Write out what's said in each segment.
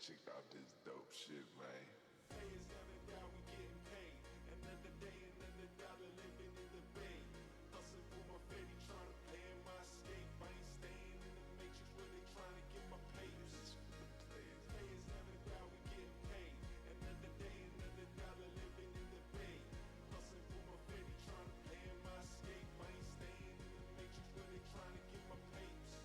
Check out this dope shit, man. Pay is never down, we getting paid. Another day, another dollar living in the bay. Hustling for my fetty, trying to plan my escape. I ain't staying in the matrix where they trying to get my papers. This for the players. Pay is never down, we getting paid. Another day, another dollar living in the bay. Hustling for my fetty, trying to plan my escape. I ain't staying in the matrix where they trying to get my papers.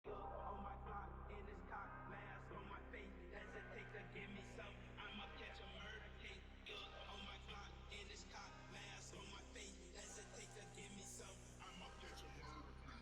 On my clock, in this cock, mask on my face. Hesitate to give me some, I'ma catch a murder case. On my clock, in this cock, mask on my face. Hesitate to give me some, I'ma catch a murder case.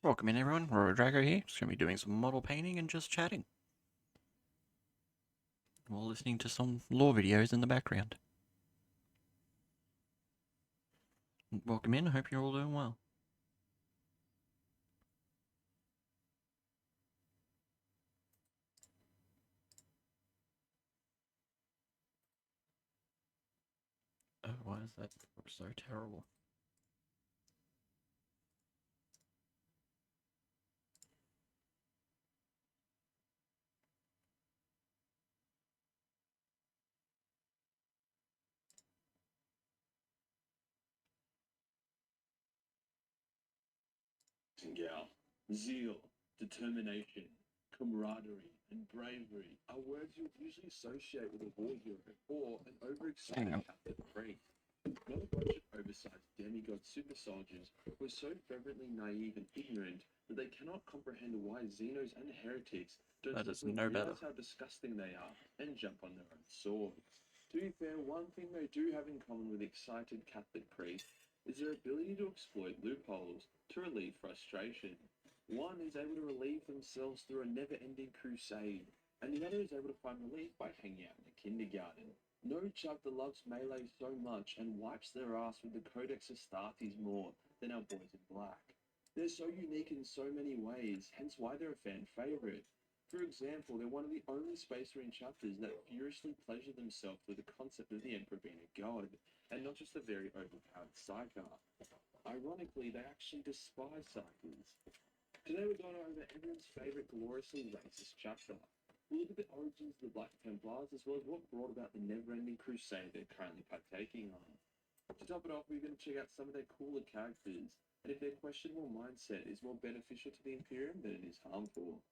Welcome in everyone, Royal Drago here. Just going to be doing some model painting and just chatting, while listening to some lore videos in the background. Welcome in, hope you're all doing well. Oh, why is that so terrible? Gal. Zeal, determination, camaraderie, and bravery are words you would usually associate with a war hero or an overexcited Captain Free. Not a bunch of oversized demigod super soldiers who are so fervently naive and ignorant that they cannot comprehend why Xenos and heretics don't That is simply no realize better. how disgusting they are and jump on their own swords. To be fair, one thing they do have in common with excited Catholic priests is their ability to exploit loopholes to relieve frustration. One is able to relieve themselves through a never-ending crusade, and the other is able to find relief by hanging out in a kindergarten. No chapter loves melee so much and wipes their ass with the Codex Astartes more than our boys in black. They're so unique in so many ways, hence why they're a fan favorite. For example, they're one of the only Space Marine chapters that furiously pleasure themselves with the concept of the Emperor being a god, and not just a very overpowered Psyker. Ironically, they actually despise Psykers. Today we're going over everyone's favourite gloriously racist chapter. We'll look at the origins of the Black Templars, as well as what brought about the never-ending crusade they're currently partaking on. To top it off, we're going to check out some of their cooler characters, and if their questionable mindset is more beneficial to the Imperium than it is harmful.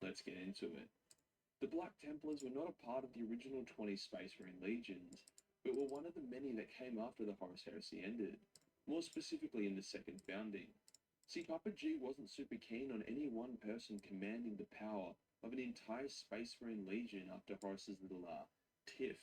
Let's get into it. The Black Templars were not a part of the original 20 Space Marine legions, but were one of the many that came after the Horus Heresy ended, more specifically in the Second Founding. See, Papa G wasn't super keen on any one person commanding the power of an entire Space Marine legion after Horus's little tiff.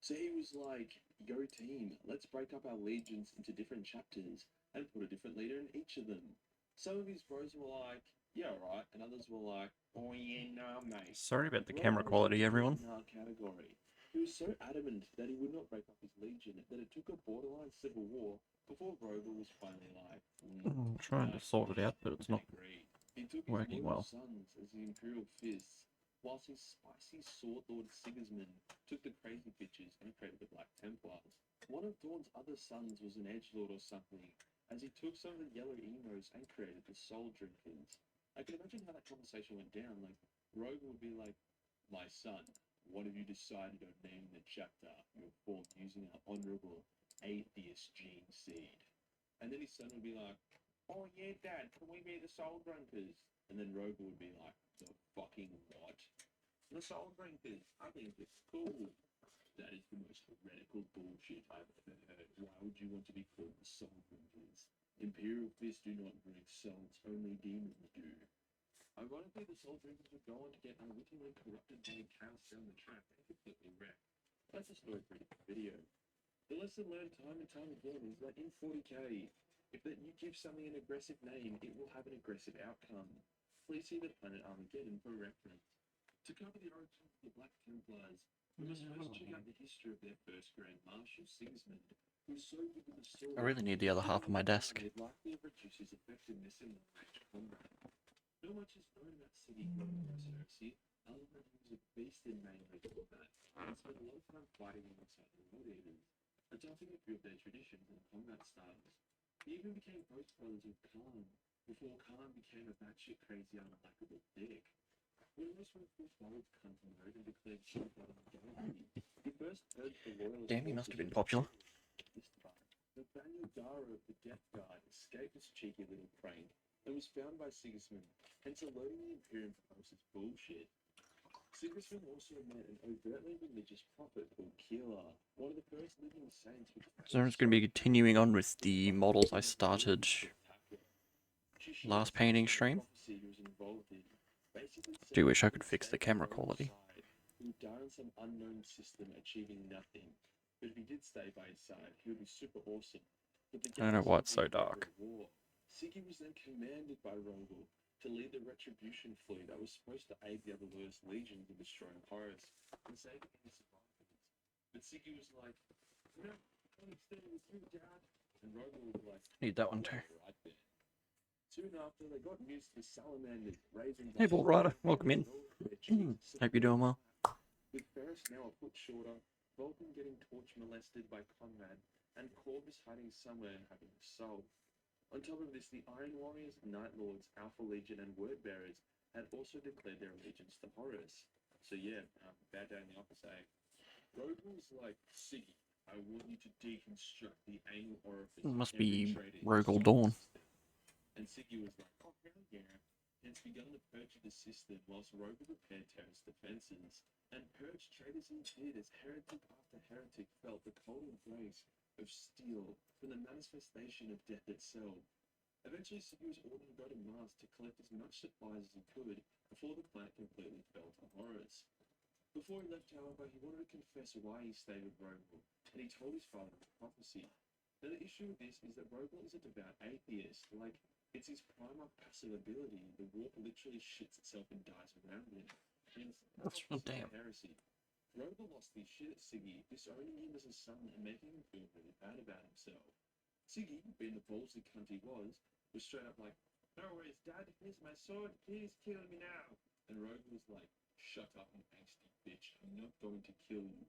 So he was like, yo team, let's break up our legions into different chapters and put a different leader in each of them. Some of his bros were like, yeah, right, and others were like, oh yeah, nah, mate. Sorry about the Rogue camera was quality, in the everyone. nah category. He was so adamant that he would not break up his legion that it took a borderline civil war before Rover was finally like, I'm trying to sort it out, but it's not agree. He took his working loyal well. sons as the Imperial Fists, whilst his spicy Sword Lord Sigismund took the crazy bitches and created the Black Templars. One of Dawn's other sons was an edgelord or something, as he took some of the yellow emos and created the Soul Drinkers. I can imagine how that conversation went down. Like, Rogue would be like, my son, what have you decided on naming the chapter you were formed using our honorable atheist gene seed? And then his son would be like, oh yeah, Dad, can we be the Soul Drinkers? And then Rogue would be like, the fucking what? The Soul Drinkers, I think it's cool. That is the most heretical bullshit I've ever heard. Why would you want to be called the Soul Drinkers? Imperial Fists do not drink souls, only demons do. Ironically, the Soul Drinkers would go on to get unwittingly corrupted by chaos down the track and completely wrecked. That's a story for a different video. The lesson learned time and time again is that in 40k, if that you give something an aggressive name, it will have an aggressive outcome. Please see the planet Armageddon for reference. To cover the origins of the Black Templars, we must first check out the history of their first Grand Marshal, Sigismund, who was so good with the sword. I really need the other half of my desk. It likely reduced his effectiveness in long-range combat. Not much is known about Siggy during the Heresy, other than he was a beast in melee combat, and spent a lot of time fighting alongside the Lord Eaters, adopting a few of their traditions and combat styles. He even became host brothers with Khan, before Khan became a batshit crazy unlikable dick. When Royce went full forward Khan mode and declared Shiva Gandhi, he first purged the loyalist Damn, he must have been forces popular. this time. Nathaniel Dara of the Death Guard escaped this cheeky little prank and was found by Sigismund, hence alerting the Imperium for Horus's bullshit. Sigismund also met an overtly religious prophet called Kila, one of the first living saints. So I'm just going to be continuing on with the models I started last painting stream. Do wish I could fix the camera quality. He would die on some unknown system, achieving nothing. But if he did stay by his side, he would be super awesome. But the I don't know why it's so dark. Siggy was then commanded by Rogel to lead the Retribution fleet that was supposed to aid the other loyalist legions in destroying Horus and saving his survivors. But Siggy was like, no, I'm staying with you, Dad. And Rogel was like, Need that one too. right then. Soon after, they got news to the Salamanders raising. Hey, Bull Rider, welcome in. Hope you're doing well. With Ferris now a foot shorter, Vulcan getting torch molested by Conrad, and Corvus hiding somewhere and having a soul. On top of this, the Iron Warriors, Night Lords, Alpha Legion, and Wordbearers had also declared their allegiance to Horus. So yeah, bad day in the office, eh? Rogue was like, Siggy, I want you to deconstruct the anal orifice. Must of every be traitor in Rogel the Dawn. system. And Siggy was like, oh hell yeah. And it's begun the purge of the system whilst Rogel repaired Terra's defenses. And purge traitors he did as heretic after heretic felt the cold embrace of steel from the manifestation of death itself. Eventually, Siggy was ordered to go to Mars to collect as much supplies as he could before the planet completely fell to Horus. Before he left, however, he wanted to confess why he stayed with Rogel, and he told his father the prophecy. Now, the issue with this is that Rogel is a devout atheist. Like, it's his prime passive ability. The warp literally shits itself and dies around him. That's oh, damn. Heresy. Rogel lost his shit at Siggy, disowning him as a son and making him feel really bad about himself. Siggy, being the ballsy cunt he was straight up like, No worries, Dad, here's my sword, please kill me now. And Rogue was like, shut up, you angsty bitch, I'm not going to kill you.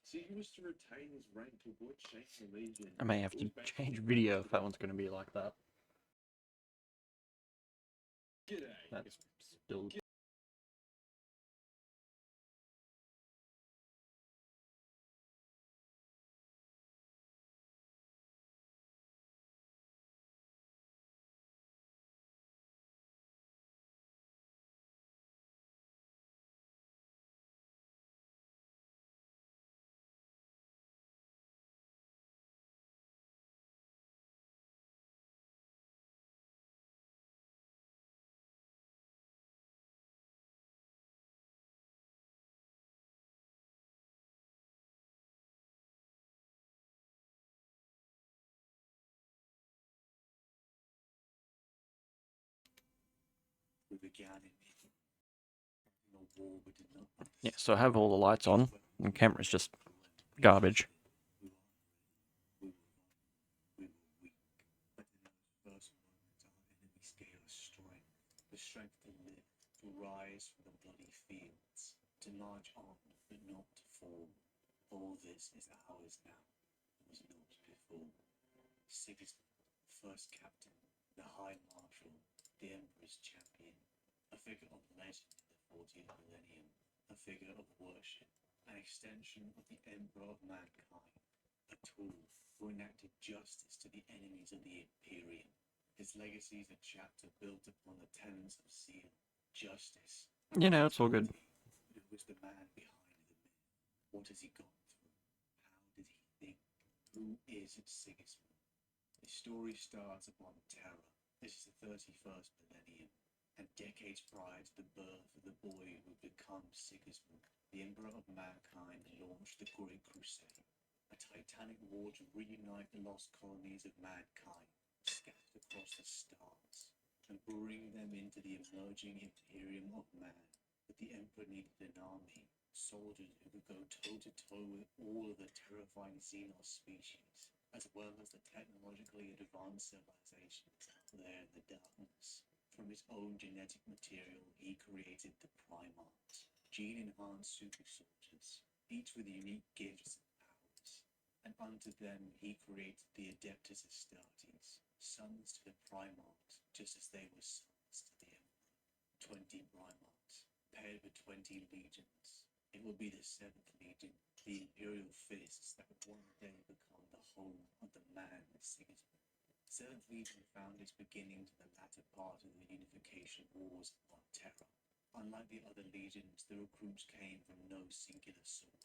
See, he was to retain his rank to avoid changing the Legion. I may have to change video if that one's going to be like that. G'day. That's still... We began in a war we did not Yeah, so I have all the lights on, and the camera's just garbage. We were weak, but in those first moments our enemies gave us strength, the strength to live, to rise from the bloody fields, to march on, but not to fall. All this is ours now, it was not before. Sigismund, first captain, the High Marshal, the Emperor's champion, a figure of legend in the 14th millennium, a figure of worship, an extension of the Emperor of mankind, a tool who enacted justice to the enemies of the Imperium. His legacy is a chapter built upon the tenets of zeal, justice. You know, it's all good. Who was the man behind the myth? What has he gone through? How did he think? Who is Sigismund? The story starts upon Terra. This is the 31st millennium, and decades prior to the birth of the boy who would become Sigismund, the Emperor of mankind launched the Great Crusade, a titanic war to reunite the lost colonies of mankind scattered across the stars and bring them into the emerging Imperium of man. But the Emperor needed an army, soldiers who could go toe-to-toe with all of the terrifying Xenos species, as well as the technologically advanced civilizations out there in the darkness. From his own genetic material, he created the Primarchs, gene-enhanced super soldiers, each with unique gifts and powers. And unto them he created the Adeptus Astartes, sons to the Primarchs, just as they were sons to the Emperor. 20 Primarchs, paired with 20 legions. It will be the 7th Legion, the Imperial Fists that would one day become the home of the man Sigismund. 7th Legion found its beginning to the latter part of the Unification Wars on Terra. Unlike the other legions, the recruits came from no singular source.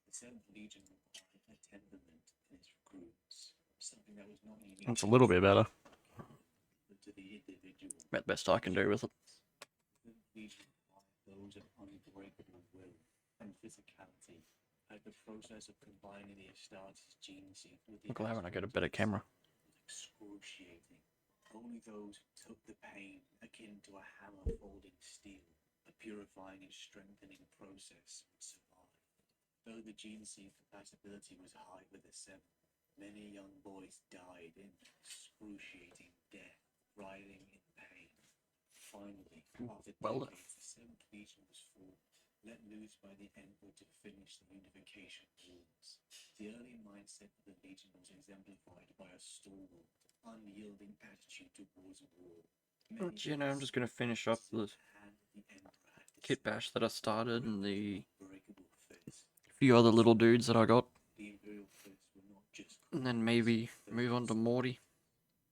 The 7th Legion required a temperament in its recruits, something that was not unique. It's a little bit better. To the individual. About the best I can do with it. The 7th Legion required those of unbreakable will and physicality, like the process of combining the Astartes gene seed with the I'm glad when I get a better camera. was excruciating. Only those who took the pain akin to a hammer folding steel, a purifying and strengthening process, would survive. Though the gene seed compatibility was high with the 7th, many young boys died in excruciating death, writhing in pain. Finally, after Well done. decades, the 7th Legion was formed, let loose by the Emperor to finish the Unification Wars. The early mindset of the Legion was exemplified by a stalwart, unyielding attitude towards war. But, you know, I'm just going to finish up the kit bash that I started and the few other little dudes that I got. The Imperial Fists were not just And then maybe move on to Morty.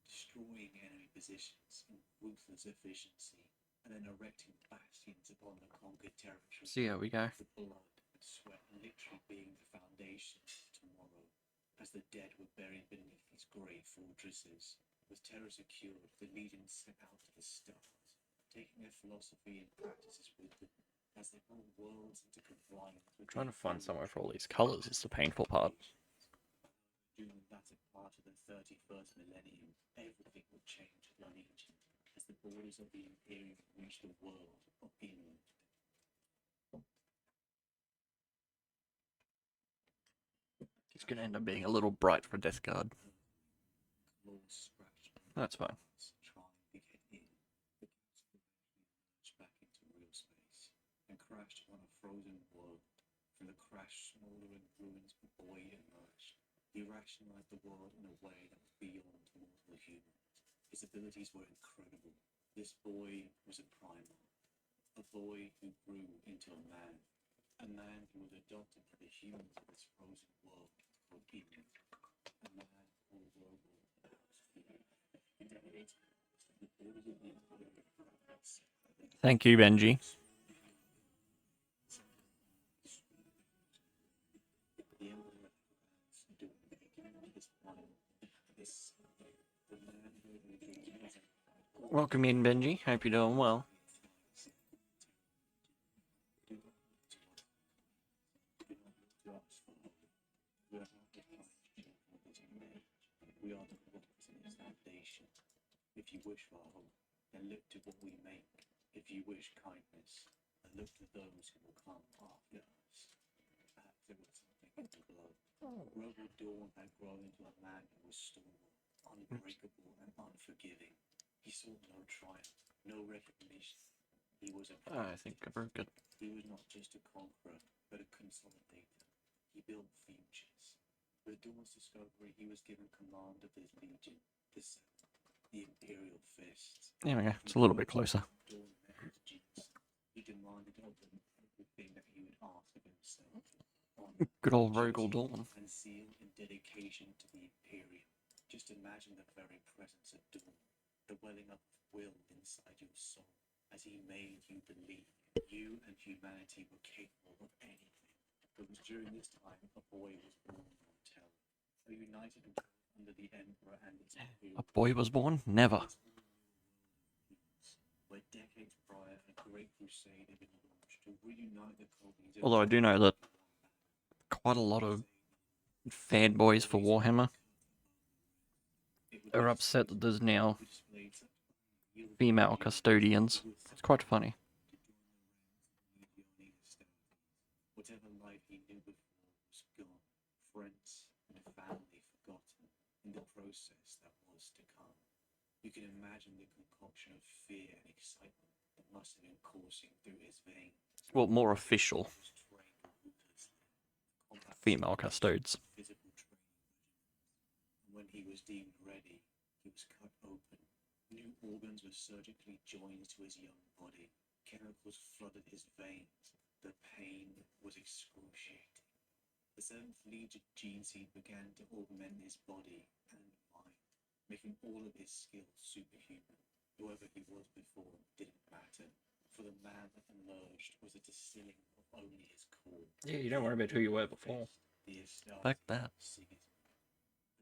destroying enemy positions in ruthless efficiency, and then erecting bastions upon the conquered territory. See how we go. The blood and sweat literally being the foundation of tomorrow, as the dead were buried beneath these grey fortresses. With Terra secured, the Legion set out to the stars, taking their philosophy and practices with them, as they brought worlds into compliance with Trying to find somewhere for all these colours is the painful part. During the latter part of the 31st millennium, everything would change for the Legion, as the borders of the Imperium reached the world of inland. It's going to end up being a little bright for Death Guard. Claws scratched, That's fine. trying to get in. frozen world. From the crashed, smoldering ruins, a boy emerged. He rationalized the world in a way that was beyond mortal human. His abilities were incredible. This boy was a primal, a boy who grew into a man who was adopted by the humans of this frozen world called Eden, a man called Robo. Thank you, Benji. The Emperor this primal, this the man who Welcome in, Benji. Hope you're doing well. We are the waters in its foundation. If you wish for hope, then look to what we make. If you wish kindness, then look to those who will come after us. Perhaps there was something in the blood. Robo Dawn had grown into a man who was stubborn, unbreakable, and unforgiving. He sought no triumph, no recognition. He was a I think I broke it. He was not just a conqueror, but a consolidator. He built futures. With Dawn's discovery, he was given command of his legion, the Imperial Fists. There we go. It's a little bit closer. Dawn met his genius. He demanded of them everything that he would ask of himself. Honor, Good old duty, Rogel Dawn. and zeal and dedication to the Imperium. Just imagine the very presence of Dawn, the welling up of will inside your soul, as he made you believe you and humanity were capable of anything. It was during this time a boy was born on Terra, a united world under the Emperor and its Imperial. A boy was born? Never. Where decades prior, a great crusade had been launched to reunite the colonies. Although I do know that quite a lot of fanboys for Warhammer are upset that there's now female custodians. It's quite funny. Whatever life he knew before was gone, friends and family forgotten in the process that was to come. You can imagine the concoction of fear and excitement that must have been coursing through his veins. Well, more official He was trained ruthlessly for combat female custodes. physical training regimen. When he was deemed ready, he was cut open. New organs were surgically joined to his young body. Chemicals flooded his veins. The pain was excruciating. The 7th Legion gene seed began to augment his body and mind, making all of his skills superhuman. Whoever he was before didn't matter, for the man that emerged was a distilling of only his core. Yeah, you don't worry about who you were before. The Astarte Like that. Sigismund.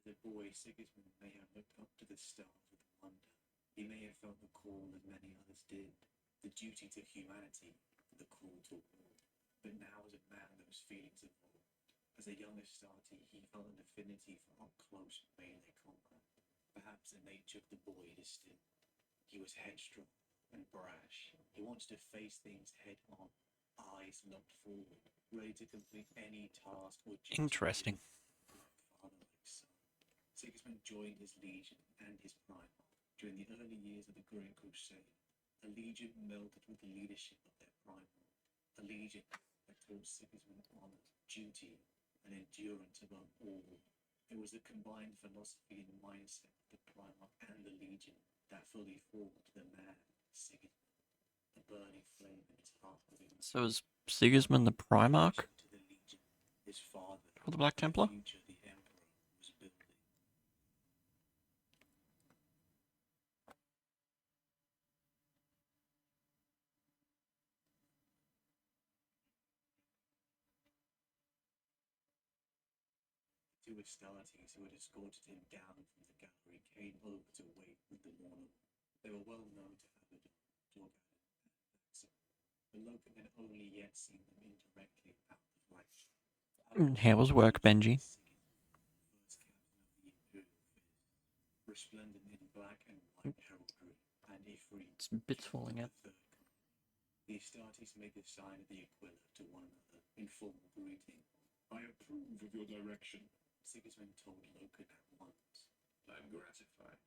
As a boy, Sigismund may have looked up to the stars with wonder. He may have felt the call as many others did, the duty to humanity, the call to war. But now as a man, those feelings evolved. As a young Astarte, he felt an affinity for up-close melee combat. Perhaps the nature of the boy distilled. He was headstrong and brash. He wanted to face things head-on, eyes locked forward, ready to complete any task or duty. Interesting. Father like son. Sigismund joined his legion and his primal. During the early years of the Great Crusade, the legion melded with the leadership of their primal. A legion that taught Sigismund honor, duty, and endurance above all. It was the combined philosophy and mindset of the Primarch and the Legion that fully formed the man, Sigismund. A burning flame in his heart within So is Sigismund the Primarch to the Legion, his father, for the Black Templar? the future the Emperor was building. Two Astartes who had escorted him down from the gallery came over to wait with the Lorna. They were well known to Abaddon, Jordan, and Axel, but Loken had only yet seen them indirectly out the flash. How was work, Benji? First captain of the Imperial Fist, resplendent in black and white heraldry, and Ifrit, It's bits falling out. the third company. The Astartes made the sign of the Aquila to one another in formal greeting. I approve of your direction. Sigismund told Loken at once. I'm gratified.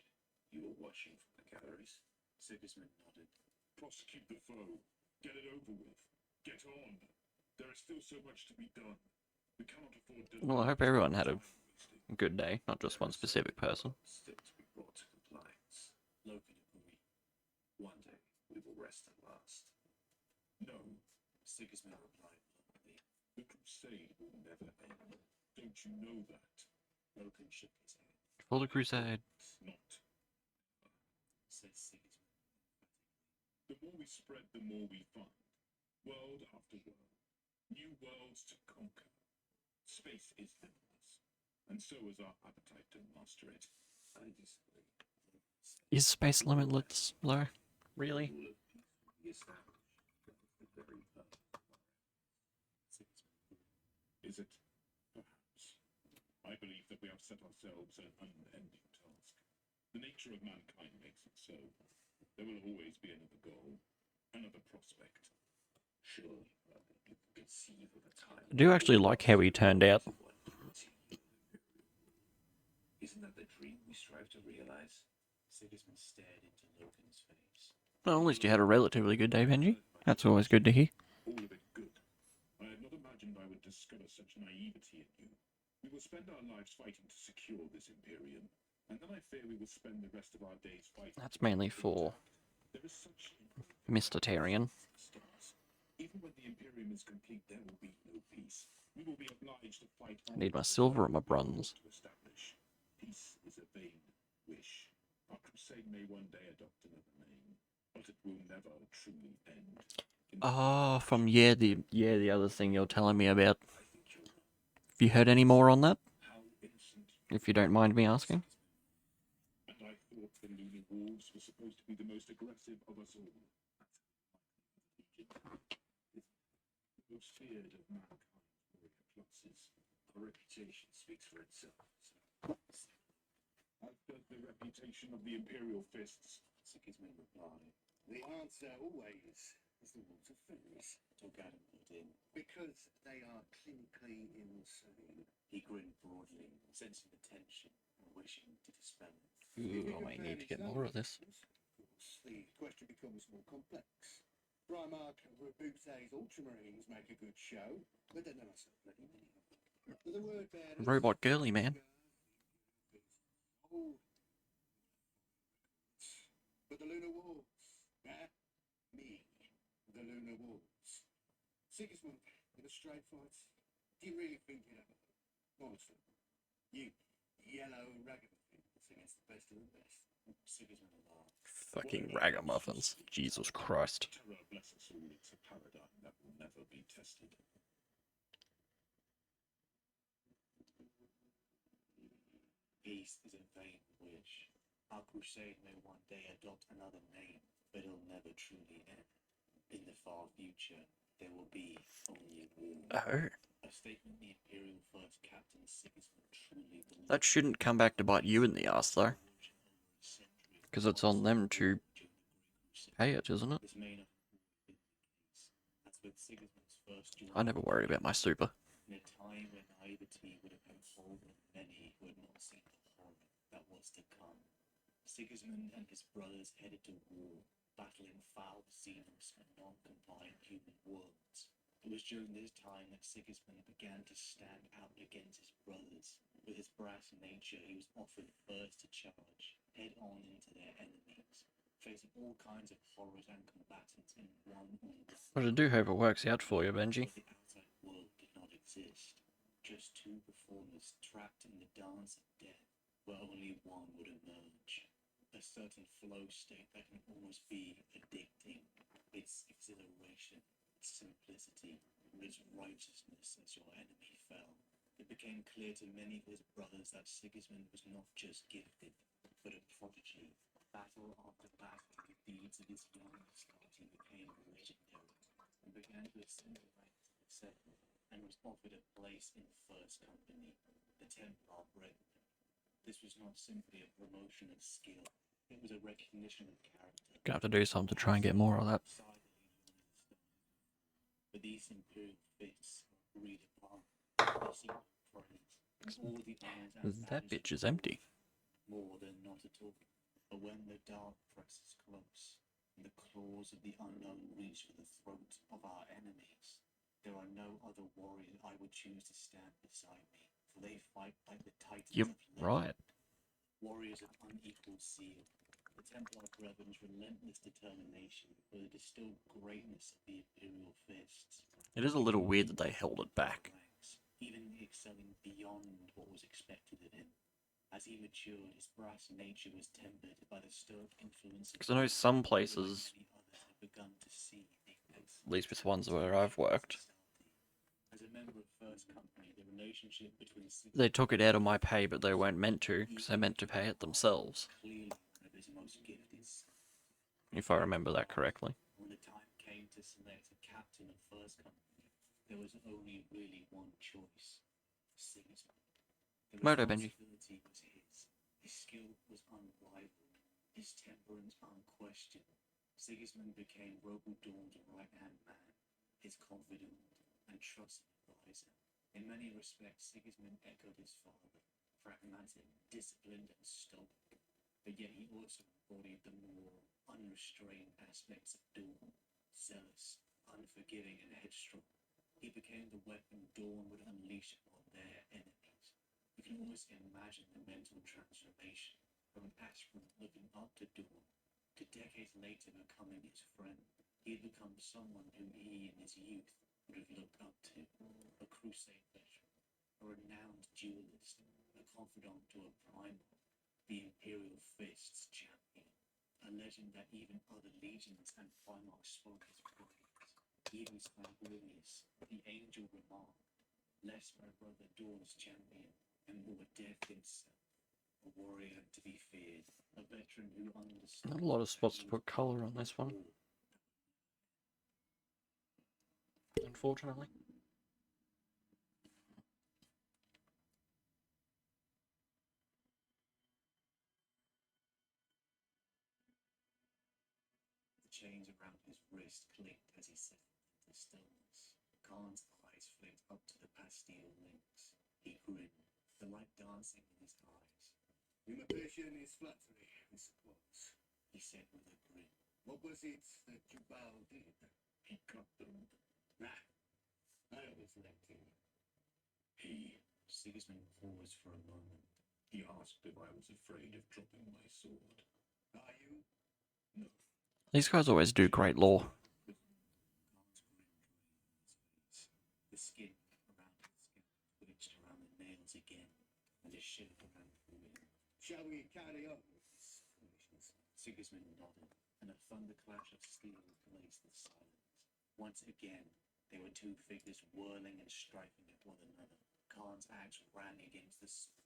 You were watching from the galleries. Sigismund nodded. Prosecute the foe. Get it over with. Get on. There is still so much to be done. We cannot afford to. Well, I hope everyone had a good day, not just one specific person. Still to be brought to compliance. Logan agreed. One day we will rest at last. No, Sigismund replied bluntly. The crusade will never end. Don't you know that? Logan shook his head. For the crusade. Not, said Sigismund. The more we spread, the more we find. World after world. New worlds to conquer. Space is limitless, and so is our appetite to master it. I disagree. Is space limitless, though? Really? Rule of peace will be established. That is the very purpose of our efforts. Is it? Perhaps. I believe that we have set ourselves an unending task. The nature of mankind makes it so. There will always be another goal, another prospect. Surely, brother, you can conceive of a time. I do actually like how he turned out. Isn't that the dream we strive to realize? Sigismund stared into Logan's face. Well, at least you had a relatively good day, Benji. That's always good to hear. All of it good. I had not imagined I would discover such naivety in you. We will spend our lives fighting to secure this Imperium, and then I fear we will spend the rest of our days fighting. That's mainly for There is such Mr. Tarian. stars. Even when the Imperium is complete, there will be no peace. We will be obliged to fight. I need my silver and my bronze. To establish. Peace is a vain wish. Our crusade may one day adopt another name, but it will never truly end. Ah, from the other thing you're telling me about. I think you're right. Have you heard any more on that? How innocent. If you don't mind me asking. And I thought the Lunar Wolves were supposed to be the most aggressive of us all. The most feared of mankind's warrior classes. Our reputation speaks for itself. I've built the reputation of the Imperial Fists. Sigismund replied. The answer always is the rules of physics, Torgadon put in. Because they are clinically insane. He grinned broadly, sensing the tension and wishing to dispel it. Ooh, I might need to get more of this. Of course, the question becomes more complex. Primarch Rabute's Ultramarines make a good show, but then there are so bloody many of them. The word bearers, Robot girly, man. Oh. But the Lunar Wolves, me, the Lunar Wolves. Sigismund, in a straight fight, do you really think you'd ever? Honestly, you yellow ragamuffins against the best of the best. Sigismund laughed. Fucking ragamuffins. Jesus Christ. Terror, bless us all, it's a paradigm that will never be tested. Peace is a vain wish. Our crusade may one day adopt another name, but it'll never truly end. In the far future, there will be only war. Oh. A statement the Imperial First Captain Sigismund truly believed. That shouldn't come back to bite you in the ass, though. Because it's on them to pay it, isn't it? This may not have been the case. That's with Sigismund's first I never worried about my super. in a time when naivety would have emboldened many who had not seen the horror that was to come. Sigismund and his brothers headed to war, battling foul xenos and non-compliant human worlds. It was during this time that Sigismund began to stand out against his brothers. With his brass nature, he was often first to charge, head-on into their enemies, facing all kinds of horrors and combatants in one on-one. But I do hope it works out for you, Benji. The outside world did not exist. Just two performers trapped in the dance of death, where only one would emerge. A certain flow state that can almost be addicting. Its exhilaration, its simplicity, its righteousness as your enemy fell. It became clear to many of his brothers that Sigismund was not just gifted, but a prodigy. Battle after battle, the deeds of his youngest party became legendary, and began to ascend the ranks of the second, and was offered a place in First Company, the Templar Brethren. This was not simply a promotion of skill, it was a recognition of character. Gonna have to do something to try and get more of that. But these Imperial fists were agreed upon. They seemed to praise, and all the irons and That banners bitch is were empty. more than not at all. But when the dark presses close, and the claws of the unknown reach for the throat of our enemies, There are no other warriors I would choose to stand beside me, for they fight like the titans You're of legend. right. Warriors of unequaled zeal. The Templar Brethren's relentless determination for the distilled greatness of the Imperial Fists. It is a little weird that they held it back. Ranks, even excelling beyond what was expected of him. As he matured, his brass nature was tempered by the stoic influence of Because I know some places, many others had begun to see the at least with ones where I've worked, as a member of First Company, the relationship between they took it out of my pay, but they weren't meant to, because they meant to pay it themselves. clearly one of his most gifted sons. If I remember that correctly. When the time came to select a captain of First Company, there was only really one choice: Sigismund. The Murder, Benji. responsibility was his. His skill was unrivaled. His temperament unquestioned. Sigismund became Rogal Dorn's right-hand man, his confidant and trusted advisor. In many respects, Sigismund echoed his father, pragmatic, disciplined, and stoic. But yet he also embodied the more unrestrained aspects of Dorn, zealous, unforgiving, and headstrong. He became the weapon Dorn would unleash upon their enemies. You can almost imagine the mental transformation from an aspirant looking up to Dorn to decades later becoming his friend. He had become someone whom he in his youth would have looked up to, a crusade veteran, a renowned duelist, a confidant to a primal, the Imperial Fists champion, a legend that even other legions and Primarchs spoke his praise. Even Spangulius, the angel, remarked, "Less my brother Dorn's champion, and more death itself. A warrior to be feared, a veteran who understood." Not a lot of spots to put colour on this one, unfortunately. The chains around his wrist clicked as he settled into stillness. Khan's eyes flicked up to the Bastille links. He grinned, the light dancing in his eyes. Imitation is flattery, I suppose. He said with a grin. What was it that Jubal did? He cut them. Ah, I always liked him. He Sigismund paused for a moment. he asked if I was afraid of dropping my sword. Are you? No. These guys always do great lore. Khan's grin drained his face. The skin around his scalp twitched around the nails again, and a shiver ran through him. Shall we carry on with this foolishness? Sigismund nodded, and a thunderclash of steel blazed the silence. Once again, there were two figures whirling and striking at one another. Khan's axe rang against the sword,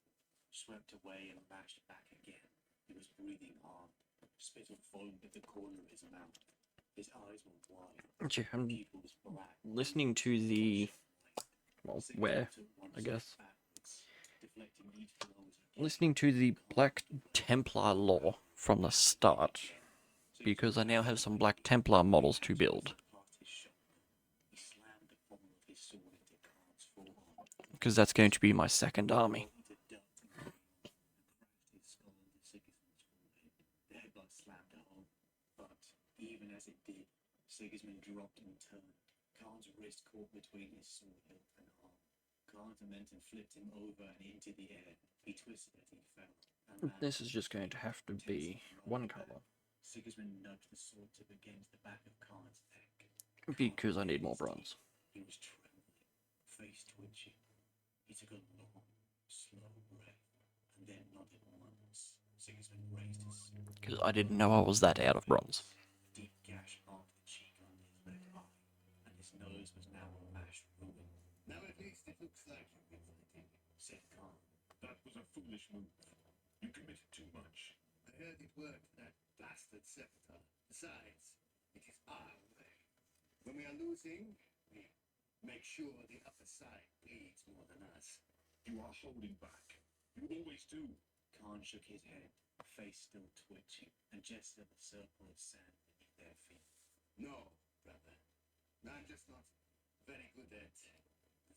swept away and lashed back again. He was breathing hard. Spittle foamed at the corner of his mouth. His eyes were wide, Gee, I'm pupils black. listening to the, well, where, I guess. Listening to the Black Templar lore from the start, because I now have some Black Templar models to build. Because that's going to be my second army. But even as it did, Sigismund dropped and turned. Khan's wrist caught between his sword hilt and arm. Khan's momentum flipped him over and into the air. He twisted as he fell. and landed This is just going to have to be one colour, Sigismund nudged the sword tip against the back of Khan's neck. because I need more bronze. He was trembling, face twitching. He took a long, slow breath and then nodded once. Sigismund raised his sword. Because I didn't know I was that out of bronze. A deep gash marked the cheek under his left eye, and his nose was now a mashed ruin. Now at least it looks like you've been fighting, Said Khan. That was a foolish move. You committed too much. I heard it worked for that bastard Sephiroth. Besides, it is our way. When we are losing, we make sure the upper side bleeds more than us. You are holding back. You always do. Khan shook his head, face still twitching, and gestured at the circle of sand beneath their feet. No, brother. I'm just not very good at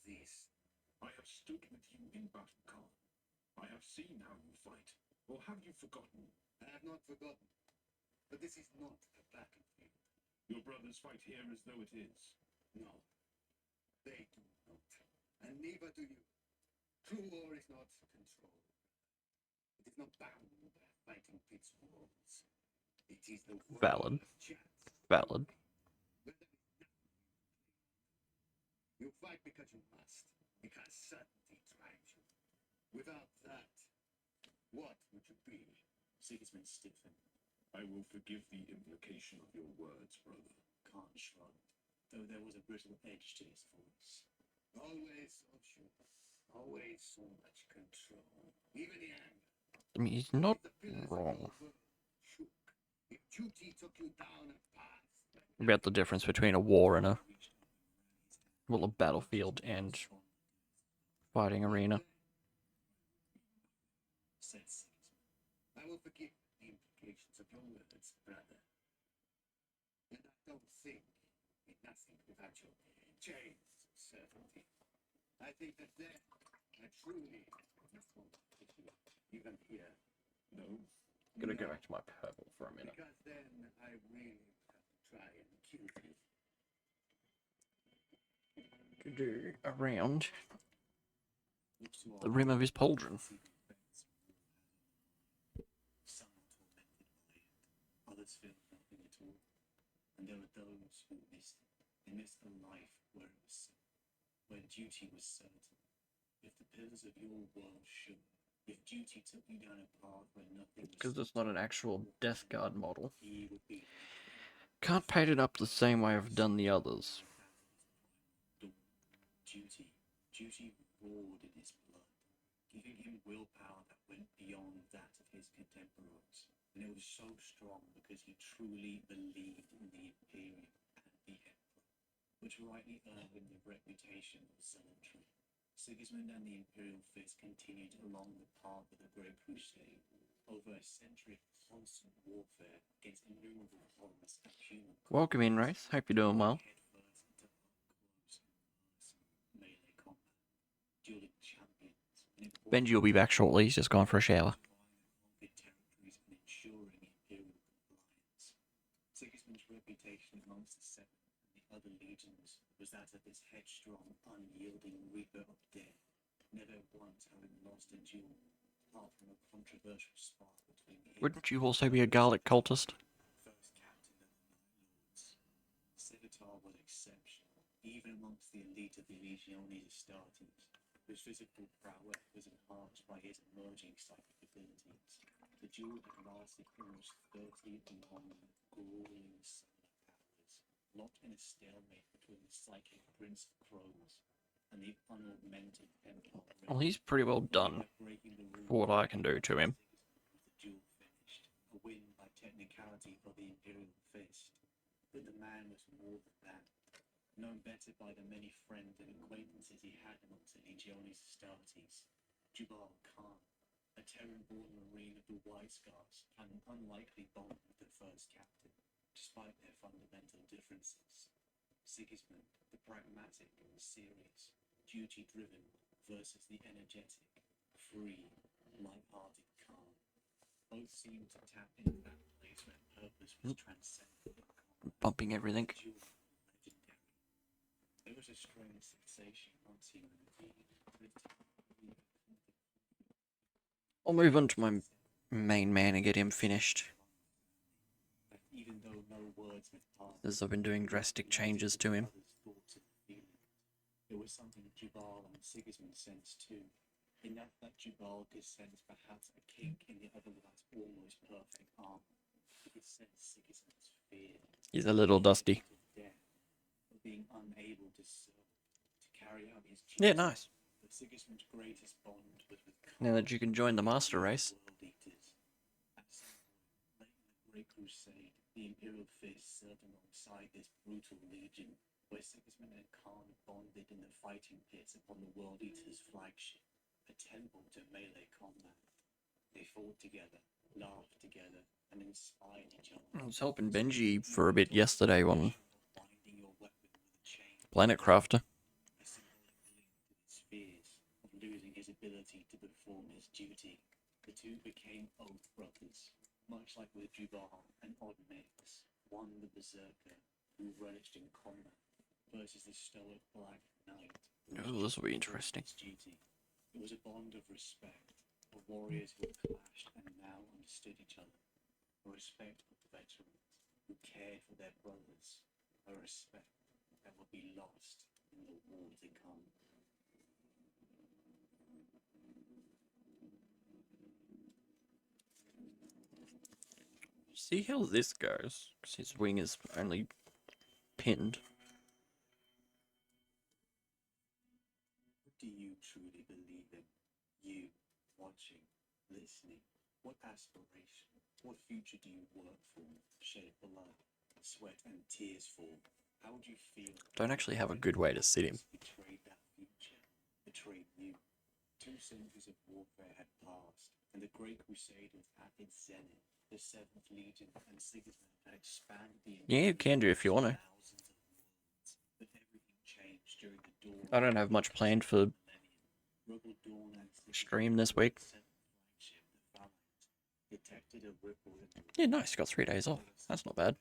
this. I have stood with you in battle, Khan. I have seen how you fight. Or have you forgotten? I have not forgotten. But this is not a battlefield. Your brothers fight here as though it is. No. They do not. And neither do you. True war is not control. It is not bound by fighting pit's walls. It is the world Valid. of chance. Valid. You fight because you must, because certainty drives you. Without that, what would you be? Sigismund stiffened. I will forgive the implication of your words, brother. Khan shrugged, though there was a brittle edge to his voice. Always so sure. Always so much control. Even the anger. I mean, he's not If the pillars of wrong your world shook, if duty took you down a path that about the difference between a war and a, well, a battlefield and fighting arena. Said Sigismund. I will forgive the implications of your words, brother. And I don't think in nothing without your chains of certainty. I think that then I truly even here. No? Gotta go back to my purple for a minute. Because then I really have to try and kill you. To do around Looks to the our rim of his pauldron. Some are tormented by it, others feel nothing at all. And there are those who missed it. They missed a life where it was simple, where duty was certain. If the pillars of your world shook, if duty took you down a path where nothing was Because it's not an actual Death Guard model. he would be Can't paint it up the same way I've done the others. Duty roared in his blood, giving him willpower that went beyond that of his contemporaries. And it was so strong because he truly believed in the Imperium and the Emperor, which rightly earned him the reputation of zealotry. Sigismund and the Imperial Fist continued along the path of the Great Crusade, over a century of constant warfare against innumerable horrors of human. Welcome in, Wraith. Hope you're doing well. Headfirst into up-close and personal melee combat, dueling champions, and Benji will be back shortly. He's just gone for a shower. conquered territories and ensuring imperial compliance. Sigismund's reputation amongst the Seven and the other legions was that of this headstrong, unyielding reaper of death, never once having lost a duel, apart from a controversial spark between him. Wouldn't you also be a garlic cultist? First captain of the Night Lords. Civitar was exceptional, even amongst the elite of the Legiones Astartes, whose physical prowess was enhanced by his emerging psychic abilities. The duel had lasted almost 30 long, grueling summoner powers, locked in a stalemate between the psychic Prince of Crows and the unaugmented Empire. Well, he's pretty well done Breaking the rules for what I can do to him. the duel finished, a win by technicality for the Imperial Fist. But the man was more than that. Known better by the many friends and acquaintances he had amongst the Legiones Astartes, Jubal Khan, a Terran-born Marine of the White Scars, had an unlikely bond with the first captain, despite their fundamental differences. Sigismund, the pragmatic and serious, duty-driven versus the energetic, free, light-hearted Khan. Both seemed to tap into that place where purpose was transcendent. Bumping everything. Duel legendary. There was a strange sensation once he I'll move on to my main man and get him finished, that even though no words had passed, as I've been doing drastic changes to him. others' thoughts and feelings. There was something Jubal and Sigismund sensed too, in that Jubal could sense perhaps a kink in the otherwise almost perfect armor. He could sense Sigismund's fear. He's a little dusty. of death, of being unable to serve, to carry out his Yeah, duties. nice. But Sigismund's greatest bond was with Now that you can join the master race. World Eaters. At some point, late in the Great Crusade, the Imperial Fist served alongside this brutal legion, where Sigismund and Khan bonded in the fighting pits upon the World Eaters' flagship, a temple to melee combat. They fought together, laughed together, and inspired each other. I was helping Benji for a bit yesterday on Binding your weapon with a chain, Planet Crafter. a symbolic link to his fears of losing his ability to perform his duty. The two became oath brothers, much like with Jubal and Odd Mix, one the berserker who relished in combat, versus the stoic Black Knight. Oh, this will be interesting. Duty. It was a bond of respect, of warriors who had clashed and now understood each other, a respect of veterans who cared for their brothers, a respect that would be lost in the war to come. See how this goes, because his wing is only pinned. What do you truly believe in? You, watching, listening. What aspiration, what future do you work for, shed blood, sweat and tears for? How would you feel? Don't actually have a good way to sit him. Betrayed that future, betrayed you. 2 centuries of warfare had passed, and the Great Crusade was at its zenith. The 7th Legion and Sigismund had expanded the Yeah, you can do if you want to. thousands of worlds. But everything changed during the dawn. I don't have much planned for Rebel Dawn and Sigismund stream this week. sent the flagship, the Phalanx, detected a ripple in the Yeah, nice. Got 3 days off. That's not bad.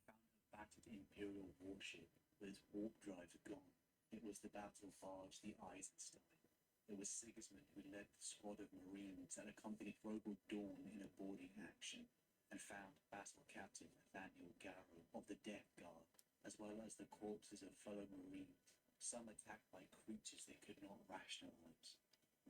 found a battered Imperial warship with its warp drives gone. It was the battle barge, the Eisenstein. It was Sigismund who led the squad of Marines that accompanied Robo Dawn in a boarding action and found battle captain Nathaniel Garrow of the Death Guard, as well as the corpses of fellow Marines, some attacked by creatures they could not rationalize.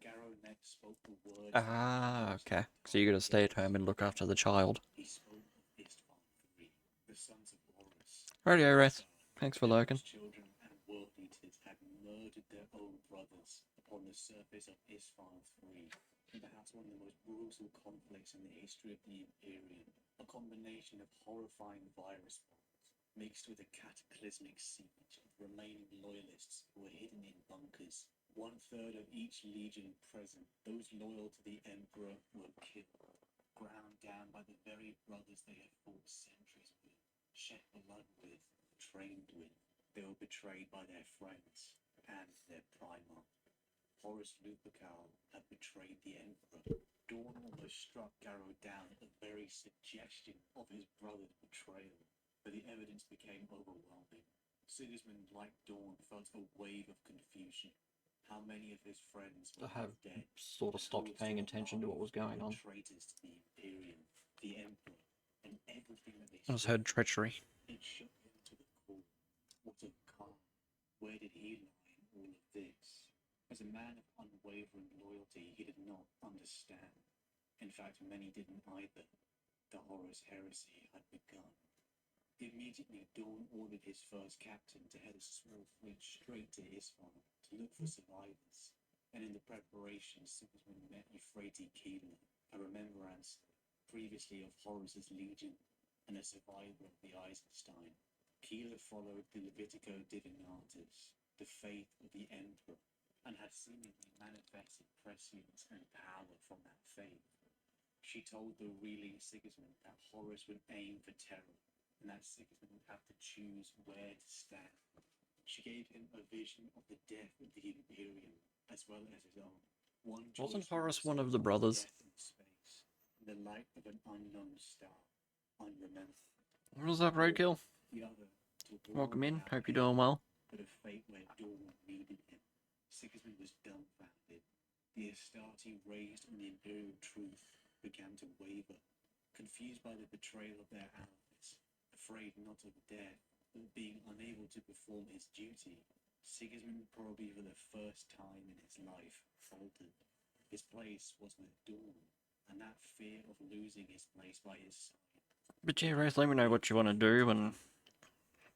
Garrow next spoke the word. Ah, okay. So you gotta stay at home and look after the child. He spoke of Istvan III, the sons of Horus. Radio Wraith. Thanks for lurking. Children and world eaters had murdered their own brothers upon the surface of Istvan III, perhaps one of the most brutal conflicts in the history of the Imperium, a combination of horrifying virus bombs mixed with a cataclysmic siege of remaining loyalists who were hidden in bunkers. 1/3 of each legion present, those loyal to the Emperor, were killed, ground down by the very brothers they had fought centuries with, shed blood with, trained with. They were betrayed by their friends and their Primarch. Horus Lupercal had betrayed the Emperor. Dawn almost struck Garrow down at the very suggestion of his brother's betrayal, but the evidence became overwhelming. Sigismund, like Dawn, felt a wave of confusion. How many of his friends were dead? sort of stopped paying attention to what was going on. Traitors to the Imperium, the Emperor, and everything that they I just heard treachery. It shook him to the core. What of Khan? Where did he lie in all of this? As a man of unwavering loyalty, he did not understand. In fact, many didn't either. The Horus heresy had begun. Immediately, Dawn ordered his first captain to head a small fleet straight to Isfahan to look for survivors. And in the preparation, Sigismund met Euphrates Keeler, a remembrance previously of Horus's legion and a survivor of the Eisenstein. Keeler followed the Levitico Divinatus, the faith of the Emperor, and had seemingly manifested prescience and power from that faith. She told the reeling Sigismund that Horus would aim for terror, and that Sigismund would have to choose where to stand. She gave him a vision of the death of the Imperium, as well as his own. One Wasn't choice Horus was one of the brothers? death in space, in the light of an unknown star, unremembered. What was up, Roadkill? The other to war Welcome in. without Hope you're end, doing well. but a fate where Dawn needed him. Sigismund was dumbfounded. The Astarte raised on the Imperial truth began to waver, confused by the betrayal of their allies, afraid not of death, but being unable to perform his duty. Sigismund, probably for the first time in his life, faltered. His place was with Dawn, and that fear of losing his place by his side. But yeah, Wraith, let me know what you want to do and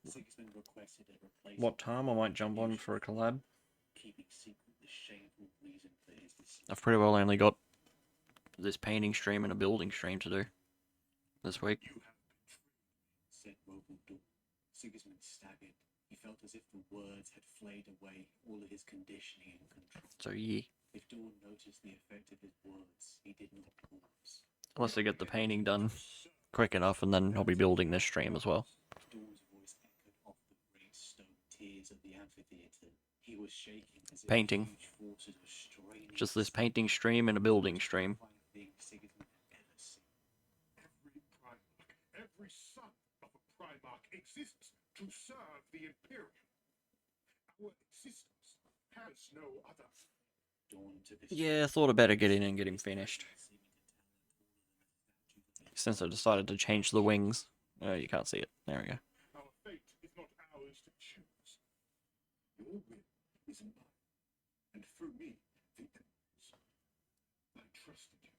Sigismund requested a replacement. what time I might jump on for a collab. Keeping secret the shameful reason for his decision. I've pretty well only got this painting stream and a building stream to do this week. You have betrayed, said Robodawn. Sigismund staggered. He felt as if the words had flayed away all of his conditioning and control. So yeah, If Dawn noticed the effect of his words, he did not pause. unless I get the painting done quick enough, and then I'll be building this stream as well. Dawn's voice echoed off the great stone tiers of the amphitheater. He was shaking as if Painting. huge forces were straining. Just this painting stream and a building stream. Thing Sigismund had ever seen. Every Primarch, every son of a Primarch exists to serve the Imperium. Our existence has no other. Dawn took a Yeah, I thought I better get in and get him finished. Since I decided to change the wings. Oh, you can't see it. There we go. Our fate is not ours to choose. Your will is mine, and through me, the Emperor's. I trusted you,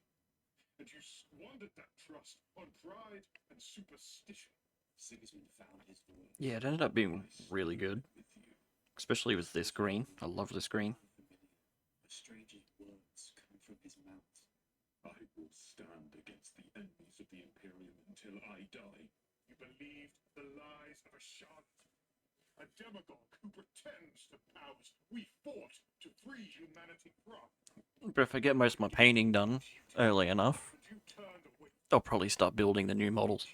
and you squandered that trust on pride and superstition. Sigismund found his voice. Yeah, it ended up being really good. With you. Especially with this green. I love this green. A stranger's words come from his mouth. I will stand against the enemies of the Imperium until I die. You believed the lies of a charlatan, a demagogue who pretends to powers we fought to free humanity from. But if I get most of my painting done early enough, But you turned away. I'll probably start building the new models.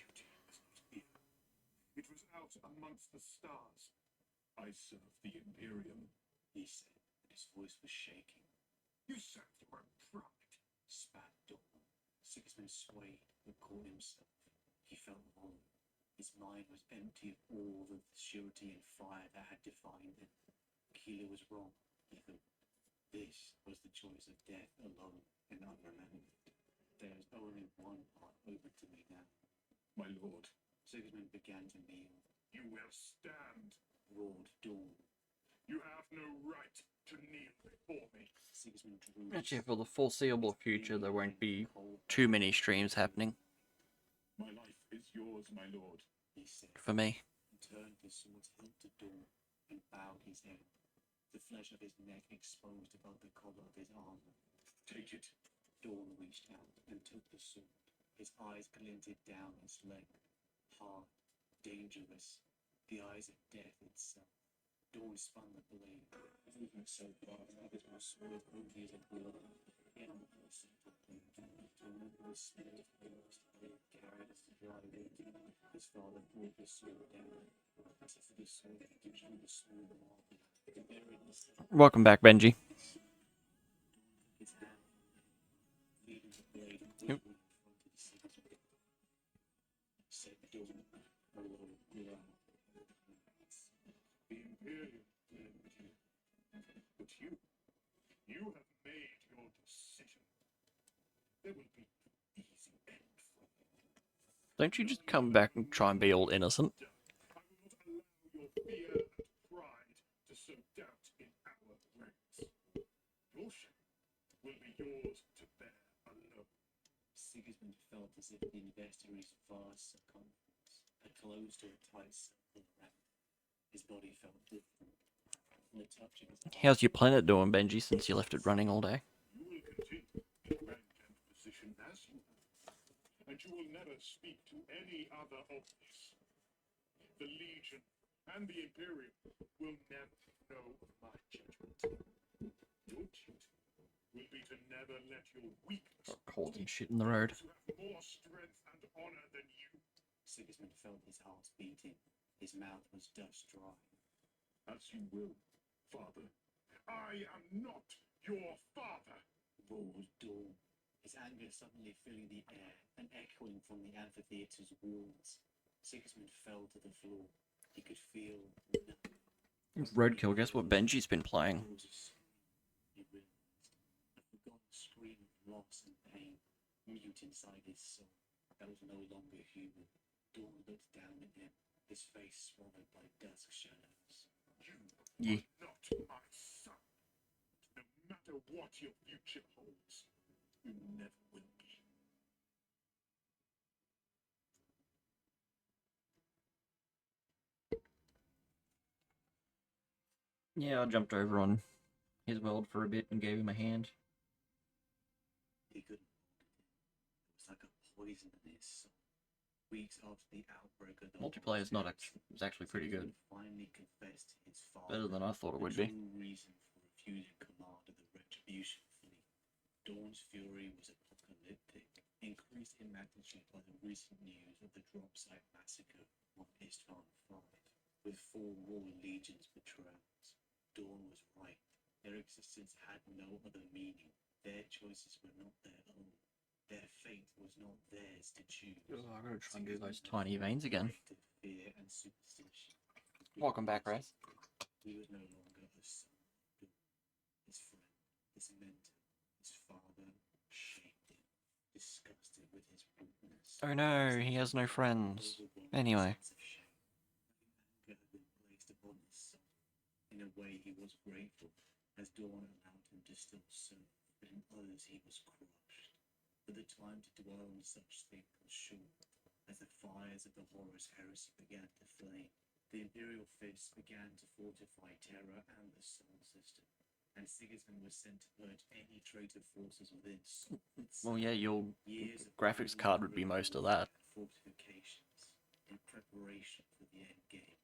It was out amongst the stars. I serve the Imperium. He said, and his voice was shaking. You served your own pride. Spat Dawn. Sigismund swayed but caught himself. He felt hollow. His mind was empty of all the surety and fire that had defined him. Keeler was wrong, he thought. This was the choice of death alone and unremembered. There is only one path open to me now. My lord, Sigismund began to kneel. You will stand. Roared Dawn. You have no right to kneel before me. Sigismund drew. Actually, for the foreseeable future, there won't be too many streams happening my life is yours, my lord. He said. for me. He turned his sword's hilt to Dawn and bowed his head. The flesh of his neck exposed above the collar of his armor. Take it. Dawn reached out and took the sword. His eyes glinted down its length. Hard, dangerous, the eyes of death itself. Dawn spun the blade, moving so fast that it was swerved only as it blew. The enemy simple blade to remember his spirit first, blade carried as the dry wind. His father brought the sword down. As if the sword gives you the sword mark. The buried his Welcome back, Benji. his hand, leading the blade Yep. quickly in front of the Sigismund. Said Dawn, a low growl. The Imperium blamed you. But you have made your decision. There will be no easy end for you. Don't you just come back and try and be all innocent? I will not allow your fear and pride to sow doubt in our ranks. Your shame will be yours to bear alone. Sigismund felt as if the investory's vast circumference had closed to a tight circle around him. His body felt different. From the touch of his How's your planet doing, Benji, since you left it running all day? You will continue in rank and position as you have, and you will never speak to any other of this. The Legion and the Imperium will never know of my judgment. Your duty will be to never let your weakness Got cold and shit in the road. those who have more strength and honor than you. Sigismund felt his heart beating. His mouth was dust dry. As you will, father. I am not your father. Roared Dawn, his anger suddenly filling the air and echoing from the amphitheater's walls. Sigismund fell to the floor. He could feel nothing. Roadkill, guess what Benji's been playing? There was a scream, he realized. A forgotten scream of loss and pain, mute inside his soul, that was no longer human. Dawn looked down at him, his face swallowed by dusk shadows. Yeah. Not my son. No matter what your future holds, you never will be. Yeah, I jumped over on his world for a bit and gave him a hand. He couldn't hold it in. It was like a poison in his soul. Weeks after the outbreak of the Multiplayer's not Holocaust, it's actually pretty good. Sigismund finally confessed to his father. Better than I thought it would the be. true reason for refusing command of the Retribution fleet. Dawn's fury was apocalyptic, increased in magnitude by the recent news of the drop site massacre on Istvan V, with 4 more legions betrayed. Dawn was right. Their existence had no other meaning. Their choices were not their own. Their fate was not theirs to choose. Oh, I gotta try and do those tiny veins again. Fear and superstition. Welcome back, Wraith. He was no longer a son, but his friend, his mentor, his father shamed him, disgusted with his rudeness. Oh no, he has no friends. Overwhelmed Anyway. sense of shame. Anger had been placed upon his son. In a way, he was grateful, as Dawn allowed him to still serve, but in others he was crushed. But the time to dwell on such things was short. As the fires of the Horus heresy began to flame, the Imperial Fists began to fortify Terra and the Sol system, and Sigismund was sent to purge any traitor forces within Sol itself. Well, yeah, your Years of graphics card would be most of that. fortifications in preparation for the end game.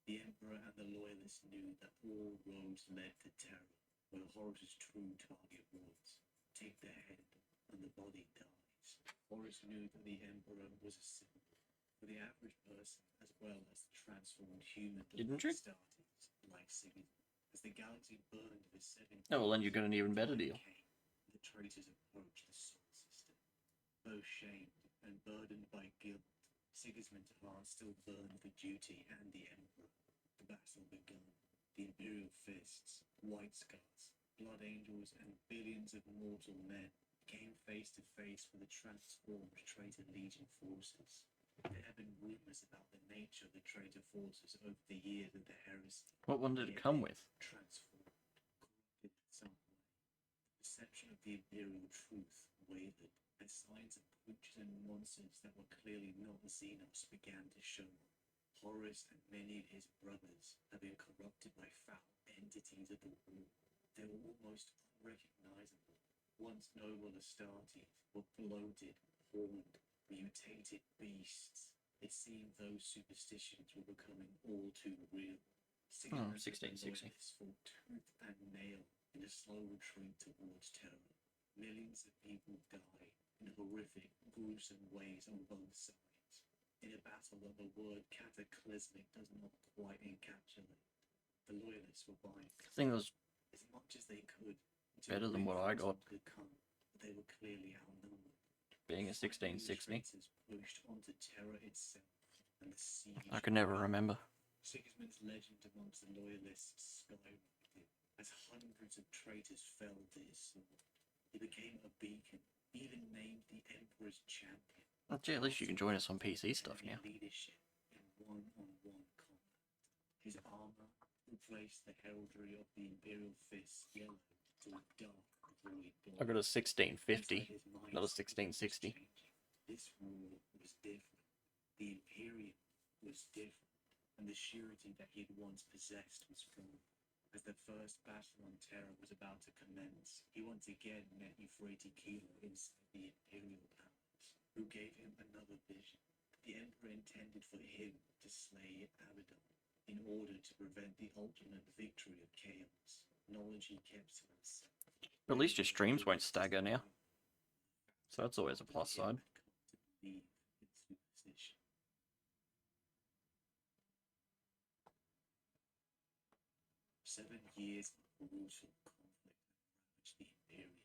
The Emperor and the Loyalists knew that all roads led to Terra, where Horus's true target was. Take the head, and the body dies. Horus knew that the Emperor was a symbol for the average person, as well as the transformed human Didn't you? Astartes, like Sigismund. As the galaxy burned with 7 Oh, well, then you got an even better deal. The traitors approached the Sol system. Though shamed and burdened by guilt, Sigismund's heart still burned for duty and the Emperor. The battle began. The Imperial Fists, White Scars, Blood Angels, and billions of mortal men came face to face with the transformed traitor Legion forces. There have been rumors about the nature of the traitor forces over the years of the heresy. What one did it come with? Transformed, corrupted in some way. The perception of the Imperial truth wavered, and signs of creatures and monsters that were clearly not Xenos began to show up. Horus and many of his brothers have been corrupted by foul entities of the war. They were almost unrecognizable. Once noble Astartes were bloated, horned, mutated beasts. It seemed those superstitions were becoming all too real. 1660. Fought tooth and nail in a slow retreat towards Terra. Millions of people died in horrific, gruesome ways on both sides. In a battle that the word cataclysmic does not quite encapsulate. The Loyalists were buying I think it was as much as they could. to better than what I got. could come, but they were clearly outnumbered. being a Finally, the 1660. traitors pushed onto Terra itself, and the siege I could never began. remember. Sigismund's legend amongst the Loyalists skyrocketed as hundreds of traitors fell to his sword. He became a beacon, even named the Emperor's champion. Well, gee, at least you can join us on PC stuff now. Leadership in one-on-one combat. His armor replaced the heraldry of the Imperial Fist yellow to a dark void black. I got a 1650, Inside his mind, not a something was 1660. changing. This war was different. The Imperium was different, and the surety that he had once possessed was gone. As the first battle on Terra was about to commence, he once again met Euphrates Kilo inside the Imperial Palace, who gave him another vision. The Emperor intended for him to slay Abaddon in order to prevent the ultimate victory of Chaos. Knowledge he kept to himself. But at least your streams won't stagger now. So that's always a plus side. 7 years of brutal conflict ravaged the Imperium.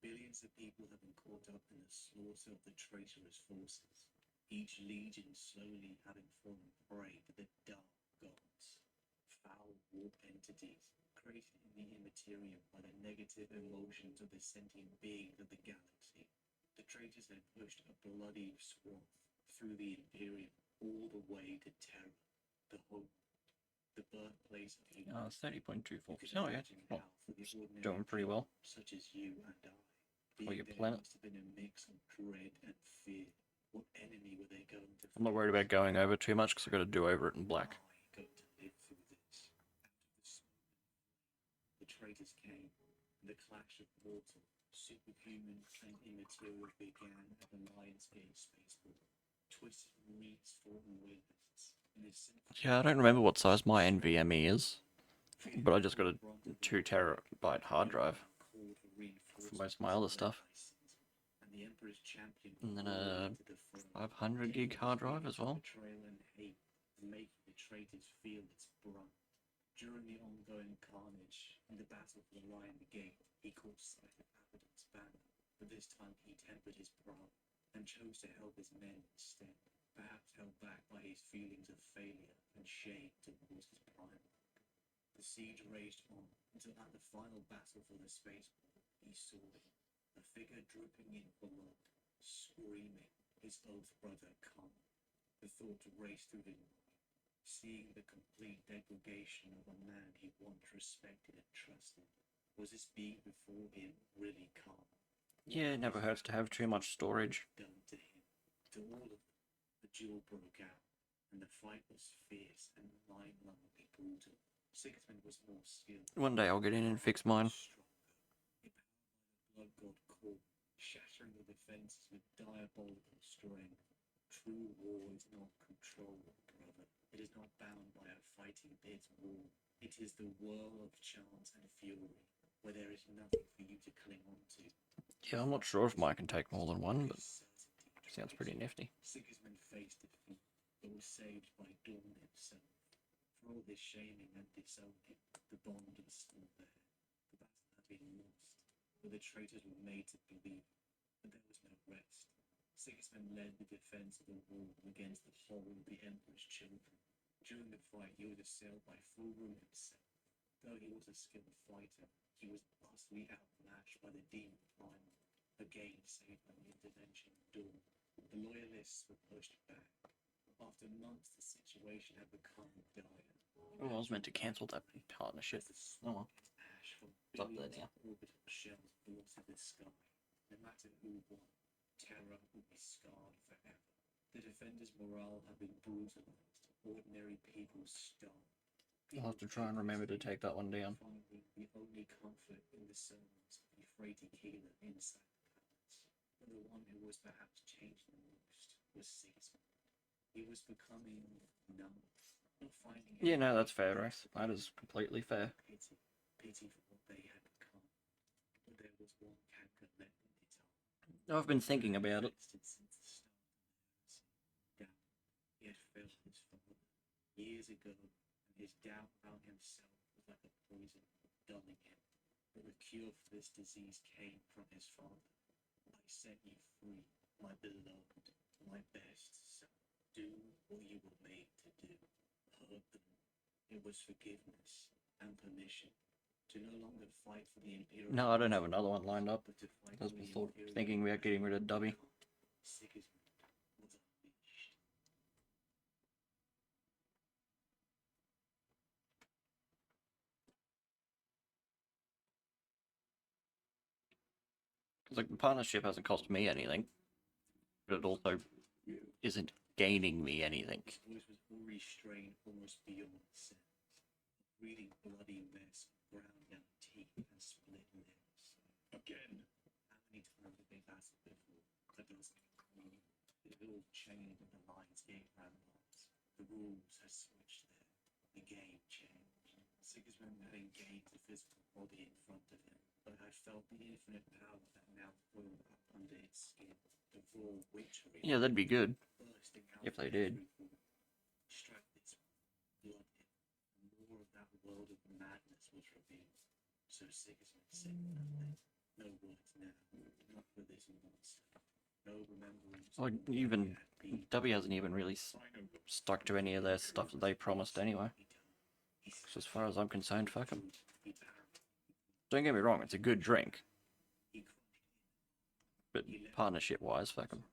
Billions of people have been caught up in the slaughter of the traitorous forces, each legion slowly having fallen prey to the dark gods, foul warp entities created in the immaterium by the negative emotions of the sentient beings of the galaxy. The traitors had pushed a bloody swath through the Imperium all the way to Terra, the home, the birthplace of humanity. 30.24%. You could Oh, yeah. imagine Well, how for the ordinary doing pretty well. people such as you and I, Well, being your there planet. must have been a mix of dread and fear. What enemy were they going to I'm not worried about going over too much because I've got to do over it in black. I got to live through this. Out of the smoke and flame, the traitors came, and the clash of mortal, superhuman, and immaterial began at the Lionsgate spaceport. Twisted Marines fought Loyalists in a symphony. Yeah, I don't remember what size my NVMe is, but I just got a 2 terabyte hard drive for most of my other stuff. And the Emperor's champion And then roared a to the throne, 500 taking gig hard drive feelings as of well. betrayal and hate, and making the traitors feel its brunt. During the ongoing carnage in the battle for the Lion Gate, he caught sight of Abaddon's banner, but this time he tempered his pride and chose to help his men instead, perhaps held back by his feelings of failure and shame towards his prime. The siege raged on until at the final battle for the spaceport, he saw him, a figure dripping in blood, screaming, his oath brother Khan. The thought raced through his mind, seeing the complete degradation of a man he once respected and trusted. Was this being before him really Khan? Yeah, it never hurts to have too much storage. Done to him, to all of them, the duel broke out, and the fight was fierce and mind-numbingly brutal. Sigismund was more skilled. One day I'll get in and fix mine. Stronger, empowered by the blood god Khorne, shattering the defenses with diabolical strength. True war is not control, brother. It is not bound by a fighting pit's wall. It is the whirl of chance and fury, where there is nothing for you to cling on to. Yeah, I'm not sure if mine can take more than one, but sounds pretty nifty. Sigismund faced defeat, but was saved by Dawn himself. For all this shaming and disowning, the bond was still there. The battle had been lost, but the traitors were made to believe. But there was no rest. Sigismund led the defense of the wall against the whole of the Emperor's children. During the fight, he was assailed by Fulgrim himself. Though he was a skilled fighter, he was vastly outmatched by the demon primal. Again, saved by the intervention of Dawn, the loyalists were pushed back. After months, the situation had become dire. Oh, I was meant to cancel that partnership. Oh well. Ash from It's up there billions now. of orbital shells blotted the sky. No matter who won, Terra would be scarred forever. The defenders' morale had been brutalized. Ordinary people starved. I'll have to try and remember to take that one down. Finding the only comfort in the sermons of Euphrates Keeler inside the palace. But the one who was perhaps changed the most was Sigismund. He was becoming numb, not finding Yeah, no, that's fair, anything Rex. That is completely fair. pity for what they had become. But there was one canker left in his heart. I've been thinking about it. Since the start of the doubt, he had felt his father years ago, and his doubt about himself was like a poison, dulling him. But the cure for this disease came from his father. I set you free, my beloved, my best son. Do what you were made to do. Hurt them. It was forgiveness and permission to no longer fight for the Imperial. No, I don't have another one lined up. But to fight I was for the thought, Imperial thinking about getting rid of Dubby. Sigismund was unleashed. Like, the partnership hasn't cost me anything, but it also isn't gaining me anything. His voice was already strained almost beyond sense. A really bloody mess of ground down teeth and split lips. Again. How many times have they battled before? A dozen. It all changed at the Lions Gate ramparts. The rules had switched there. The game changed. Sigismund had engaged the physical body in front of him, but had felt the infinite power that now flowed up under its skin. The raw witchery. Yeah, that'd be good. Bursting out If from they did. every pore. Struck this blood him, and more of that world of madness was revealed. So Sigismund said nothing. No words now, not for this monster. No remembrance. Like, of what even he had been. Dubby hasn't even really stuck to any of their stuff that they promised anyway. So as far as I'm concerned, fuck 'em. Don't get me wrong, it's a good drink, but partnership-wise, fuck 'em.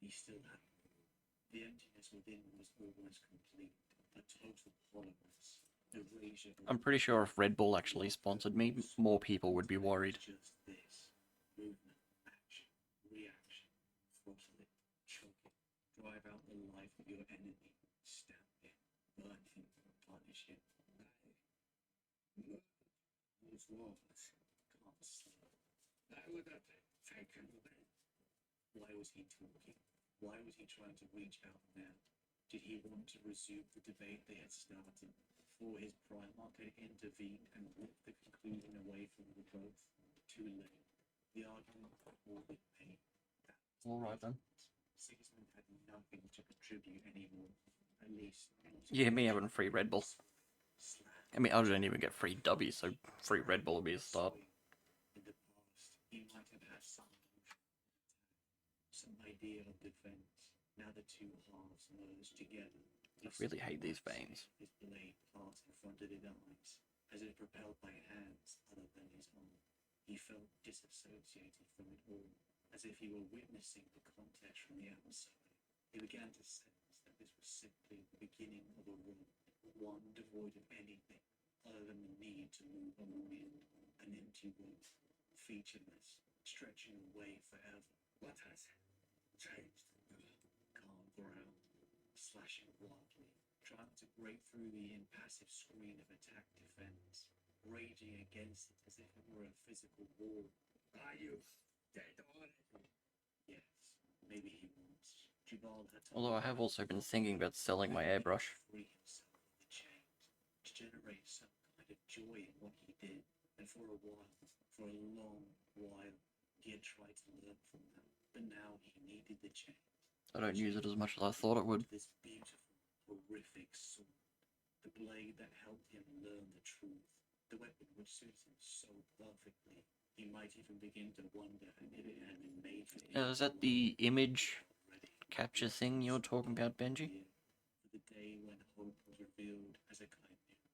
He still had it. The emptiness within was almost complete. A total hollowness. Erasure. I'm pretty sure if Red Bull actually sponsored me, more people would be worried. Just this. Movement, action, reaction. Throttle it, choke it. Drive out the life of your enemy. Stamp it. Burn him. Punish him. His words can't slow. That would have taken away. Why was he talking? Why was he trying to reach out now? Did he want to resume the debate they had started before his Primarch had intervened and ripped the conclusion away from them both? Too late. The argument had all been made. Alright then. Sigismund had nothing to contribute anymore. At least. Yeah, me having free Red Bull. I mean, I didn't even get free W, so free Red Bull would be a start. In the past, he might have had some idea of defense. Now the two halves merged together. I really hate these veins. His blade passed in front of his eyes, as if propelled by hands other than his own. He felt disassociated from it all, as if he were witnessing the context from the outside. He began to sense that this was simply the beginning of a road, one devoid of anything other than the need to move along it, an empty road, featureless, stretching away forever. What has changed? Calm ground, slashing wildly, trying to break through the impassive screen of attack defense, raging against it as if it were a physical war. Are you dead already? Yes, maybe he was. Jubal had to Although I have also been thinking about selling my airbrush. free himself of the chains, to generate some kind of joy in what he did. And for a while, for a long while, he had tried to learn from them. But now he needed the chains. I don't use it as much as I thought it would. This beautiful, horrific sword. The blade that helped him learn the truth. The weapon which suits him so perfectly. He might even begin to wonder if it had been made for him. Is that the image already. capture thing you're talking about, Benji? For the day when hope was revealed as a chimera,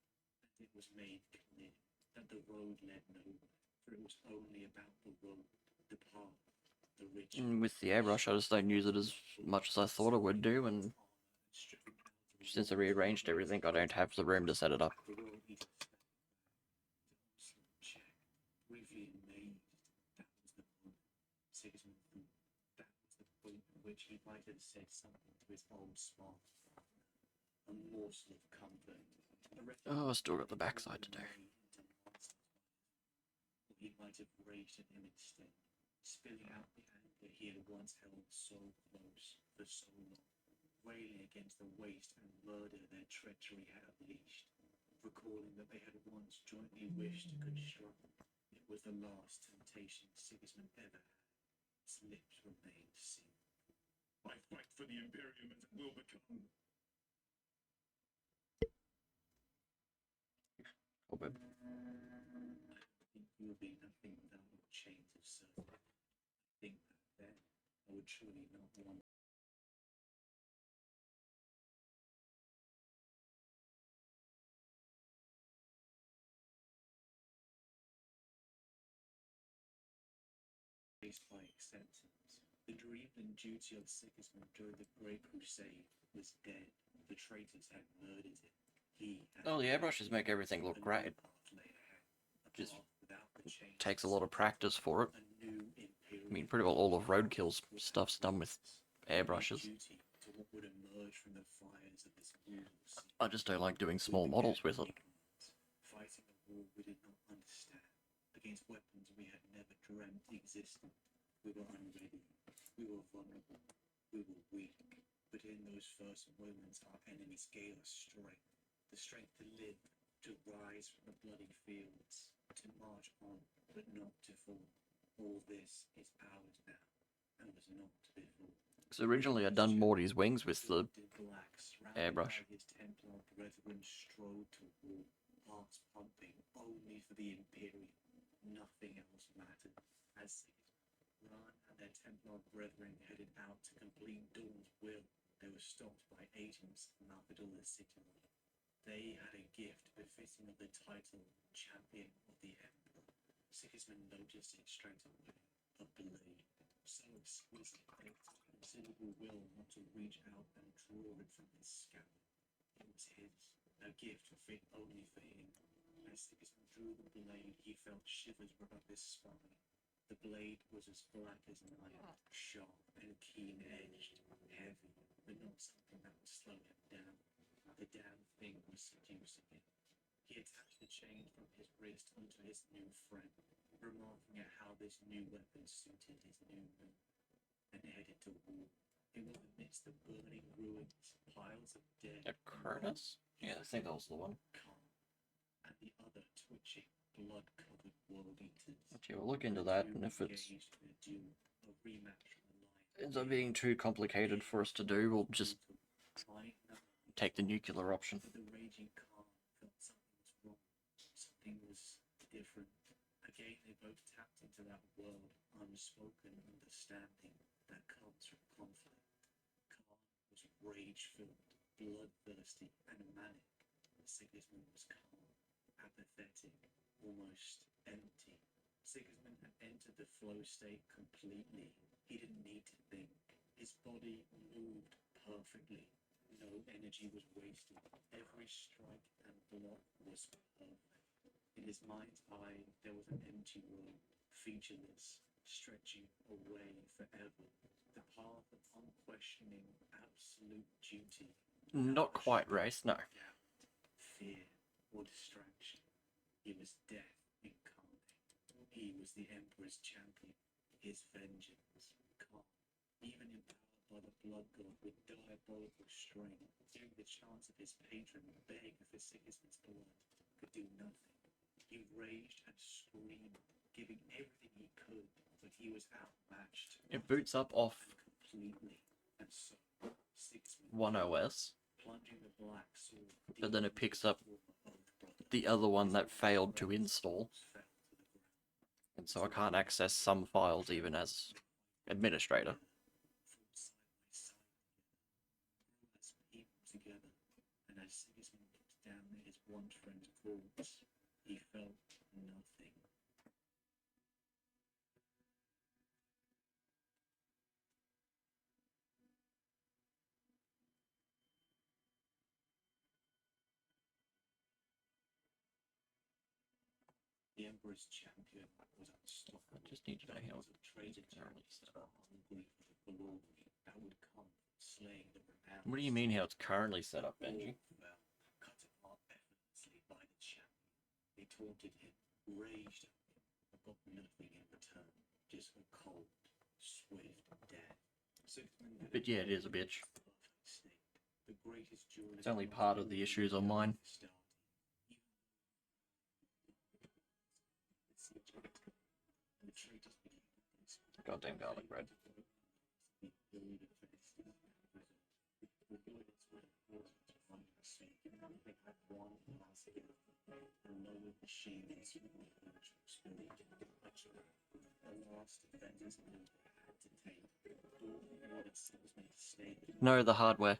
and it was made clear that the road led nowhere, for it was only about the road, the path, the rich. With the airbrush, I just don't use it as much as I thought it would do, and since I rearranged everything, I don't have the room to set it up. The world he check, briefly amazed. That was the moment. Sigismund thought that was the point at which he might have said something to his old smart father. A morsel of comfort. Oh, I still got the backside to do. Or he might have raged at him instead, spilling out the anger he had once held so close for so long, railing against the waste and murder their treachery had unleashed, recalling that they had once jointly wished to construct. It was the last temptation Sigismund ever had. His lips remained sealed. I fight for the Imperium as it will become. Oh, but I think you would be nothing without your chains of service. I think that then I would truly not want. Faced by acceptance. The dream and duty of Sigismund during the Great Crusade was dead. The traitors had murdered him. He had oh, the airbrushes make everything look great. Just takes a lot of practice for it. I mean, pretty well all of Roadkill's stuff's done with airbrushes. I just don't like doing small models with it. Fighting a war we did not understand, against weapons we had never dreamt existed. We were unready, we were vulnerable, we were weak. But in those first moments our enemies gave us strength. The strength to live, to rise from the bloody fields, to march on, but not to fall. All this is ours now, and was not before. Because originally I'd done Morty's wings with the airbrush. His Templar brethren strode to war, hearts pumping only for the Imperium. Nothing else mattered. As Ran and their Templar brethren headed out to complete Dawn's will, they were stopped by agents of Malfador City. They had a gift befitting of the title Champion of the Emperor. Sigismund noticed it straight away. A blade, so exquisite that it took considerable will not to reach out and draw it from his scalp. It was his, a gift fit only for him. As Sigismund drew the blade, he felt shivers run up his spine. The blade was as black as an iron, sharp and keen-edged, heavy, but not something that would slow him down. The damn thing was seducing him. He attached the chain from his wrist onto his new friend, remarking at how this new weapon suited his new mood, and headed to war. It was amidst the burning ruins, piles of dead. Curtis? Yeah, I think that was the one. Calm, and the other twitching, blood-covered world eaters. Okay, we'll look into that, and if it's Engaged in a duel, a rematch from the line. ends up being too complicated for us to do, we'll just take the nuclear option. But the raging Khan felt something was wrong, something was different. Again, they both tapped into that world, unspoken understanding that comes from conflict. Khan rage-filled, bloodthirsty, and manic. Sigismund was calm, apathetic, almost empty. Sigismund had entered the flow state completely. He didn't need to think. His body moved perfectly. No energy was wasted. Every strike and block was perfect. In his mind's eye, there was an empty room, featureless, stretching away forever. The path of unquestioning, absolute duty. Not quite race, no. Fear or distraction. He was death incarnate. He was the Emperor's champion. His vengeance. Calm. Even empowered by the blood god with diabolical strength, giving the chance of his patron beg for Sigismund's blood, could do nothing. He raged and screamed, giving everything he could, but he was outmatched. It boots up off Completely. And so, Sigismund, one OS, plunging the black sword, but then it deep picks into up the form of Oathbrother, the other one that failed to install, fell to the ground. and so I can't access some files even as administrator. Fought side by side together, grew as people together, and as Sigismund looked down at his one friend's corpse, he felt nothing. The Emperor's champion was unstoppable. I just need to know how Thousands of traitor currently champions set were up. hungry for the glory that would come from slaying the renowned. What do you mean how it's currently set up, Benji? Well, cut apart effortlessly by the champion. They taunted him, raged at him, but got nothing in return. Just a cold, swift death. Sigismund had But yeah, it is a bitch. perfect state. The greatest duelist It's only among part of the all issues on mine. started. The traitors began this. Goddamn garlic bread. No, the hardware.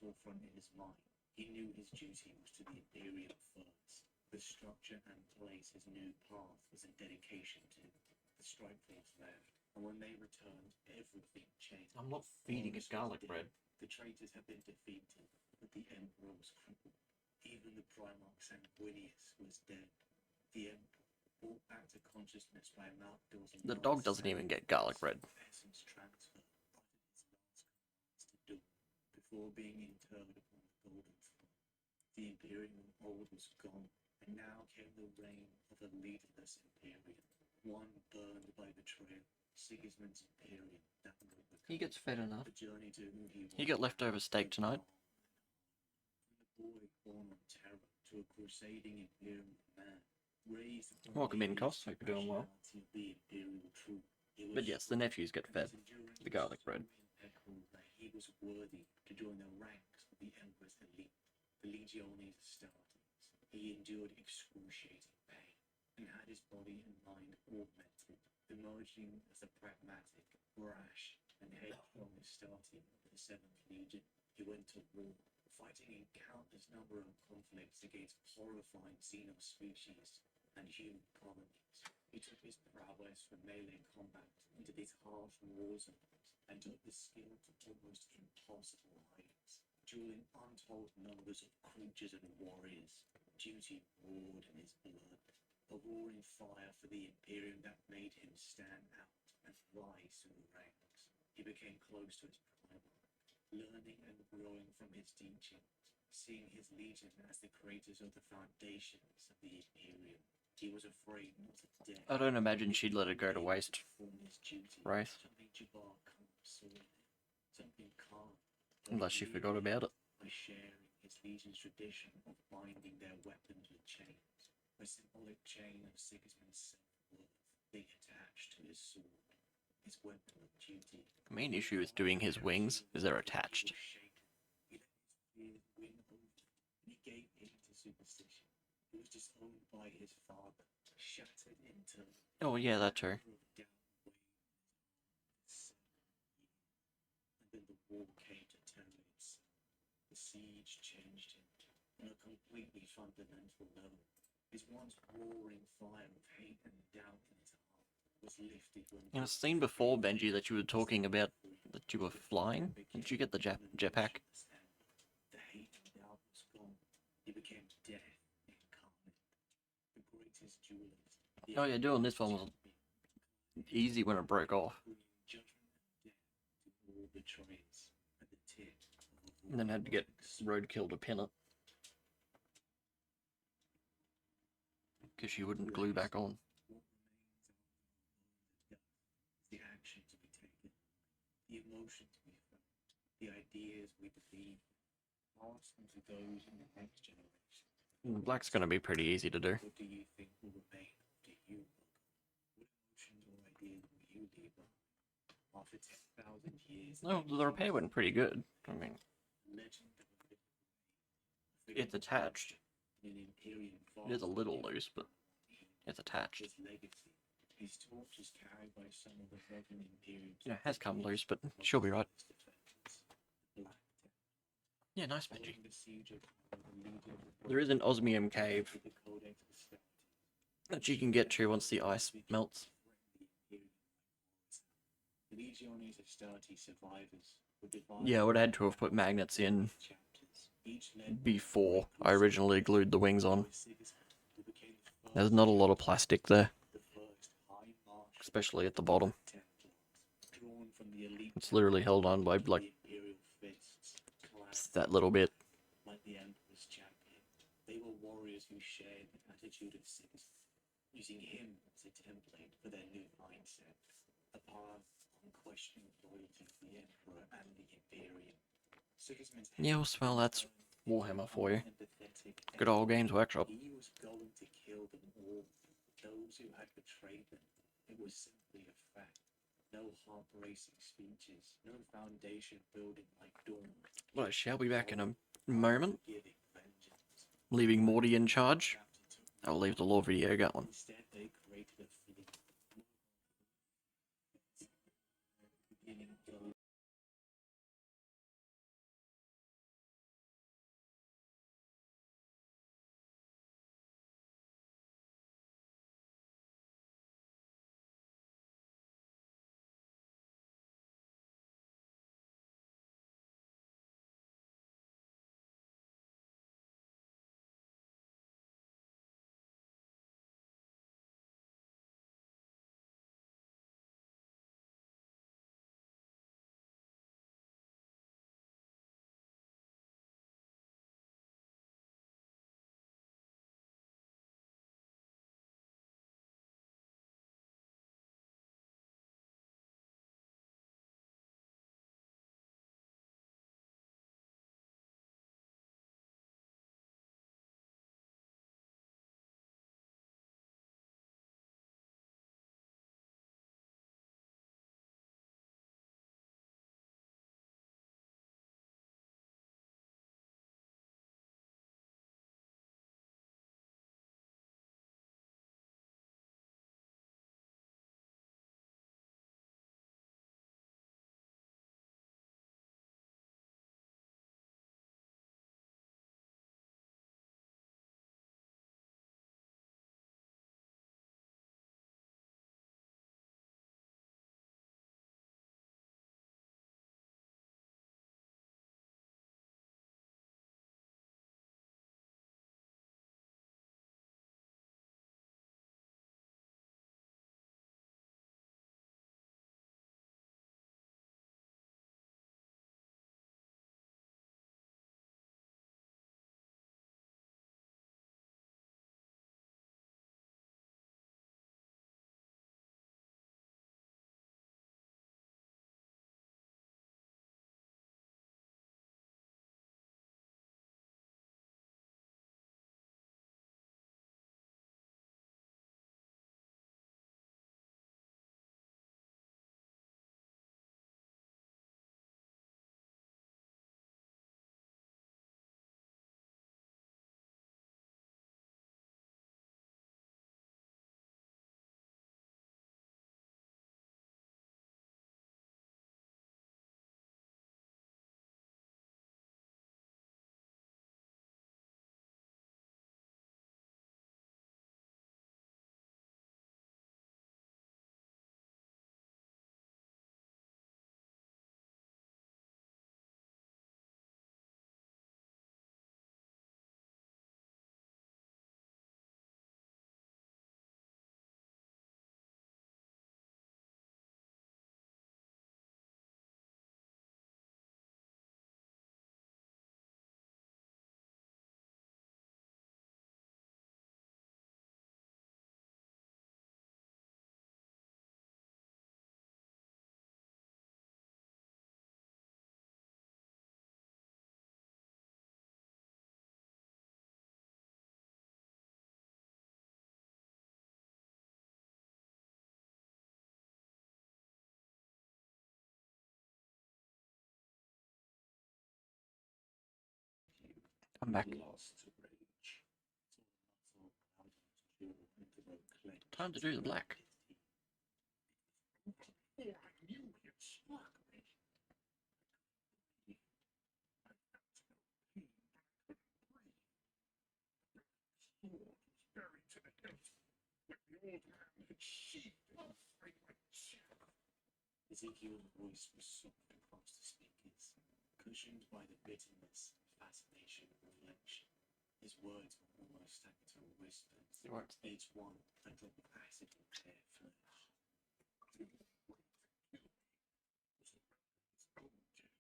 Forefront in his mind. He knew his duty was to the Imperium first. The structure and place his new path was a dedication to. The strike force left, and when they returned, everything changed. I'm not feeding it garlic bread. The traitors had been defeated, but the Emperor was crippled. Even the Primarch Sanguinius was dead. The Emperor, brought back to consciousness by a mouth-fills The dog doesn't even get garlic bread. Essence transfer, uttered his last commands to Dawn before being interred upon the Golden Throne. The Imperium of old was gone, and now came the reign of a leaderless Imperium, one burned by betrayal. Sigismund's Imperium that would become He gets fed enough. the journey to who he He was. got leftover steak tonight. From the boy born on terror to a crusading Imperium man, raised upon Welcome in, the Cos. Hope you're doing well. rationality of the Imperial truth. He But was yes, the nephews get fed. his endurance the was garlic so bread. impeccable that he was worthy to join the ranks of the Emperor's elite, the Legiones Astartes. He endured excruciating pain and had his body and mind augmented, emerging as a pragmatic, brash, and headstrong Astarte of the 7th Legion. He went to war, fighting in countless number of conflicts against horrifying xenospecies and human colonies. He took his prowess for melee combat into these harsh war zones and took the skill to almost impossible heights, dueling untold numbers of creatures and warriors. Duty roared in his blood, a roaring fire for the Imperium that made him stand out and rise through the ranks. He became close to his Primarch, learning and growing from his teachings, seeing his legion as the creators of the foundations of the Imperium. He was afraid not of death. I don't imagine she'd let it go to waste. Perform his duty. Wraith. Something Jabbar can't sort of, something calm. Unless she forgot about it. By sharing his legion's tradition of binding their weapons with chains, a symbolic chain of Sigismund's self-worth being attached to his sword, his weapon of duty. The main issue with doing his wings is they're attached. He let his fears win over, and he gave in to superstition. He was disowned by his father, shattered into Oh yeah, that too. completely fundamental level. His once roaring fire of hate and doubt in his heart was lifted when In a scene before, Benji, that you were talking about that you were flying, did you get the jetpack? The hate and doubt was gone. He became death incarnate. The greatest duelist. Oh yeah, doing this one was easy when it broke off. Judgment and death to all betrayers at the tip of And then had to get Roadkill to pin it. Because she wouldn't glue back on. what remains after the action to be taken, the emotion to be felt, the ideas we believe, pass on to those in the next generation. Black's gonna be pretty easy to do. What do you think will remain after you, Logan? What emotions or ideas will you leave behind? After 10,000 years, No, the repair went pretty good. I mean, legend of a it's attached. in an Imperium It is a little loose, but it's attached. his legacy. His torch is carried by some of the broken Imperium. Yeah, it has come loose, but she'll be right. Black Yeah, nice, Following Benji. the siege of the Legion of There is an osmium cave the Codex of Statues, that you can get to once the ice melts. the Legiones of Astartes survivors were divided Yeah, I would had to have put magnets in chapters, each led before I originally glued the wings on. by Sigismund, who became the There's not a lot of plastic there, first High Marshal especially at the bottom. Templars, drawn from the elite It's literally held on by, like, the Imperial fists, clad that little bit. like the Emperor's champion. They were warriors who shared the attitude of Sigismund, using him as a template for their new mindset, a path unquestioning loyalty to the Emperor and the Imperium. Sigismund's Yeah, well, that's Warhammer for you. empathetic Good old Games Workshop. he was going to kill them all, those who had betrayed them. It was simply a fact. No heart-racing speeches, no foundation building like Dawn. Well, I shall be back in a moment, Forgiving vengeance. leaving Morty in charge. Chapter 2. I'll leave the lore video going. Instead, they created a feeling. Beginning of I'm back. Lost to rage. Time to do the black. Oh, I knew he'd struck me. I felt no pain, but I couldn't breathe. The sword was buried to the hilt, like the old man had sheathed it in fragrant chaff. Ezekiel's voice was soft across the speakers, cushioned by the bitterness, fascination, and reflection. His words were almost tactile whispers. Each one a drop of acid in bare flesh. The only way to kill me was around his own death.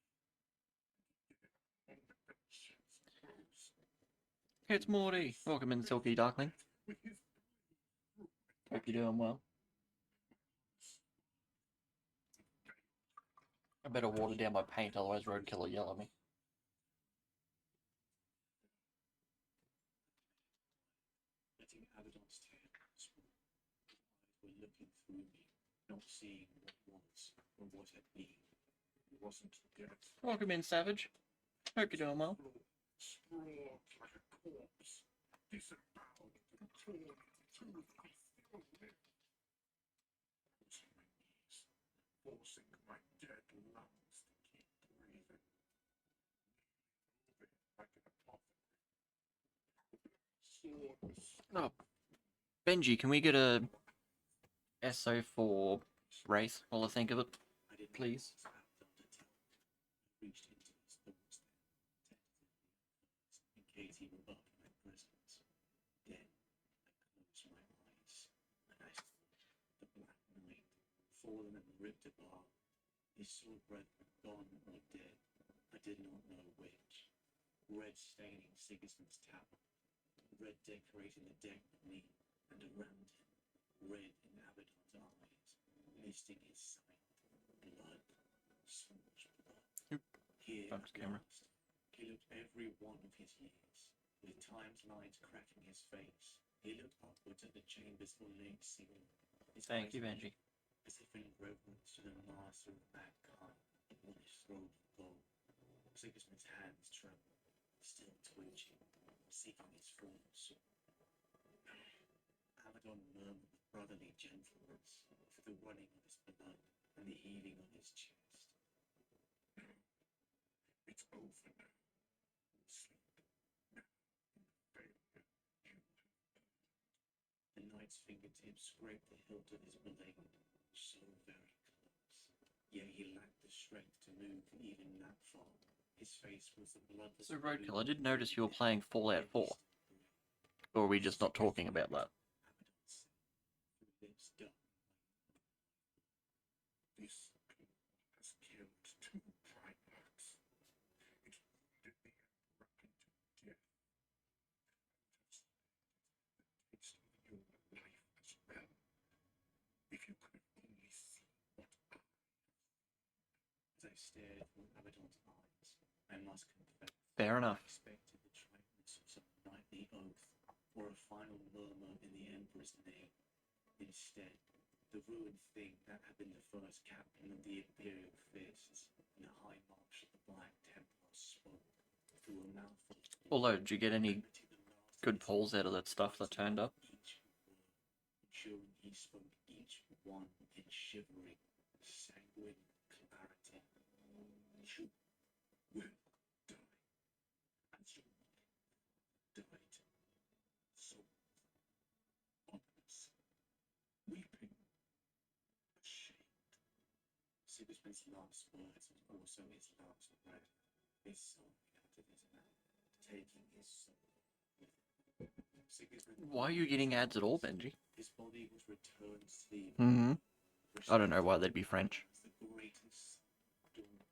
And he did it on the benches of Rose. It's Morty. Welcome in, Silky Darkling. With his blade through Hope you're doing well. I better water down my paint, otherwise Roadkill will yell at me. Letting Abaddon's tail swirl. Eyes were looking through me, not seeing what was or what had been. He wasn't dead. Welcome in, Savage. Hope you're doing well. Sprawled like a corpse, disemboweled and torn into two with unfilled lid. I was on my knees, forcing my dead lungs to keep breathing. Moving like an apothecary. Sword was Oh, Benji, can we get a SO for Wraith while I think of it? I did not Please. want Abaddon to tell me. I reached into his thoughts then, tentatively at first, in case he were up in my presence. Then I closed my eyes, and I saw the Black Knight, fallen and ripped apart, his sword brethren gone or dead, I did not know which. Red staining Sigismund's tower, red decorating the deck beneath and around him, red in Abaddon's eyes, misting his sight, blood, so much blood. Here Bugs at camera. last, he looked every one of his years, with time's lines cracking his face. He looked upwards at the chamber's ornate ceiling. His Thank eyes you, lit Benji. as if in reverence to the master of mankind on his throne of gold. Sigismund's hands trembled, still twitching, seeking his fallen sword. Abaddon murmured with brotherly gentleness for the running of his blood and the heaving of his chest. It's over now. Sleep. Now, in the failure, you The knight's fingertips scraped the hilt of his blade, so very close. Yet he lacked the strength to move even that far. His face was the bloodless. So, Roadkill, I did notice you were playing Fallout 4. Or are we just not talking about that? Abaddon said, through lips dumb. This people has killed two primates. It wounded the Emperor into death. And has the taste of human life as well. If you could only see what I have. As I stared through Abaddon's eyes, I must confess, Fair I enough. expected the triteness of some knightly oath, or a final murmur in the Emperor's name. Instead, the ruined thing that had been the first captain of the Imperial Fists and the High Marshal of the Black Templar spoke through a mouthful. Although, did you get any limiting the last of good his pulls out of that stuff that turned up? each word, ensuring he spoke each one in shivering, sanguine clarity. You will die, as your mother died. So, ominous, weeping, ashamed. Sigismund's last words was also his last breath, his soul out of his mouth, taking his soul with him. Sigismund Why are you getting ads at all, Benji? His body was returned to the Mm-hmm. I don't know why they'd be French. the greatest dawn,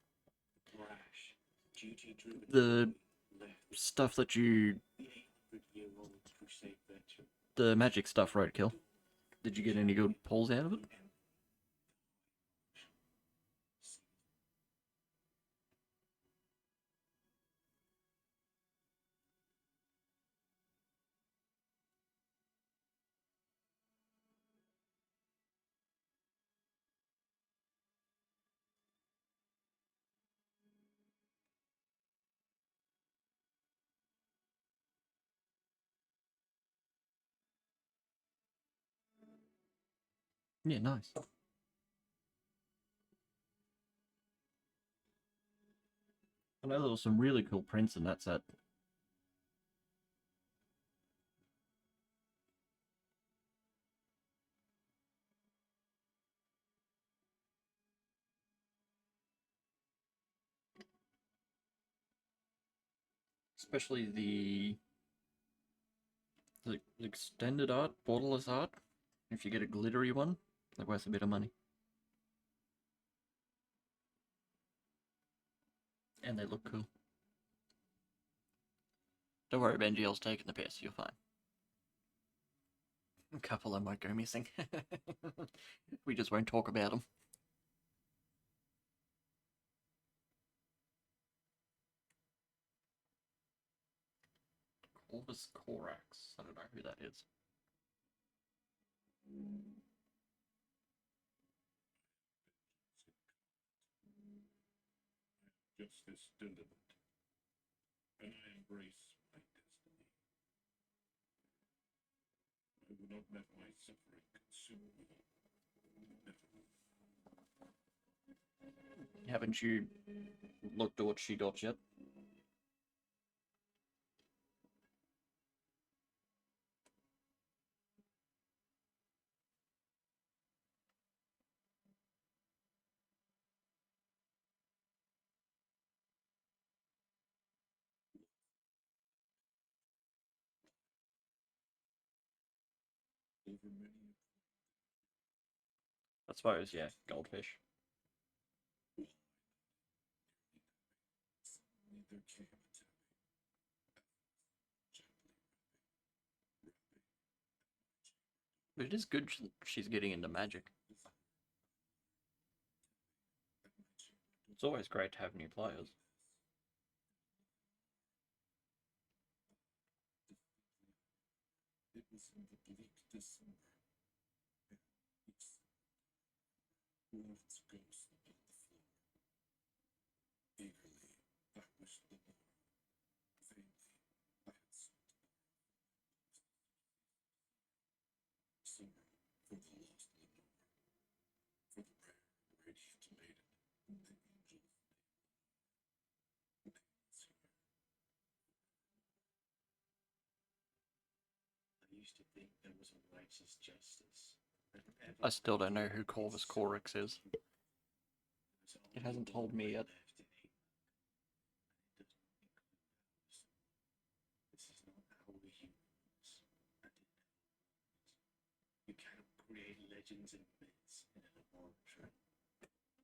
brash, duty-driven The boy left stuff that you... the 800-year-old crusade veteran. The magic stuff, Roadkill. Did you get any good pulls out of it? Yeah, nice. I know there were some really cool prints in that set. Especially the extended art, borderless art. If you get a glittery one, they're worth a bit of money. And they look cool. Don't worry, Benjiel's taking the piss, you're fine. A couple of them won't go missing. We just won't talk about them. Corvus Corax. I don't know who that is. Justice delivered, and I embrace my destiny. I will not let my suffering consume me. Never. Haven't you looked at what she got yet? Over many I suppose, yeah, goldfish. neither came until me. Gently But it is good she's getting into magic. It's always great to have new players. it was in the bleak December. One of its ghosts upon the floor. Eagerly, I wished the more. Vainly, I had sought summer for the lost Lenore, for the rare, radiant maiden, the angel of day. Painless here. I used to think there was a righteous justice. I still don't know who Corvus Corax is. It hasn't told me yet. This is not how we humans. You cannot create legends and myths in a laboratory.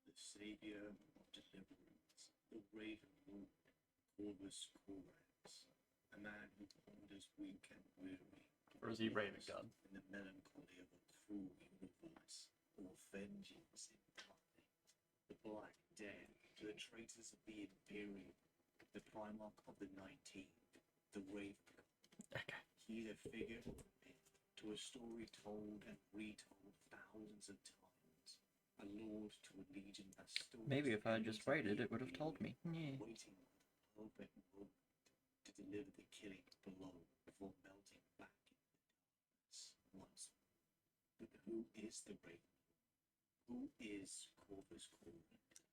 The savior of deliverance, the raven moon, Corvus Corax, a man who ponders weak and weary. Or is he Raven God? In the melancholy of a cruel universe, or vengeance incarnate. The Black Death, to the traitors of the Imperium, the Primarch of the 19th, the Raven God. Okay. He's a figure of myth, to a story told and retold thousands of times. A lord to a legion that still Maybe if I had just waited, it would have told me. Yeah. waiting on the perfect moment to deliver the killing blow before melting back in the darkness once more. But who is the Raven? Who is Corvus Corax?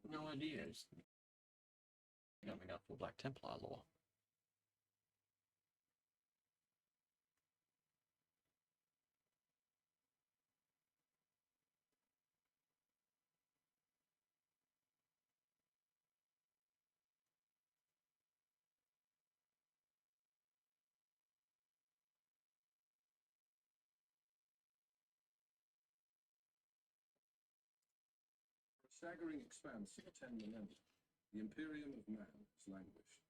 No idea. It's coming up for Black Templar lore. For a staggering expanse of 10 millennia, the Imperium of Man has languished,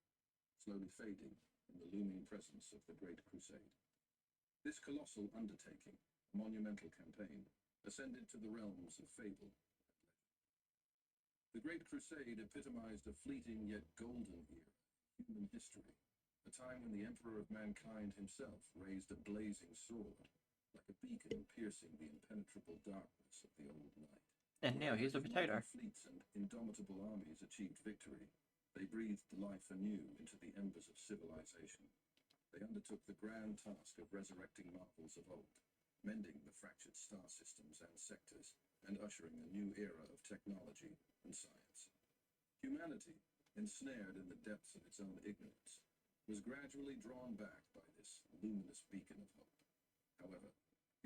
slowly fading in the looming presence of the Great Crusade. This colossal undertaking, a monumental campaign, ascended to the realms of fable and legend. The Great Crusade epitomized a fleeting yet golden era in human history, a time when the Emperor of Mankind himself raised a blazing sword, like a beacon piercing the impenetrable darkness of the old night. And now here's a potato. Fleets and indomitable armies achieved victory. They breathed life anew into the embers of civilization. They undertook the grand task of resurrecting marvels of old, mending the fractured star systems and sectors, and ushering a new era of technology and science. Humanity, ensnared in the depths of its own ignorance, was gradually drawn back by this luminous beacon of hope. However,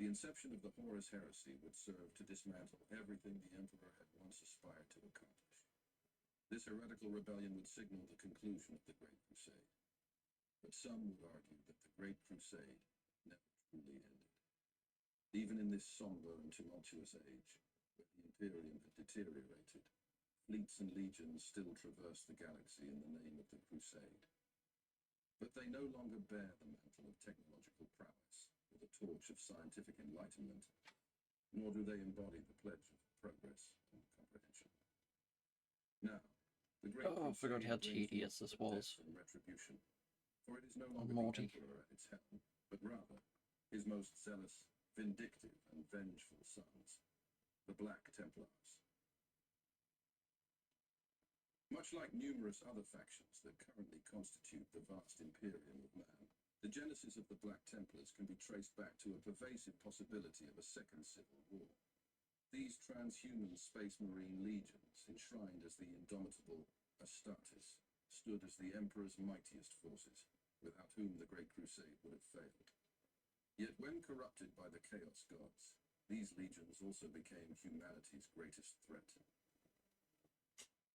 the inception of the Horus Heresy would serve to dismantle everything the Emperor had once aspired to accomplish. This heretical rebellion would signal the conclusion of the Great Crusade. But some would argue that the Great Crusade never truly ended. Even in this somber and tumultuous age, where the Imperium had deteriorated, fleets and legions still traversed the galaxy in the name of the Crusade. But they no longer bear the mantle of technological prowess or the torch of scientific enlightenment, nor do they embody the pledge of progress and comprehension. Now, the Great Oh, I forgot how Crusade brings tedious forth this the was. death and retribution, for it is no longer Naughty. the Emperor at its helm, but rather his most zealous, vindictive, and vengeful sons, the Black Templars. Much like numerous other factions that currently constitute the vast Imperium of man, the genesis of the Black Templars can be traced back to a pervasive possibility of a second civil war. These transhuman space marine legions, enshrined as the indomitable Astartes, stood as the Emperor's mightiest forces, without whom the Great Crusade would have failed. Yet when corrupted by the Chaos Gods, these legions also became humanity's greatest threat.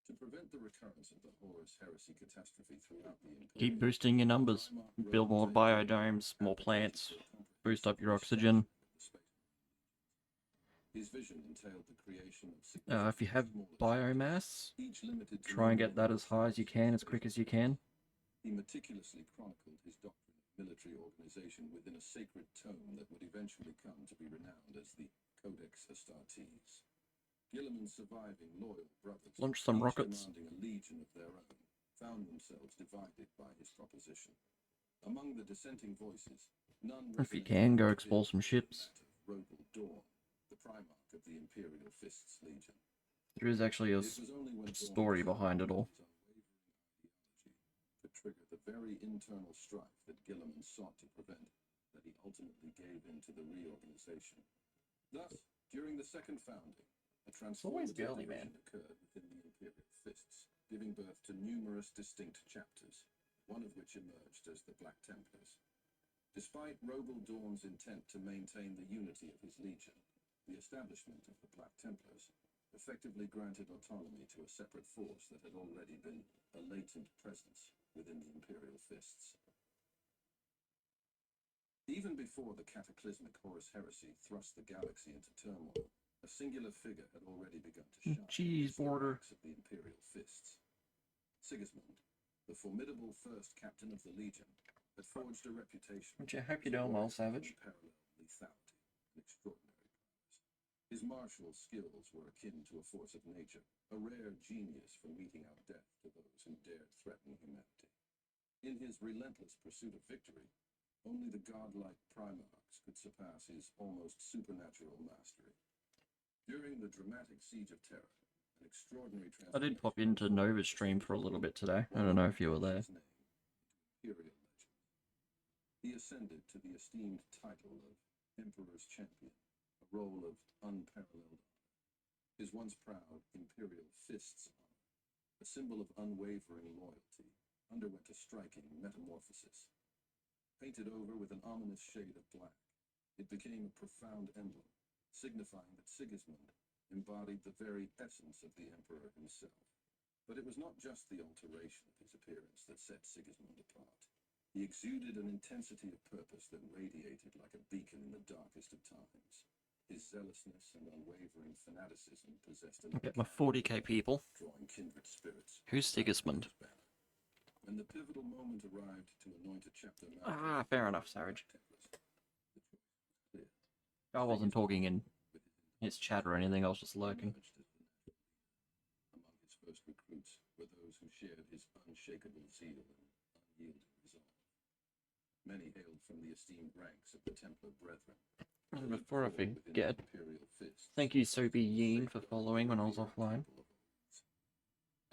To prevent the recurrence of the Horus Heresy catastrophe throughout the Imperium, Keep boosting your numbers. Primarch Build more Roman biodomes, more plants, advocated for boost up your comprehensive oxygen. research of the space. His vision entailed the creation of significantly If you have smaller biomass, each limited to try and no get that more as high as you can, as quick as you can. He meticulously chronicled his doctrine of military organization within a sacred tome that would eventually come to be renowned as the Codex Astartes. Guilliman's surviving loyal brothers, Launch some each rockets. commanding a legion of their own, found themselves divided by his proposition. Among the dissenting voices, none If you resonated can, go with explore the some ships. that of Rogal Dorn, the Primarch of the Imperial Fists Legion. There is actually a It was only when Dorn story decided behind it that all. his unwavering ideology could trigger the very internal strife that Guilliman sought to prevent that he ultimately gave in to the reorganization. Thus, during the second founding, a always transformative girly, division man. occurred within the Imperial Fists, giving birth to numerous distinct chapters, one of which emerged as the Black Templars. Despite Rogal Dorn's intent to maintain the unity of his legion, the establishment of the Black Templars effectively granted autonomy to a separate force that had already been a latent presence within the Imperial Fists. Even before the cataclysmic Horus Heresy thrust the galaxy into turmoil, a singular figure had already begun to shine Cheese amidst the border. ranks of the Imperial Fists. Sigismund, the formidable first captain of the Legion, had forged a reputation Which I hope you as a don't, well, warrior of Savage. unparalleled lethality and extraordinary prowess. His martial skills were akin to a force of nature, a rare genius for meting out death to those who dared threaten humanity. In his relentless pursuit of victory, only the godlike Primarchs could surpass his almost supernatural mastery. During the dramatic Siege of Terra, an extraordinary I did pop into Nova's stream for a little bit today. I don't know if you were there. Imperial legend. He ascended to the esteemed title of Emperor's Champion, a role of unparalleled honor. His once proud Imperial Fists honor, a symbol of unwavering loyalty, underwent a striking metamorphosis. Painted over with an ominous shade of black, it became a profound emblem, signifying that Sigismund embodied the very essence of the Emperor himself. But it was not just the alteration of his appearance that set Sigismund apart. He exuded an intensity of purpose that radiated like a beacon in the darkest of times. His zealousness and unwavering fanaticism possessed an I'll get my 40k people. drawing kindred spirits. Who's Sigismund? When the pivotal moment arrived to anoint a chapter Ah, fair enough, Sarge. I wasn't talking in his chat or anything, I was just lurking. Among his first recruits were those who shared his unshakable zeal and unyielding resolve. Many hailed from the esteemed ranks of the Templar Brethren. And before I forget, thank you Sophie Yeen for following when I was offline.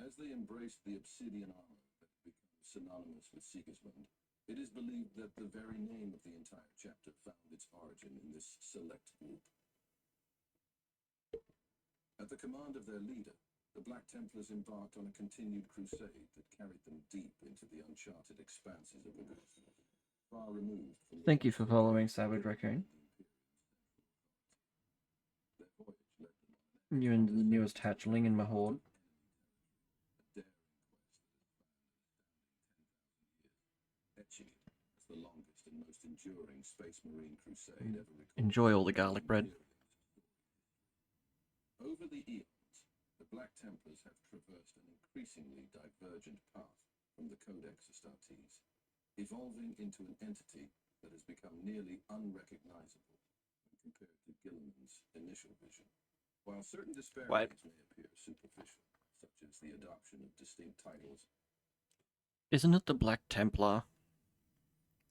As they embraced the obsidian armor that had become synonymous with Sigismund, It is believed that the very name of the entire chapter found its origin in this select group. At the command of their leader, the Black Templars embarked on a continued crusade that carried them deep into the uncharted expanses of the cosmos, far removed from. Thank you for following, Savage Raccoon. Their voyage led them on You and the newest hatchling in my horde. a daring quest that has spanned an astounding 10,000 years, etching it as the longest and most enduring space marine crusade ever recorded. Enjoy all the garlic bread. Over the eons, the Black Templars have traversed an increasingly divergent path from the Codex Astartes, evolving into an entity that has become nearly unrecognizable when compared to Gilliman's initial vision. While certain disparities may appear superficial, such as the adoption of distinct titles, Isn't it the Black Templar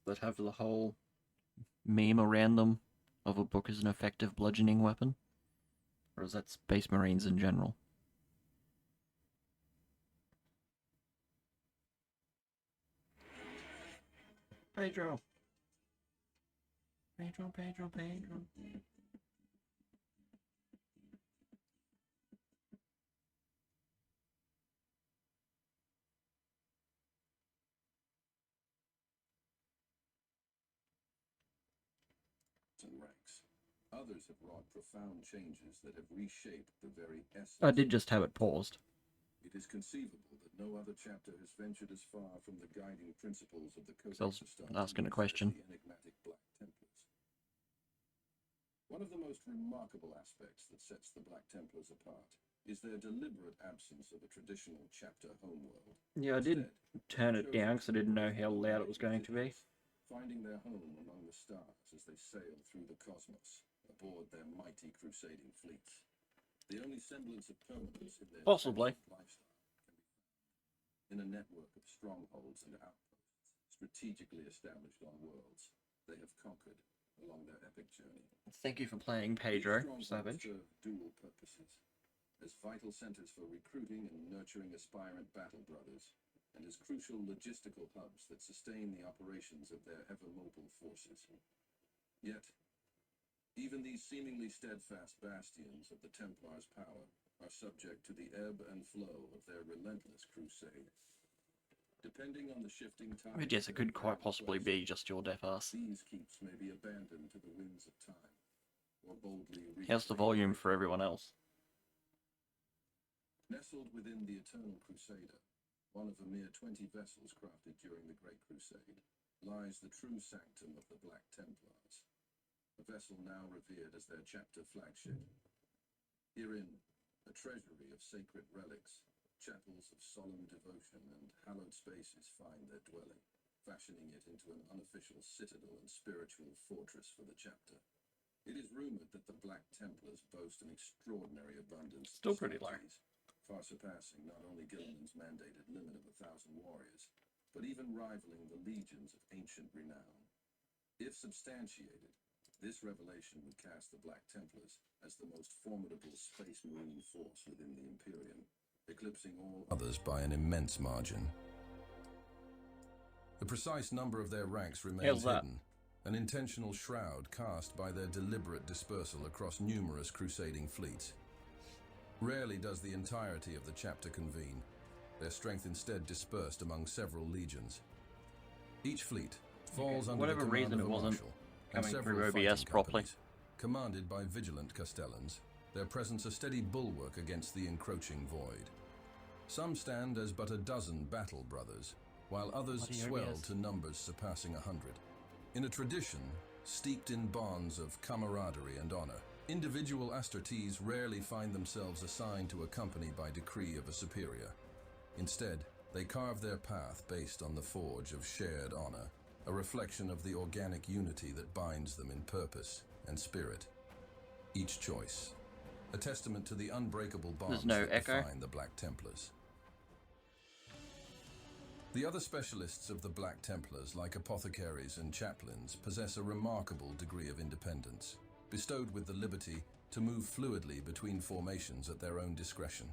that have the whole meme around them of a book as an effective bludgeoning weapon? Or is that Space Marines in general? Pedro. Pedro. and ranks. Others have wrought profound changes that have reshaped the very essence. I did just have it paused. It is conceivable that no other chapter has ventured as far from the guiding principles of the Codex So I was Astartes asking a as question. the enigmatic Black Templars. One of the most remarkable aspects that sets the Black Templars apart is their deliberate absence of a traditional chapter homeworld. Yeah, I did turn it down because I didn't know how loud it was going to be. Finding their home among the stars as they sail through the cosmos aboard their mighty crusading fleets. The only semblance of permanence in their Possibly. lifestyle can be found in a network of strongholds and outposts strategically established on worlds they have conquered along their epic journey. Thank you for playing, These Pedro strongholds Savage. serve dual purposes: as vital centers for recruiting and nurturing aspirant battle brothers, and as crucial logistical hubs that sustain the operations of their ever-mobile forces. Yet, even these seemingly steadfast bastions of the Templars' power are subject to the ebb and flow of their relentless crusade. Depending on the shifting tide, I guess it could quite possibly be just your deaf ass. these keeps may be abandoned to the winds of time, or boldly How's the reclaimed. volume for everyone else? Nestled within the Eternal Crusader, one of the mere 20 vessels crafted during the Great Crusade, lies the true sanctum of the Black Templars, a vessel now revered as their chapter flagship. Herein, a treasury of sacred relics, chapels of solemn devotion, and hallowed spaces find their dwelling, fashioning it into an unofficial citadel and spiritual fortress for the chapter. It is rumored that the Black Templars boast an extraordinary abundance of Still pretty low. facilities, far surpassing not only Gilliman's mandated limit of 1,000 warriors, but even rivaling the legions of ancient renown. If substantiated, this revelation would cast the Black Templars as the most formidable space marine force within the Imperium, eclipsing all others by an immense margin. The precise number of their ranks remains How's that? hidden, an intentional shroud cast by their deliberate dispersal across numerous crusading fleets. Rarely does the entirety of the chapter convene, their strength instead dispersed among several legions. Each fleet falls under whatever the command reason of it a wasn't marshal and coming several through fighting OBS properly. companies, commanded by vigilant Castellans, their presence a steady bulwark against the encroaching void. Some stand as but a dozen battle brothers, while others Bloody swell OBS. to numbers surpassing 100. In a tradition steeped in bonds of camaraderie and honor, individual Astartes rarely find themselves assigned to a company by decree of a superior. Instead, they carve their path based on the forge of shared honor, a reflection of the organic unity that binds them in purpose and spirit. Each choice, a testament to the unbreakable bonds no that echo? define the Black Templars. The other specialists of the Black Templars, like apothecaries and chaplains, possess a remarkable degree of independence, bestowed with the liberty to move fluidly between formations at their own discretion.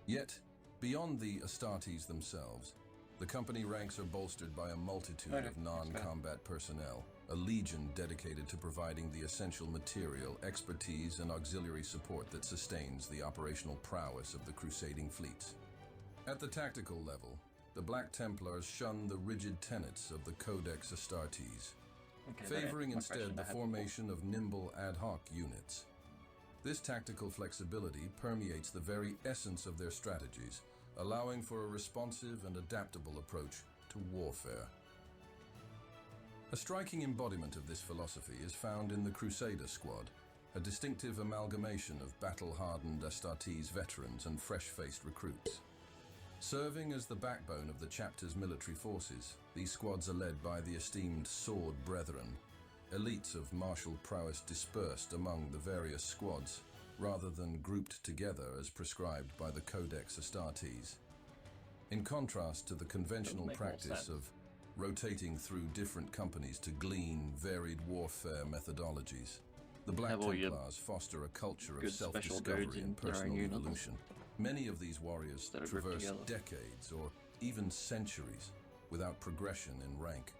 Yet, beyond the Astartes themselves, The company ranks are bolstered by a multitude of non-combat personnel, a legion dedicated to providing the essential material, expertise, and auxiliary support that sustains the operational prowess of the crusading fleets. At the tactical level, the Black Templars shun the rigid tenets of the Codex Astartes, favoring instead the formation of nimble ad hoc units. This tactical flexibility permeates the very essence of their strategies, allowing for a responsive and adaptable approach to warfare. A striking embodiment of this philosophy is found in the Crusader Squad, a distinctive amalgamation of battle-hardened Astartes veterans and fresh-faced recruits. Serving as the backbone of the chapter's military forces, these squads are led by the esteemed Sword Brethren, elites of martial prowess dispersed among the various squads, rather than grouped together as prescribed by the Codex Astartes. In contrast to the conventional practice of rotating through different companies to glean varied warfare methodologies, the Black Templars foster a culture of self-discovery and personal evolution. Many of these warriors traverse decades or even centuries without progression in rank,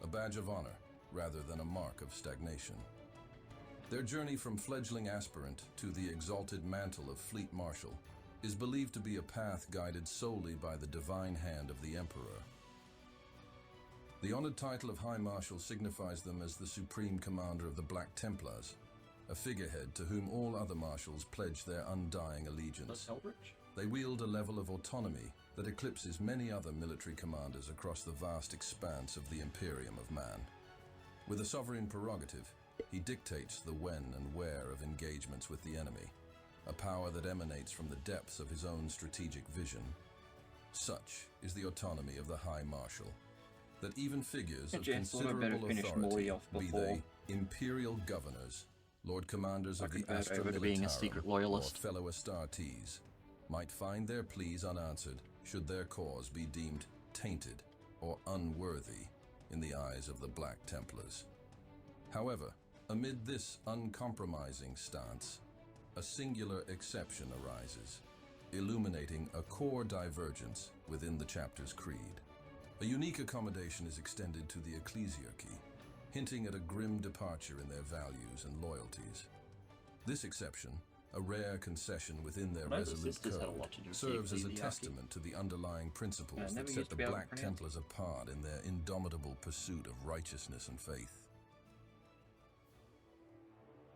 a badge of honor rather than a mark of stagnation. Their journey from fledgling aspirant to the exalted mantle of Fleet Marshal is believed to be a path guided solely by the divine hand of the Emperor. The honored title of High Marshal signifies them as the supreme commander of the Black Templars, a figurehead to whom all other marshals pledge their undying allegiance. They wield a level of autonomy that eclipses many other military commanders across the vast expanse of the Imperium of Man. With a sovereign prerogative, he dictates the when and where of engagements with the enemy, a power that emanates from the depths of his own strategic vision. Such is the autonomy of the High Marshal, that even figures of considerable authority, be they imperial governors, Lord Commanders of the Astra Militarum, or fellow Astartes, might find their pleas unanswered should their cause be deemed tainted or unworthy in the eyes of the Black Templars. However, amid this uncompromising stance, a singular exception arises, illuminating a core divergence within the chapter's creed. A unique accommodation is extended to the ecclesiarchy, hinting at a grim departure in their values and loyalties. This exception, a rare concession within their resolute code, serves as a testament to the underlying principles that set the Black Templars apart in their indomitable pursuit of righteousness and faith.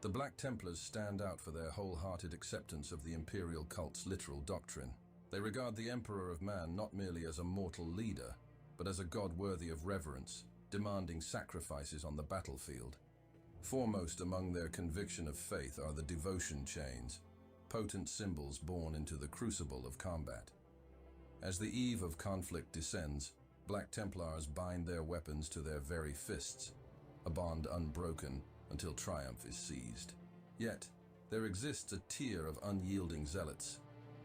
The Black Templars stand out for their wholehearted acceptance of the imperial cult's literal doctrine. They regard the Emperor of Man not merely as a mortal leader, but as a god worthy of reverence, demanding sacrifices on the battlefield. Foremost among their conviction of faith are the devotion chains, potent symbols born into the crucible of combat. As the eve of conflict descends, Black Templars bind their weapons to their very fists, a bond unbroken until triumph is seized. Yet, there exists a tier of unyielding zealots,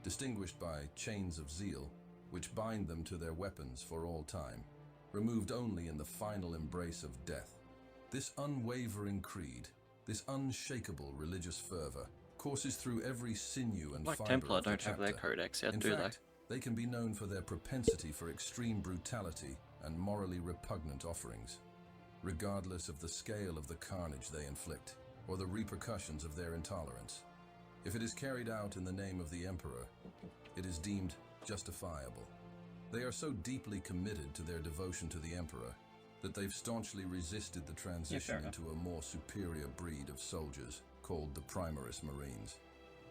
distinguished by chains of zeal, which bind them to their weapons for all time, removed only in the final embrace of death. This unwavering creed, this unshakable religious fervor, courses through every sinew and Black fiber Templar of the don't have their chapter. codex yet, In do fact, they can be known for their propensity for extreme brutality and morally repugnant offerings, regardless of the scale of the carnage they inflict or the repercussions of their intolerance. If it is carried out in the name of the Emperor, it is deemed justifiable. They are so deeply committed to their devotion to the Emperor that they've staunchly resisted the transition into a more superior breed of soldiers called the Primaris Marines.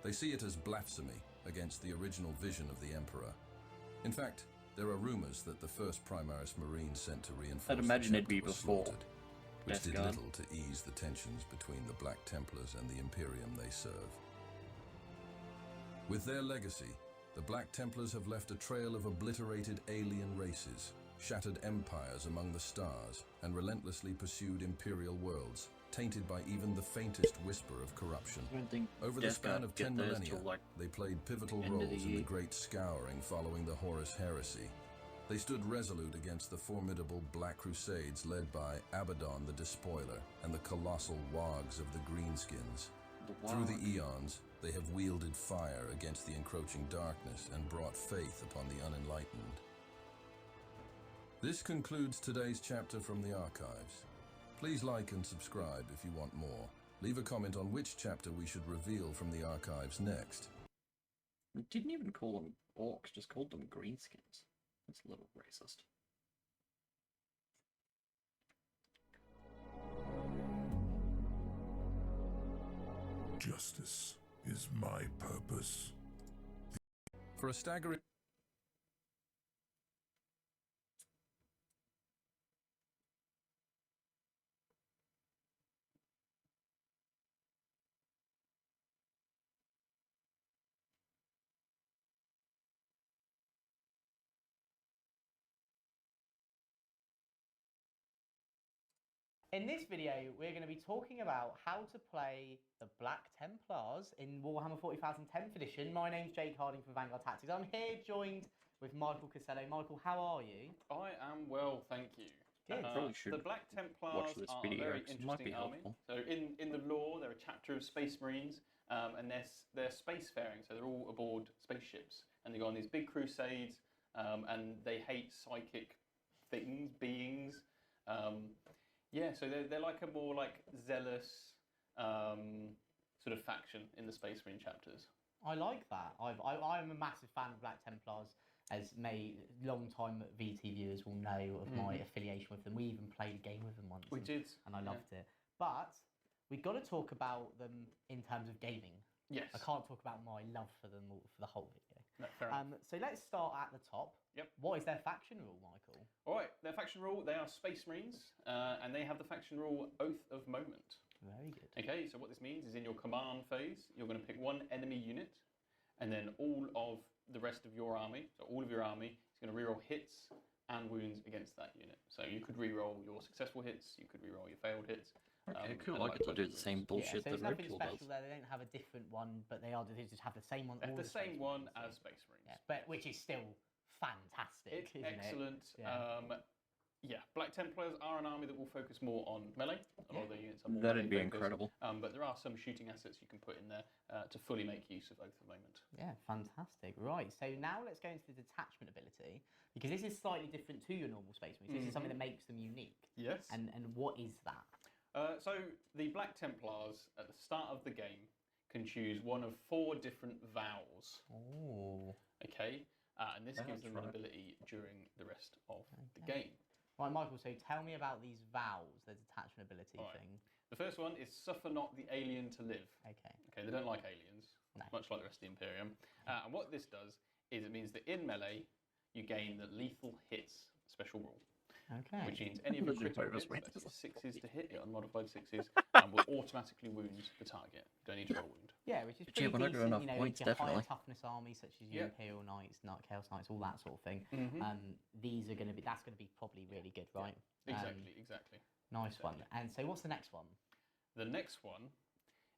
They see it as blasphemy against the original vision of the Emperor. In fact, there are rumors that the first Primaris Marines sent to reinforce I'd imagine the it'd be chapter were before slaughtered, which Death did Guard. little to ease the tensions between the Black Templars and the Imperium they serve. With their legacy, the Black Templars have left a trail of obliterated alien races, shattered empires among the stars, and relentlessly pursued imperial worlds, tainted by even the faintest whisper of corruption. I don't think Over the Death span Guard of get 10 theirs millennia, till, like, they played pivotal end of the roles in the year. Great Scouring following the Horus Heresy. They stood resolute against the formidable Black Crusades led by Abaddon the Despoiler and the colossal wargs of the Greenskins. Through the eons, they have wielded fire against the encroaching darkness and brought faith upon the unenlightened. This concludes today's chapter from the archives. Please like and subscribe if you want more. Leave a comment on which chapter we should reveal from the archives next. We didn't even call them orcs, just called them greenskins. That's a little racist. Justice is my purpose. For a staggering... In this video, we're going to be talking about how to play the Black Templars in Warhammer 40,000 10th edition. My name's Jake Harding from Vanguard Tactics. I'm here joined with Michael Casello. Michael, how are you? I am well, thank you. Good. Probably should The Black Templars watch this are video, a very 'cause it might be interesting army. helpful. So in the lore, they're a chapter of Space Marines, and they're spacefaring, so they're all aboard spaceships, and they go on these big crusades, and they hate psychic beings. Yeah, so they're like a more like zealous sort of faction in the Space Marine chapters. I like that. I'm a massive fan of Black Templars, as long-time VT viewers will know of my affiliation with them. We even played a game with them once. We did, and I loved it. But we've got to talk about them in terms of gaming. Yes. I can't talk about my love for them for the whole video. No, fair enough. So let's start at the top. Yep. What is their faction rule, Michael? All right, their faction rule, they are Space Marines, and they have the faction rule Oath of Moment. Very good. Okay, so what this means is in your command phase, you're going to pick one enemy unit, and then all of the rest of your army, so all of your army, is going to reroll hits and wounds against that unit. So you could reroll your successful hits, you could reroll your failed hits. Okay, cool. and I get to likewise do with the same wounds. bullshit so that there's nothing Roadkill special does. there. They don't have a different one, but they just have the same one. They have all the same Space one Marines, as Space Marines. yeah, but which is still fantastic, It's isn't excellent. it? Yeah. Yeah, Black Templars are an army that will focus more on melee. A lot of their units are more That'd be melee focused. incredible. But there are some shooting assets you can put in there to fully make use of Oath of Moment. Yeah, fantastic. Right, so now let's go into the detachment ability, because this is slightly different to your normal Space Marines. This is something that makes them unique. Yes. And what is that? So the Black Templars at the start of the game can choose one of 4 different vows. Oh. Okay, and this gives That's them right. an ability during the rest of the game. Right, Michael, so tell me about these vows, the detachment ability All right. thing. The first one is suffer not the alien to live. Okay. Okay, they don't like aliens, No. much like the rest of the Imperium. And what this does is it means that in melee, you gain the lethal hits special rule. Okay. Which means any of your Losing critical focus hits, points. that's 6s to hit, unmodified 6s, will automatically wound the target. You don't need to roll wound. Yeah, which is But pretty yeah, but I got decent, enough you know, points, with your higher definitely. toughness armies such as your Yeah. Imperial Knights, Chaos Knights, all that sort of thing. Mhm. These are that's going to be probably really good, right? Exactly. Nice one. And so what's the next one? The next one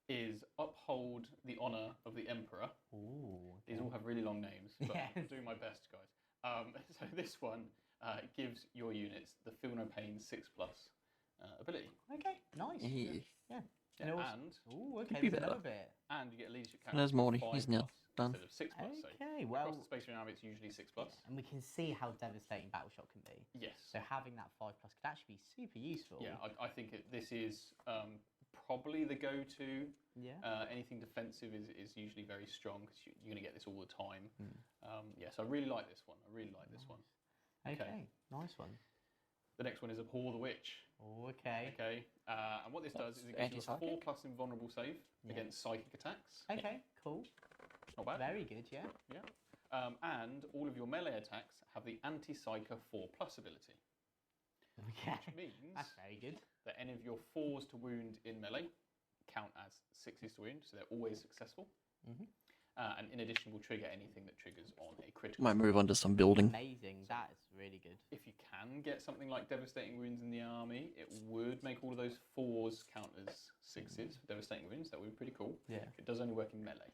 is uphold the honor of the Emperor. Ooh. These all have really long names, but Yeah. I'm doing my best, guys. So this one gives your units the Feel No Pain 6+ ability. Okay, nice. Yeah. Yeah. Yeah, also, and ooh, okay, be there's another better. bit. and you get a leadership And there's character Morty, of he's 5+ now done. instead of 6+. So Okay, across well, the Space Marine army, it's usually 6+. and we can see how devastating Battle Shock can be. Yes. So having that 5+ could actually be super useful. Yeah, I think this is probably the go-to. Yeah. Anything defensive is usually very strong because you're going to get this all the time. Hmm. Yeah, so I really like this one. I really like this one. Okay, nice one. The next one is Abhor the Witch. Oh, okay. Okay, and what this does is it gives you a anti-psychic? 4+ invulnerable save Yeah. against psychic attacks. Okay, cool. Not bad. Very good, yeah. Yeah. And all of your melee attacks have the Anti-Psyker 4+ ability, Okay. which means That's very good. that any of your 4s to wound in melee count as 6s to wound, so they're always successful. And in addition, will trigger anything that triggers on a critical. Might move on to some building. Amazing. That is really good. If you can get something like devastating wounds in the army, it would make all of those 4s count as 6s for devastating wounds. That would be pretty cool. Yeah. It does only work in melee.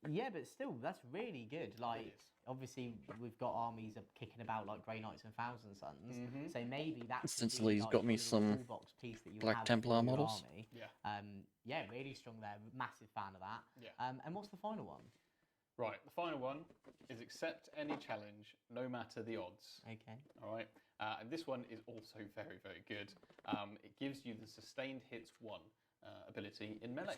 Yeah, but still, that's really good. Like, is. obviously, we've got armies of kicking about like Grey Knights and Thousand Sons. So maybe that's Instantly, he's got me some toolbox piece that you Black have Templar for your models. Army. Yeah. Yeah, really strong there. Massive fan of that. Yeah. And what's the final one? Right, the final one is accept any challenge, no matter the odds. Okay. All right, and this one is also very, very good. It gives you the sustained hits 1 ability in melee.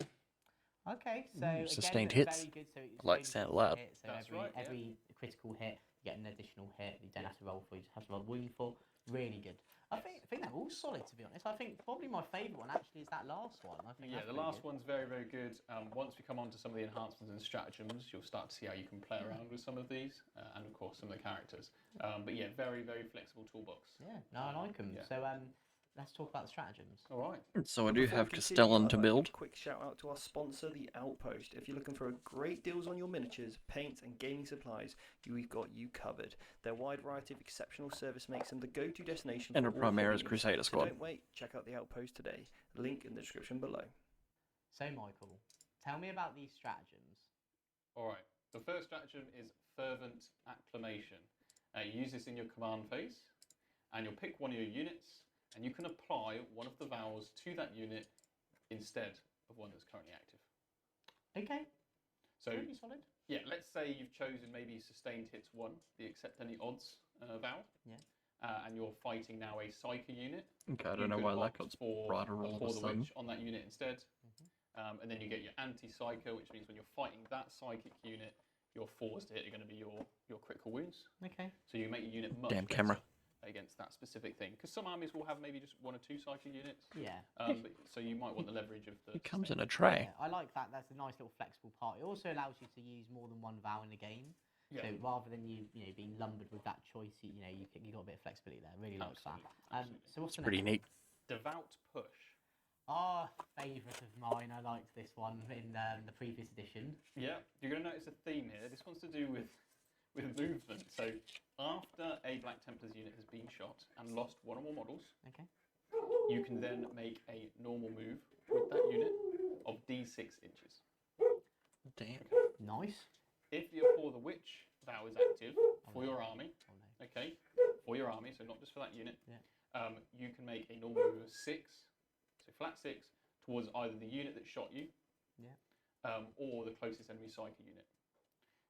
Okay, so again, sustained very hits. good. So it's I like bonus saying it to loud. hit, so That's every, right, yeah. every critical hit, you get an additional hit. You don't have to roll for. You just have to roll wound for. Really good. I think they're all solid, to be honest. I think probably my favourite one actually is that last one. I think Yeah, that's the pretty last good. one's very, very good. Once we come on to some of the enhancements and stratagems, you'll start to see how you can play around with some of these, and of course some of the characters. But yeah, very, very flexible toolbox. Yeah, no, I like them. Yeah. So let's talk about the stratagems. All right. So I do Before we have continue, Castellan I'd to like build. a quick shout out to our sponsor, The Outpost. If you're looking for great deals on your miniatures, paints, and gaming supplies, we've got you covered. Their wide variety of exceptional service makes them the go-to destination And for a all Primaris hobbies. Crusader So squad. don't wait, check out The Outpost today. Link in the description below. So Michael, tell me about these stratagems. All right. The first stratagem is fervent acclamation. You use this in your command phase, and you'll pick one of your units, and you can apply one of the vows to that unit instead of one that's currently active. Okay. So Pretty solid. yeah, let's say you've chosen maybe sustained hits 1, the accept any odds vow. Yeah. And you're fighting now a Psyker unit. Okay, I You don't know could why that opt got for brighter all of Pour a the sudden. Witch on that unit instead. And then you get your anti-Psyker, which means when you're fighting that psychic unit, your 4s to hit are going to be your critical wounds. Okay. So you make your unit much Damn better camera. against that specific thing. Because some armies will have maybe just 1 or 2 Psyker units. Yeah. So you might want the leverage of the... It comes in sustained. a tray. Yeah, I like that. That's a nice little flexible part. It also allows you to use more than one vow in the game. Yeah. So rather than you being lumbered with that choice, you got a bit of flexibility there. Really like that. So what's the Pretty next neat. Devout Push. one? Favourite of mine. I liked this one in the previous edition. Yeah, you're going to notice a theme here. This one's to do with movement. So after a Black Templar's unit has been shot and lost 1 or more models, Okay. you can then make a normal move with that unit of D6 inches. Damn. Nice. If the Abhor the Witch vow is active for your army, Oh no. okay, for your army, so not just for that unit, Yeah. you can make a normal move of 6, so flat 6, towards either the unit that shot you, Yeah. or the closest enemy Psyker unit.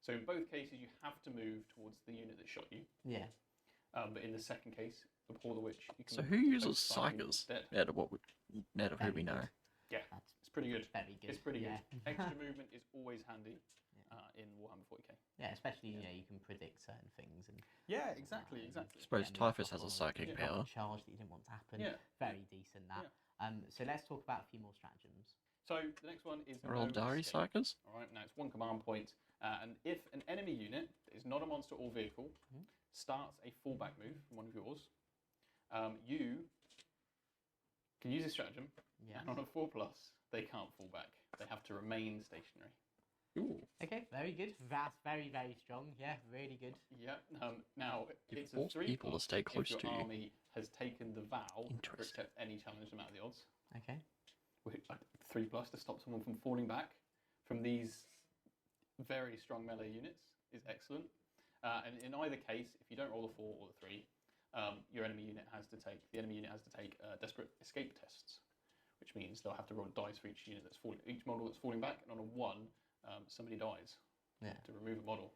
So in both cases, you have to move towards the unit that shot you. Yeah. But in the second case, Abhor the Witch, you can So who uses focus Psyker Psychers? instead. Out of out of who Very we know. good. Yeah, That's it's pretty good. very good. It's pretty yeah. good. Extra movement is always handy in Warhammer 40k. Yeah, especially you can predict certain things and. Yeah, exactly, exactly. Suppose Yeah, Typhus stuff has a on psychic Yeah. power. charge that you didn't want to happen. Yeah. Very decent that. So let's talk about a few more stratagems. So the next one is Are all no Dari escape. Psychers? All right, now it's 1 command point, and if an enemy unit that is not a monster or vehicle starts a fallback move from one of yours, you can use this stratagem, Yeah. and on a 4+, they can't fall back. They have to remain stationary. Ooh. Okay, very good. That's very, very strong. Yeah, really good. Yeah. Now You it's a force 3+ people to stay close if to your you. army has taken the vow to Interesting. accept any challenge no matter the odds. Okay. 3+ to stop someone from falling back from these very strong melee units is excellent. And in either case, if you don't roll the 4 or the 3, your enemy unit has to take desperate escape tests, which means they'll have to roll dice for each unit that's falling, each model that's falling back, and on a 1, somebody dies. Yeah. To remove a model.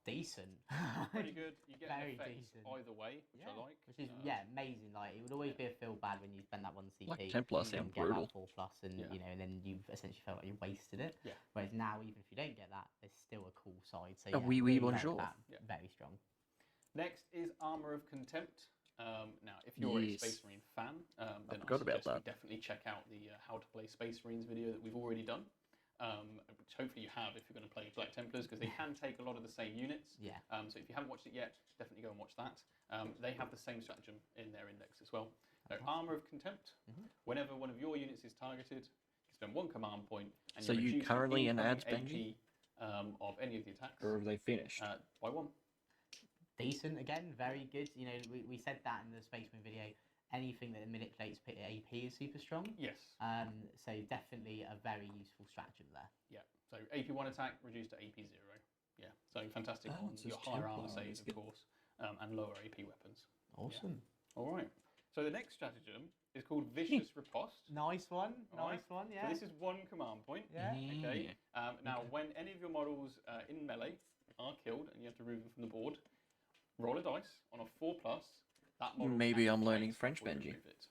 Decent. Pretty good. You get Very an effect decent. either way, which I like. Which is amazing. Like it would always be a feel bad when you spend that 1 CP. Black Templar and sound get brutal. that 4+, and and then you essentially felt like you wasted it. Yeah. Whereas now, even if you don't get that, there's still a cool side. So A wee really bonjour. like that. Yeah. Very strong. Next is Armour of Contempt. Now, if you're Yes. a Space Marine fan, then I forgot about suggest you that. definitely check out the How to Play Space Marines video that we've already done. Which hopefully you have if you're going to play Black Templars, because they can take a lot of the same units. Yeah. So if you haven't watched it yet, definitely go and watch that. They have the same stratagem in their index as well. So Armour of Contempt. Whenever one of your units is targeted, you spend 1 command point, and So you reduce the currently in incoming ads, Benji? AP, of any of the attacks Or have they finished? by 1. Decent again, very good. You know, we said that in the Spaceman video. Anything that manipulates AP is super strong. Yes. So definitely a very useful stratagem there. Yeah. So AP1 attack reduced to AP0. Yeah. So fantastic on so your it's higher Templar, armor saves, that's of course, and lower AP weapons. Awesome. All right. So the next stratagem is called Vicious Riposte. Nice one. All Nice one. Yeah. So this is one command point. Yeah. Okay. Now, when any of your models in melee are killed and you have to remove them from the board, roll a dice on a 4+. That model Maybe I'm activates learning French, before you Benji. remove it.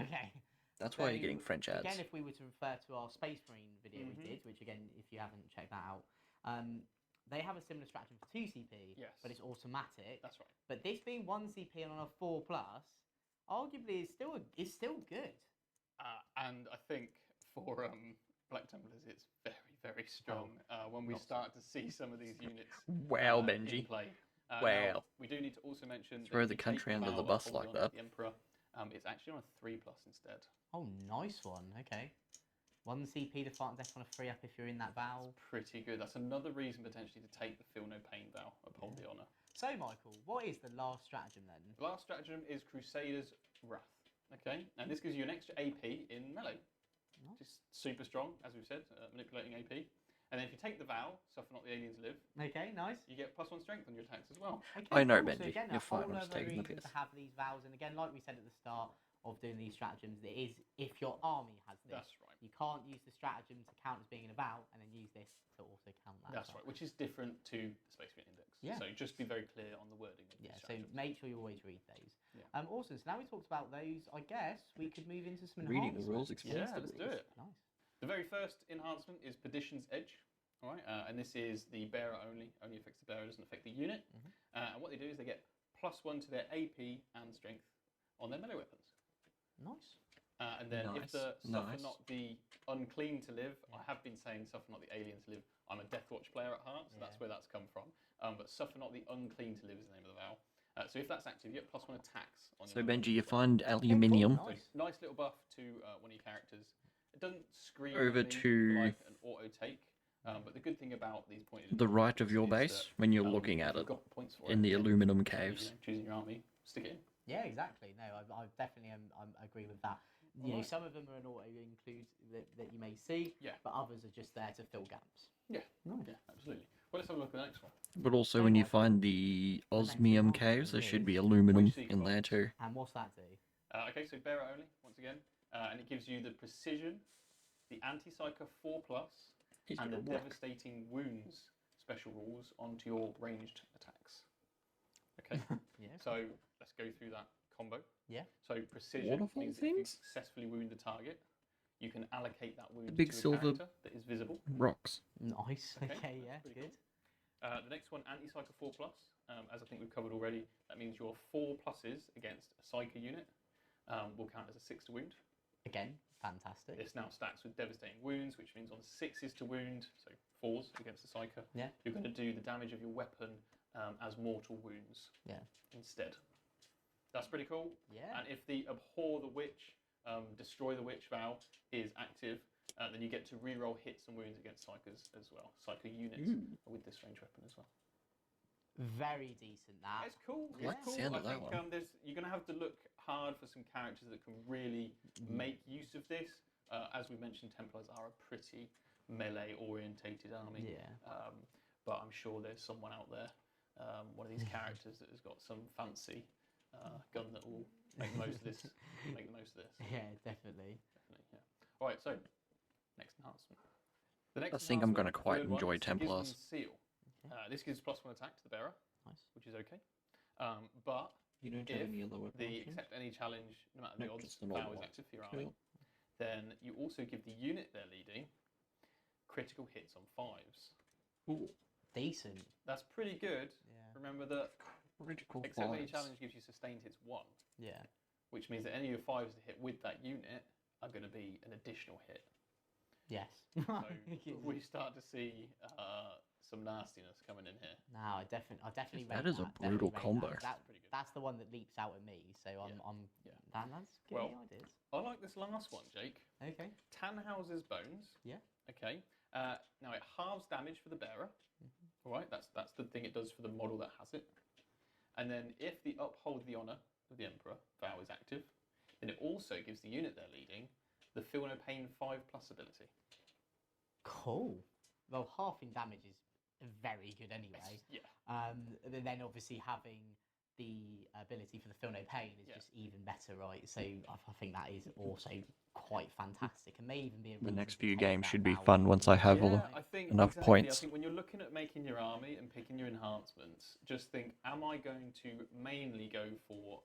Okay. That's why you're So, getting French ads. Again, if we were to refer to our Space Marine video we Mhm. did, which again, if you haven't checked that out, they have a similar stratagem for 2 CP, Yes. but it's automatic. That's right. But this being 1 CP and on a 4+, arguably is still good. And I think for Black Templars, it's very, very strong when we start to see some of these units Wow, in Benji. play. Wow. Now, we do need to also mention Throw that the if you country take under the Vow bus of like Holdon, that. The Emperor, it's actually on a 3+ instead. Oh, nice one. Okay. 1 CP to fight on death on a 3-up if you're in that vow. Pretty good. That's another reason potentially to take the Feel No Pain vow, Uphold the Honour. So, Michael, what is the last stratagem then? The last stratagem is Crusader's Wrath. Okay, and this gives you an extra AP in melee, which is super strong, as we've said, manipulating AP. And then if you take the vow, Suffer Not the Aliens Live, Okay, nice. you get +1 strength on your attacks as well. Okay, I know, cool. So Benji. again, You're a fine, whole I'm just other taking the reason piss. to have these vows. And again, like we said at the start of doing these stratagems, it is if your army has this. That's right. You can't use the stratagem to count as being in a vow and then use this to also count that. That's as well. right, which is different to the Space Marine Index. Yeah. So just be very clear on the wording of Yeah, these so stratagems. make sure you always read those. Yeah. Awesome. So now we talked about those, I guess we could move into some Reading the enhancements. rules explains Yeah, the let's do rules. it. Nice. The very first enhancement is Perdition's Edge. All right, and this is the bearer only affects the bearer, doesn't affect the unit. And what they do is they get +1 to their AP and strength on their melee weapons. Nice. And then if Nice, the Suffer nice. Not the Unclean to Live, I have been saying Suffer Not the Alien to Live. I'm a Deathwatch player at heart, so that's Yeah. where that's come from. But Suffer Not the Unclean to Live is the name of the vow. So if that's active, you get +1 attacks on So your Benji, you weapons. find aluminium. So Nice. nice little buff to one of your characters. It doesn't scream Over at me to like an auto take, but the good thing about these pointed the right of your is base that, when you're looking if at you've it got points for in it, the then aluminum you caves. know, choosing your army, stick it in. Yeah, exactly. No, I definitely agree with that. You know, Alright. some of them are an auto include that you may see, Yeah. but others are just there to fill gaps. Yeah, Nice. yeah, absolutely. Well, let's have a look at the next one. But also when you find the osmium caves, there should be aluminum in there too. And what's that do? Okay, so bearer only once again, and it gives you the precision, the anti-psycho 4+, He's and the got a rock. devastating wounds special rules onto your ranged attacks. Okay, Yeah. so let's go through that combo. Yeah. So precision Waterfall means that if you things? successfully wound the target, you can allocate that wound big to a silver character that is visible. Rocks. Nice. Okay, Okay, yeah, that's pretty good. The next one, anti-psycho 4+. As I think we've covered already, that means your 4+ against a psycho unit will count as a 6 to wound. Again, fantastic. It's now stacks with devastating wounds, which means on 6s to wound, so 4s against the psycho, Yeah. you're going to do the damage of your weapon as mortal wounds Yeah. instead. That's pretty cool. Yeah. And if the Abhor the Witch, Destroy the Witch vow is active, then you get to reroll hits and wounds against psychos as well. Psycho units with this range weapon as well. Very decent that. It's cool. Yeah. It's cool. Sound I of that think one. you're going to have to look hard for some characters that can really make use of this. As we mentioned, Templars are a pretty melee-orientated army. Yeah. But I'm sure there's someone out there, one of these characters that has got some fancy gun that will make the most of this. Make the most of this. Yeah, definitely. Definitely. Yeah. All right. So next enhancement. The next I think I'm enhancement, gonna quite third one, enjoy is the Gizmo Templars. Seal. This gives +1 attack to the bearer, Nice. which is okay. But You don't if have any other weapons. the accept any challenge, no matter the Not odds, just the vow normal is one. active for your army, Cool. then you also give the unit they're leading critical hits on 5s. Ooh, Decent. That's pretty good. Yeah. Remember that critical accept any fives. challenge gives you sustained hits 1, Yeah. which means that any of your 5s to hit with that unit are going to be an additional hit. Yes. So we start to see some nastiness coming in here. No, I definitely That rate is a definitely brutal rate combo. That, Pretty good. that's the one that leaps out at me. So I'm Yeah. that's good Well- ideas. I like this last one, Jake. Okay. Tannhauser's Bones. Yeah. Okay. Now it halves damage for the bearer. All right. That's the thing it does for the model that has it. And then if the Uphold the Honor of the Emperor vow is active, then it also gives the unit they're leading the Feel No Pain 5+ ability. Cool. Well, halving damage is very good anyway. Yeah. And then obviously having the ability for the Feel No Pain is Yeah. just even better, right? So I think that is also quite fantastic, and may even be a The reason next to few take games that should be route. fun once I have all Yeah, I think enough exactly. I points. think when you're looking at making your army and picking your enhancements, just think: am I going to mainly go for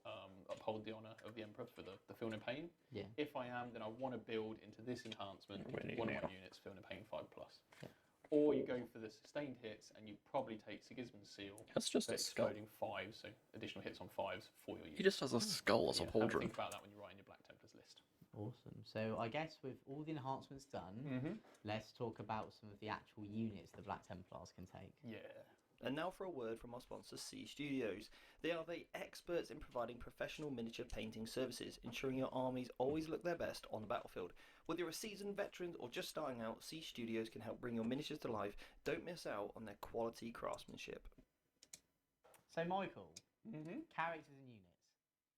uphold the honor of the emperor for the Feel No Pain? Yeah. If I am, then I want to build into this enhancement Winning one of now. my units Feel No Pain 5+. Yeah. Or you go for the sustained hits and you probably take Sigismund's Seal. That's just for a skull. exploding 5s, so additional hits on 5s for your unit. He just has a skull as a Yeah, have a pauldron. think about that when you're writing your Black Templars list. Awesome. So I guess with all the enhancements done, let's talk about some of the actual units the Black Templars can take. Yeah. And now for a word from our sponsor, C Studios. They are the experts in providing professional miniature painting services, ensuring your armies always look their best on the battlefield. Whether you're a seasoned veteran or just starting out, C Studios can help bring your miniatures to life. Don't miss out on their quality craftsmanship. So Michael, Mm-hmm. characters and units.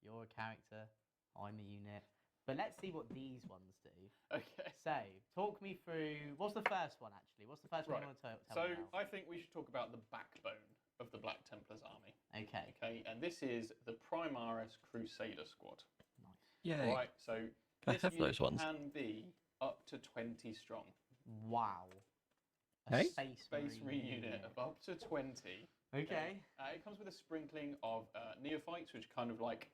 You're a character, I'm a unit. But let's see what these ones do. Okay. So, talk me through. What's the first one actually? What's the first one you want to tell So me about? I think we should talk about the backbone of the Black Templars army. Okay. Okay, and this is the Primaris Crusader Squad. Yay. Right, so I this have unit those ones. can be up to 20 strong. Wow. Hey? Space Marine unit of up to 20. Okay. It comes with a sprinkling of neophytes, which kind of like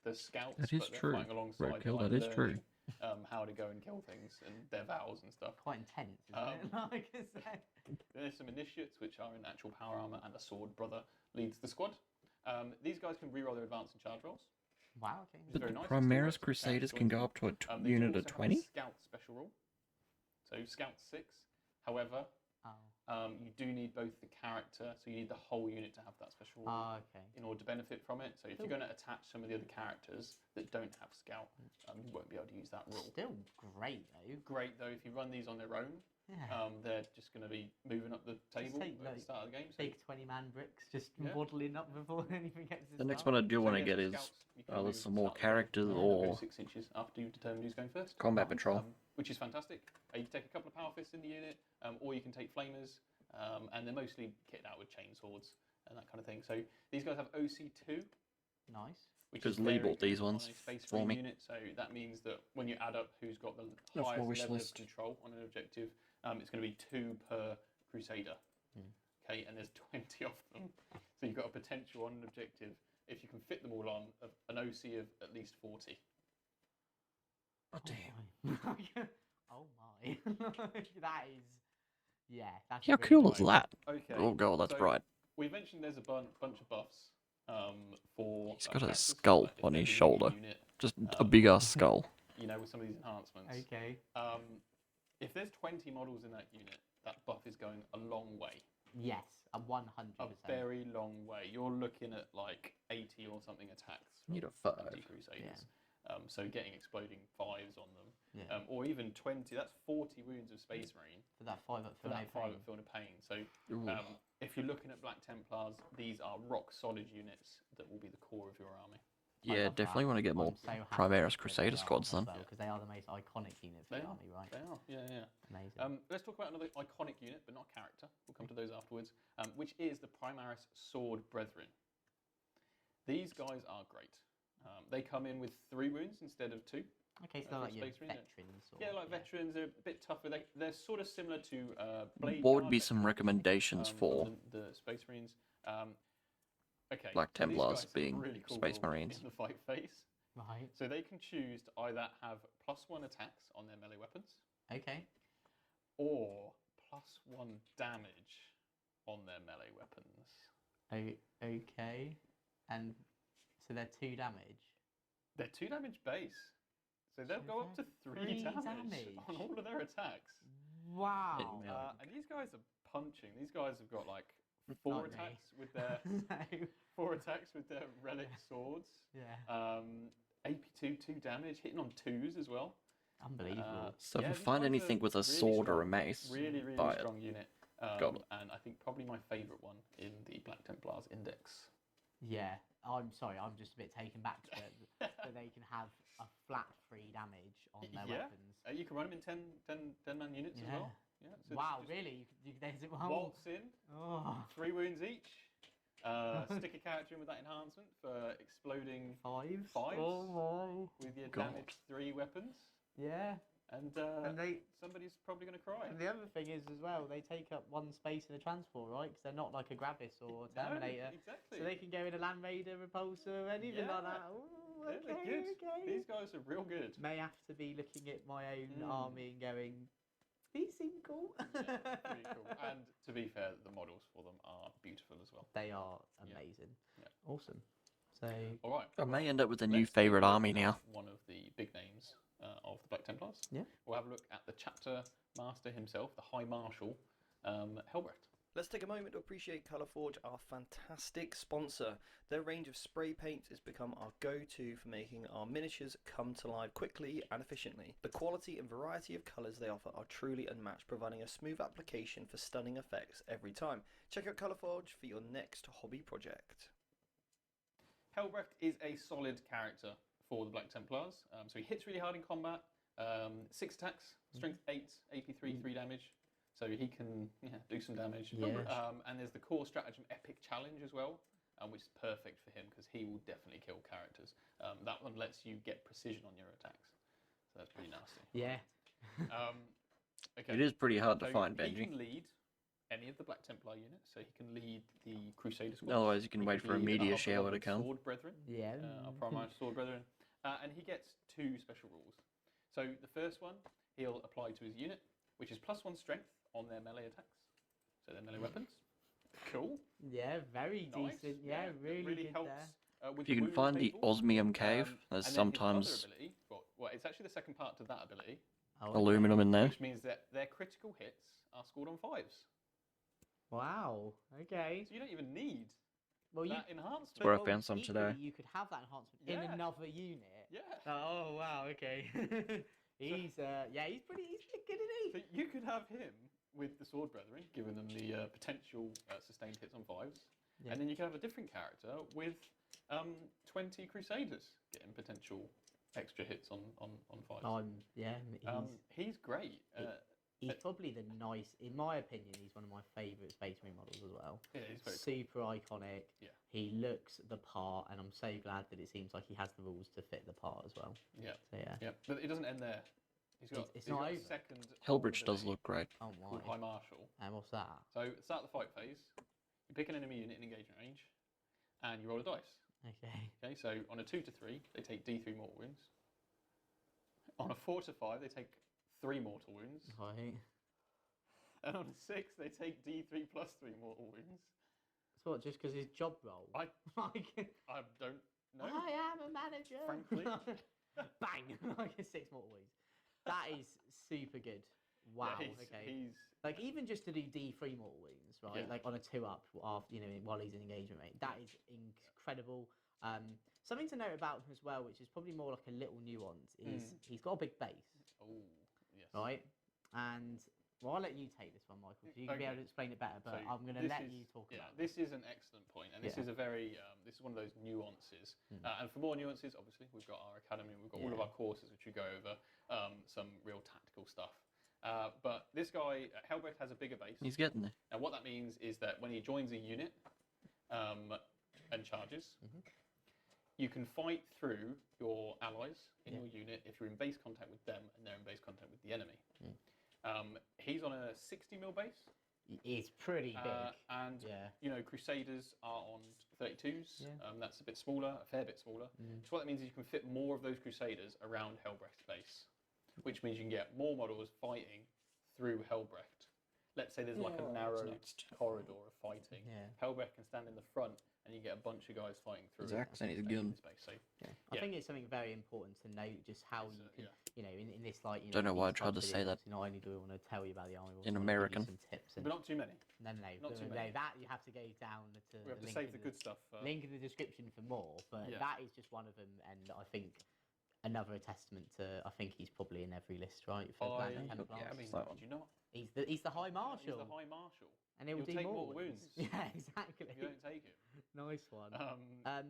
the scouts, That is but they're true. fighting alongside. Roadkill, they're, that is like, true. learning, how to go and kill things and their vows and stuff. Quite intense, isn't it? Like I said. There's some initiates, which are in actual power armor, and a sword brother leads the squad. These guys can reroll their advance and charge rolls. Wow. Okay. Which is But very the nice. Primaris It's still Crusaders works can for go up to a they do unit of also have a 20? Scout special rule. So Scout 6. However, you do need both the character, so you need the whole unit to have that special rule Okay. in order to benefit from it. So if you're going to attach some of the other characters that don't have Scout, you won't be able to use that rule. Still great though. Great though, if you run these on their own, Yeah. they're just going to be moving up the table take, at the like, start of the game. So Big 20-man bricks just Yeah. waddling up before anything gets to The next start. one I do want to yeah, get so is Scouts, you can either move some at the more start of the game, characters and they'll go or 6 inches after you've determined who's going first. combat patrol. Which is fantastic. You can take a couple of power fists in the unit, or you can take flamers, and they're mostly kitted out with chainswords and that kind of thing. So these guys have OC2. Nice. Which Because is Lee very bought these good on ones a Space for Marine me. unit. So that means that when you add up who's got the That's my highest wish level list. of control on an objective, it's going to be 2 per Crusader. Okay, and there's 20 of them. So you've got a potential on an objective, if you can fit them all on, of an OC of at least 40. Oh, damn. Oh my. That is. Yeah. That's How really cool is cool. that? Okay. Oh, God, that's so bright. We mentioned there's a bunch of buffs for. He's got a characters, skull like on his defending shoulder. unit, Just a big ass skull. you know, with some of these enhancements. Okay. If there's 20 models in that unit, that buff is going a long way. Yes. A 100%. A very long way. You're looking at like 80 or something attacks. Need a from 5. Crusaders. So getting exploding 5s on them, Yeah. or even 20. That's 40 wounds of Space Marine For that 5 up for for that 5 at Feel No Pain. So Ooh. if you're looking at Black Templars, these are rock solid units that will be the core of your army. Yeah, definitely want to get more Primaris Crusader squads then. Because they are the most iconic unit for They the are. army, right? They are, yeah. Amazing. Let's talk about another iconic unit, but not character. We'll come to those afterwards, which is the Primaris Sword Brethren. These guys are great. They come in with 3 wounds instead of 2. Okay, so for like your Space Marine, veterans. Or, Yeah, like veterans, they're a bit tougher. They're sort of similar to Blade What would Guard be some veterans, recommendations for the Space Marines? Okay, Black so these Templars guys have being really cool Space rules Marines? in the fight phase. Right. So they can choose to either have +1 attacks on their melee weapons, Okay. or +1 damage on their melee weapons. Okay. And so they're 2 damage. They're 2 damage base, so they'll So go up to they're 3 3 damage on all of their attacks. Wow. And these guys are punching. These guys have got like 4 Not me. attacks with their No. 4 attacks with their relic swords. Yeah. AP2 2 damage, hitting on 2s as well. Unbelievable. So yeah, if these you find guys anything are with a really sword or a strong. mace, Really buy it. strong unit. Got it. And I think probably my favourite one in the Black Templars Index. Yeah. I'm sorry, I'm just a bit taken back to it. That they can have a flat 3 damage on their Yeah. weapons. You can run them in 10-man units as well. Yeah, so Wow, just really? There's it. Wow. waltz in, Oh. 3 wounds each. Stick a character in with that enhancement for exploding Fives. fives Oh with your God. damage 3 weapons. my. Yeah. And they somebody's probably going to cry. And the other thing is as well, they take up 1 space in a transport, right? Because they're not like a Gravis or a Terminator. No, exactly. So they can go in a Land Raider, Repulsor, anything like Yeah. that. Ooh, Yeah, they're good. okay. These guys are real good. May have to be looking at my own Mm. army and going, these seem cool. Yeah, pretty cool. And to be fair, the models for them are beautiful as well. They are Yeah. amazing. Yeah. Awesome. So, All right. I may end up with a new Let's take favourite look army at now. One of the big names of the Black Templars. Yeah. We'll have a look at the chapter master himself, the High Marshal, Helbrecht. Let's take a moment to appreciate Colourforge, our fantastic sponsor. Their range of spray paints has become our go-to for making our miniatures come to life quickly and efficiently. The quality and variety of colours they offer are truly unmatched, providing a smooth application for stunning effects every time. Check out Colourforge for your next hobby project. Helbrecht is a solid character for the Black Templars. So he hits really hard in combat. 6 attacks, strength 8, AP3, 3 damage. So he can do some damage. Yeah. And there's the core stratagem Epic Challenge as well, which is perfect for him because he will definitely kill characters. That one lets you get precision on your attacks. So that's pretty nasty. yeah. Okay. It is pretty hard to So find, He Benji. can lead any of the Black Templar units. So he can lead the Crusader squad. Otherwise, you can wait for a lead meteor our shower to beloved come. Sword Brethren. Yeah. Our Prime Sword Brethren. And he gets 2 special rules. So the first one, he'll apply to his unit, which is +1 strength on their melee attacks. So their melee weapons. Cool. Yeah, very Nice. decent. Yeah, that really good helps. there. With If you the can wound find the table. Osmium Cave, there's And then his other sometimes ability, well, it's actually the second part to that ability, Oh, aluminum in there. which means that their critical hits are scored on 5s. Wow. Okay. So you don't even need Well, that enhancement. That's where I well, found some equally, today. You could have that enhancement in Yeah. another unit. Yeah. Oh wow. Okay. he's he's pretty good, isn't So you could have him with the Sword Brethren, giving them the potential sustained hits on 5s. Yeah. And then you can have a different character with 20 Crusaders getting potential extra hits on 5s. He's great. He's probably the in my opinion, he's one of my favourite Space Marine models as well. Yeah, he's very cool. Super iconic. Yeah. He looks the part, and I'm so glad that it seems like he has the rules to fit the part as well. Yeah. So yeah. Yeah, but it doesn't end there. It's he's not got a over. second Hellbridge does ability look great. Oh called my. High Marshal. And what's that? So at the start of the fight phase, you pick an enemy unit in engagement range, and you roll a dice. Okay. Okay, so on a 2 to 3, they take D3 mortal wounds. On a 4 to 5, they take 3 mortal wounds. Right. And on a 6, they take D3 plus 3 mortal wounds. So what? Just because his job role? I Like, I don't know. I am a manager. Frankly. Bang! Like a 6 mortal wounds. That is super good. Wow. Yeah, Okay. he's Like even just to do D3 mortal wounds, right? Yeah. Like on a 2-up after while he's in engagement rate. That is incredible. Something to note about him as well, which is probably more like a little nuance, is he's got a big base, oh yes. right? And well, I'll let you take this one, Michael, because you can be Okay. able to explain it better. But So I'm going to this let is- you talk Yeah, about it. this is an excellent point, and this Yeah. is a very this is one of those nuances. And for more nuances, obviously, we've got our academy, we've got all of Yeah. our courses which we go over, some real tactical stuff. But this guy, Helbrecht, has a bigger base. He's getting there. And what that means is that when he joins a unit and charges, you can fight through your allies in your unit if you're in base contact with them and they're in base contact with the enemy. He's on a 60 mil base. It's pretty big. And Yeah. you know, Crusaders are on 32s. Yeah. That's a bit smaller, a fair bit smaller. So what that means is you can fit more of those Crusaders around Helbrecht's base, which means you can get more models fighting through Helbrecht. Let's say there's like a narrow corridor of fighting. Yeah. Helbrecht can stand in the front, and you get a bunch of guys fighting through. His accent is in good. his base. So Yeah. I Yeah. think it's something very important to note just how It's, you can, yeah. in this like, Don't know why I these tried to types of say videos, that. Not only do we want to tell you about the army, we In also wanna give you American. some tips. And, but not too many. no, not too many. that you have to go down to. We have to link save in the good stuff. link in the description for more, but Yeah. that is just one of them, and I think another testament to. I think he's probably in every list, right? For Black Templars. I mean, that one. did you not? He's the High Marshal, He's the High Marshal. and he'll He'll do take more mortal wounds. Yeah, exactly. If you don't take him. Nice one.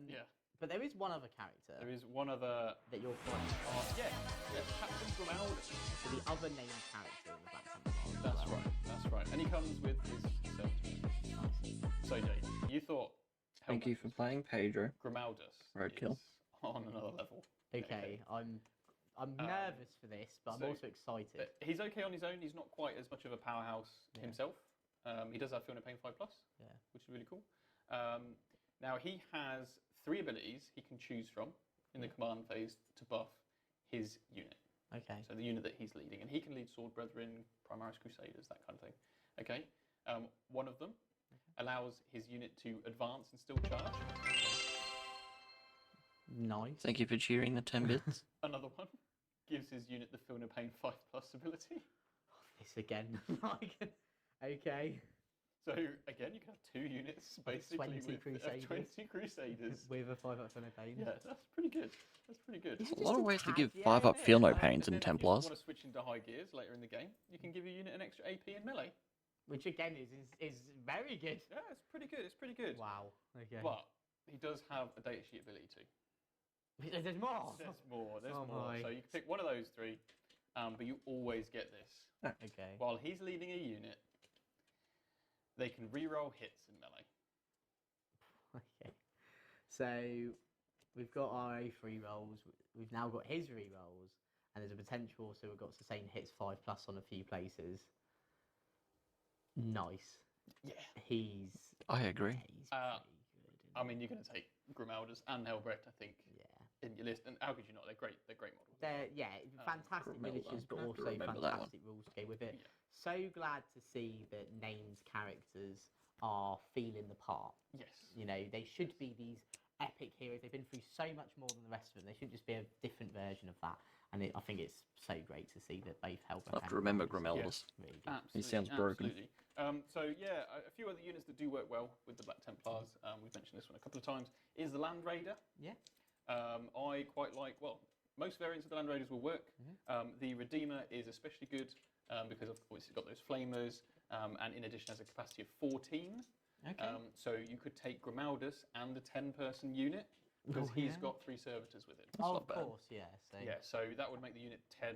Yeah. But there is one other character There is one other. that you're quite. Yes, Captain Grimaldi. So the other named character in the Black Templars. That's right. That's right. And he comes with his service. So Jay, you thought Thank you for playing Pedro. Grimaldus Roadkill. is on another level. Okay, I'm nervous for this, but I'm so- also excited. He's okay on his own. He's not quite as much of a powerhouse himself. He does have Feel No Pain 5+, which is really cool. Now, he has 3 abilities he can choose from in the command phase to buff his unit. Okay. So the unit that he's leading. And he can lead Sword Brethren, Primaris Crusaders, that kind of thing. Okay? One of them allows his unit to advance and still charge. Nice. Thank you for cheering the 10 bits. Another one gives his unit the Feel No Pain 5+ ability. This again. Okay. So again, you can have 2 units basically 20 with Crusaders. 20 Crusaders. With a 5-up Feel No Pain. Yeah, that's pretty good. That's pretty good. There's a lot of ways to give tad, 5 up yeah, Feel No innit? Pains But in then if you Templars. want to switch into high gears later in the game, you can give your unit an extra AP in melee. Which again is very good. Yeah, it's pretty good. It's pretty good. Wow. Okay. But he does have a data sheet ability too. There's more. There's more. There's Oh more. my. So you can pick one of those 3, but you always get this. Okay. While he's leading a unit, they can re-roll hits in melee. Okay. So we've got our A3 rolls. We've now got his re-rolls, and there's a potential also we've got sustain hits 5+ on a few places. Nice. Yeah. I agree. He's Uh, pretty good. I mean, you're going to take Grimaldus and Helbrecht, I think, Yeah. in your list. And how could you not? They're great. They're great models. They're fantastic Grimelda. miniatures, but I have to also remember that one. fantastic rules to go with it. Yeah. So glad to see that named characters are feeling the part. Yes. You know, they should be these epic heroes. They've been through so much more than the rest of them. They should just be a different version of that. And I think it's so great to see that both Helbrecht I have and to remember Grimaldus Grimaldus. really good. Absolutely. sounds broken. Absolutely. So yeah, a few other units that do work well with the Black Templars. We've mentioned this one a couple of times. Is the Land Raider. Yeah. I quite like. Well, most variants of the Land Raiders will work. The Redeemer is especially good because of course it's got those flamers, and in addition has a capacity of 14. Okay. So you could take Grimaldus and a 10-person unit because he's got 3 servitors with him. Oh, not of bad. course, yeah. So Yeah, so that would make the unit 10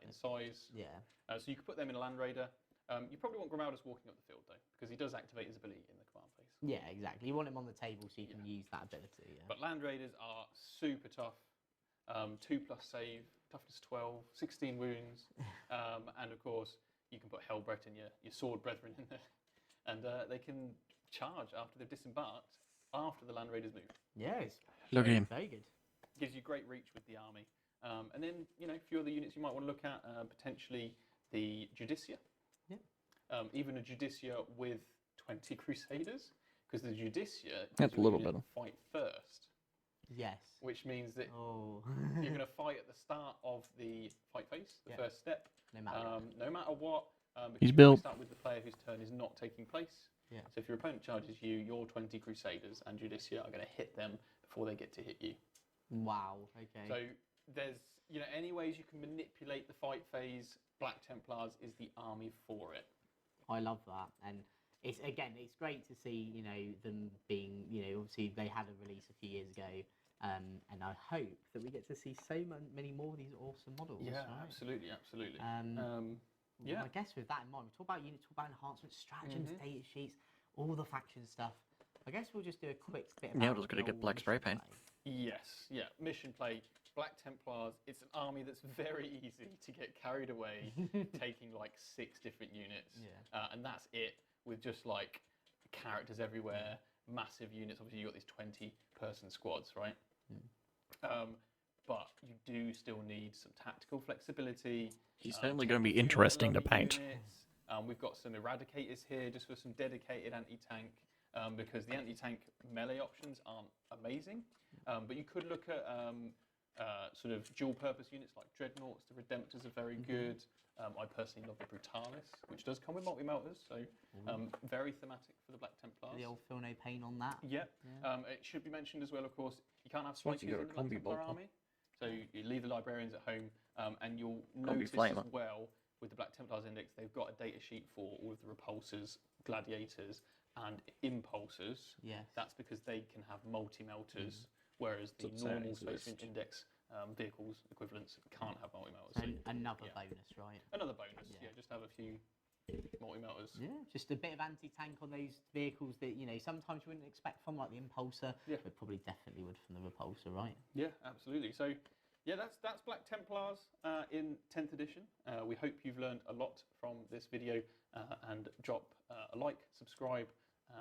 in size. yeah. So you could put them in a Land Raider. You probably want Grimaldus walking up the field though, because he does activate his ability in the command phase. Yeah, exactly. You want him on the table so you can use that ability. Yeah. But Land Raiders are super tough. 2+ save, toughness 12, 16 wounds, and of course you can put Helbrecht and your Sword Brethren in there, and they can charge after they've disembarked after the Land Raiders move. Yes. Look at him. Very good. Gives you great reach with the army. And then, a few other units you might want to look at, potentially the Judicia. Yeah. Even a Judicia with 20 Crusaders, because the Judicia That's is a little unit better. that fight first, Yes. which means that Oh. you're going to fight at the start of the fight phase, the Yeah. first step, No matter what. no matter what. Because He's you built. always start with the player whose turn is not taking place. Yeah. So if your opponent charges you, your 20 Crusaders and Judicia are going to hit them before they get to hit you. Wow. Okay. So there's, any ways you can manipulate the fight phase. Black Templars is the army for it. I love that, and it's great to see them being obviously they had a release a few years ago, and I hope that we get to see so many more of these awesome models. Yeah, right? absolutely, absolutely. Well, I guess with that in mind, we talk about units, talk about enhancements, stratagems, data sheets, all the faction stuff. I guess we'll just do a quick bit. Yeah, about we're just gonna the get old black spray mission paint. play. Yes, yeah. Mission play. Black Templars. It's an army that's very easy to get carried away, taking like 6 different units, and that's it. With just like characters everywhere, massive units. Obviously, you got these 20-person squads, right? But you do still need some tactical flexibility. He's certainly 10 going to be fewer interesting to lucky paint. units. We've got some Eradicators here just for some dedicated anti-tank, because the anti-tank melee options aren't amazing. But you could look at sort of dual-purpose units like Dreadnoughts. The Redemptors are very good. I personally love the Brutalis, which does come with multi-melters, so very thematic for the Black Templars. The old Feel No Pain on that. Yep. It should be mentioned as well, of course, you can't have Once strikers you in got the a Black combi Templar bolter. army. So you leave the librarians at home, and you'll Combi notice flamer. as well with the Black Templars Index, they've got a data sheet for all of the repulsors, gladiators, and impulsors. Yes. That's because they can have multi-melters, whereas the normal Space Marine Index vehicles equivalents can't have multi-melters. And another bonus, right? Another bonus, yeah. Just have a few multi-melters. Yeah, just a bit of anti-tank on those vehicles that, you know, sometimes you wouldn't expect from, like the Impulsor, Yeah. but probably definitely would from the Repulsor, right? Yeah, absolutely. So, yeah, that's Black Templars in 10th edition. We hope you've learned a lot from this video, and drop a like, subscribe,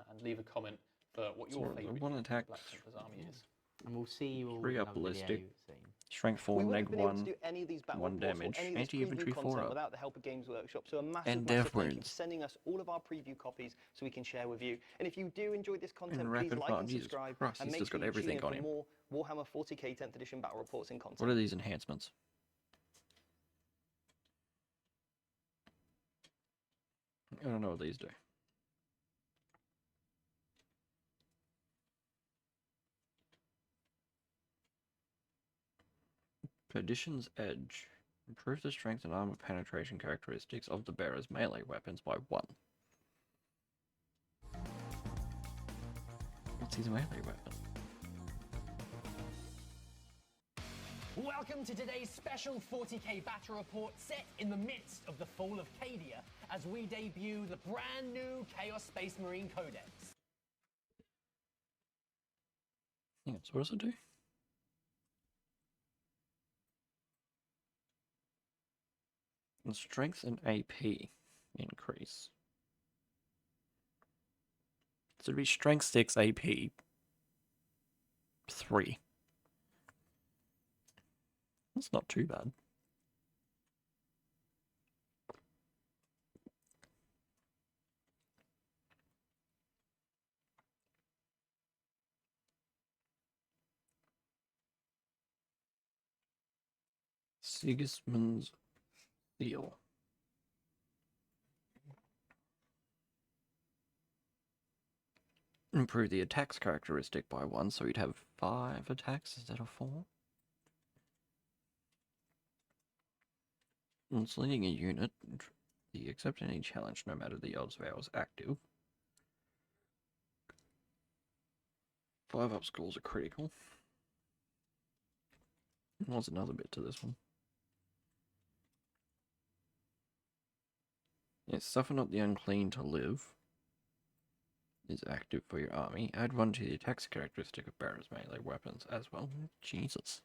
and leave a comment for what your So, favourite one attack, Black Templars army is. And we'll see you all 3 in up another ballistic, video soon. strength 4, We wouldn't neg have been able to 1, do any of these battle 1 reports or damage, any of this anti-infantry preview 4 content up. without the help of Games Workshop. So a massive, And massive death thank you for wounds. sending us all of our preview copies so we can share with you. And if you do enjoy this content, And please rapid like fire. and Jesus subscribe, Christ, and he's make just sure got you tune everything in on for him. more Warhammer 40k 10th edition battle reports and content. What are these enhancements? I don't know what these do. Perdition's Edge. Improve the strength and armor penetration characteristics of the bearer's melee weapons by 1. What's his melee weapon? Welcome to today's special 40k battle report set in the midst of the fall of Cadia as we debut the brand new Chaos Space Marine Codex. Yeah, so what does it do? The strength and AP increase. So it'd be strength 6, AP 3. That's not too bad. Sigismund's Seal. Improve the attacks characteristic by 1, so you'd have 5 attacks instead of 4. Once leading a unit, you accept any challenge no matter the odds of ours active. 5 up scores are critical. There's another bit to this one. Yes, suffer not the unclean to live is active for your army. Add 1 to the attacks characteristic of bearer's melee weapons as well. Jesus.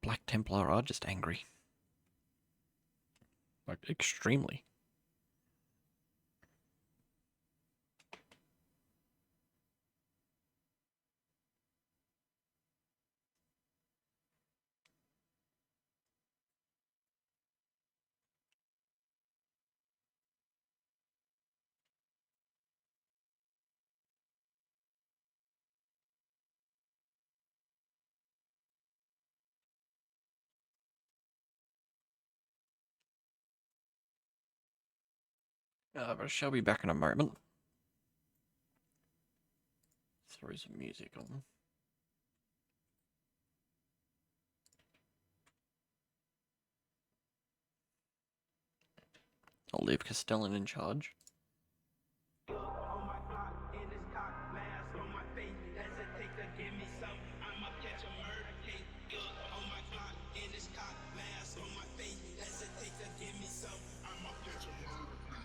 Black Templar are just angry. Like, extremely. But I shall be back in a moment. Throw some music on. I'll leave Castellan in charge. On my clock, in this cock mask on my face, hesitate to give me some. I'ma catch a murder case. On my clock, in this cock mask on my face, hesitate to give me some. I'ma catch a murder case.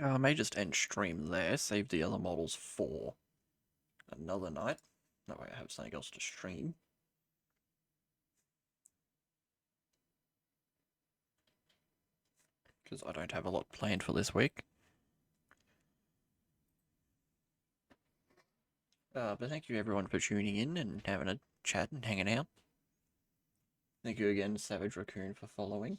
I may just end stream there, save the other models for another night. That way I have something else to stream. Because I don't have a lot planned for this week. But thank you everyone for tuning in and having a chat and hanging out. Thank you again, Savage Raccoon, for following.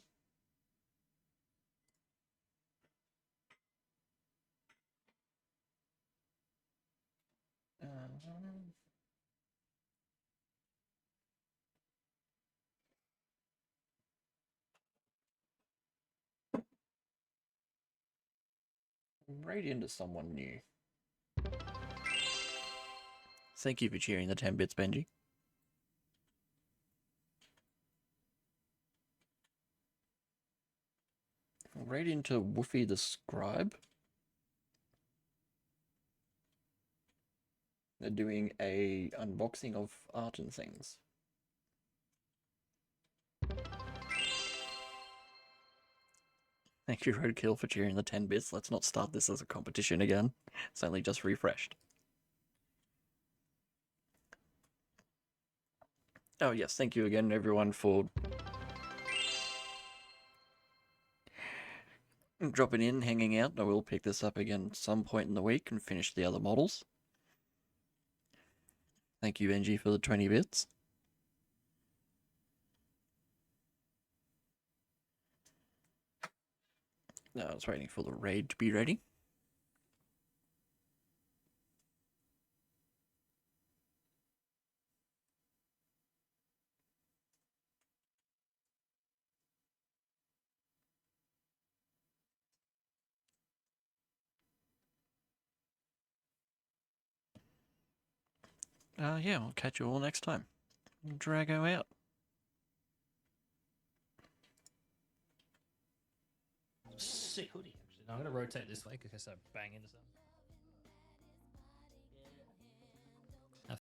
Right into someone new. Thank you for cheering the 10 bits, Benji. Right into Woofy the Scribe. They're doing a unboxing of art and things. Thank you, Roadkill, for cheering the 10 bits. Let's not start this as a competition again. It's only just refreshed. Oh yes, thank you again everyone for dropping in, hanging out. I will pick this up again at some point in the week and finish the other models. Thank you, Benji, for the 20 bits. No, I was waiting for the raid to be ready. Yeah, I'll catch you all next time. Drago out. Sick hoodie. I'm going to rotate this way because I bang into something.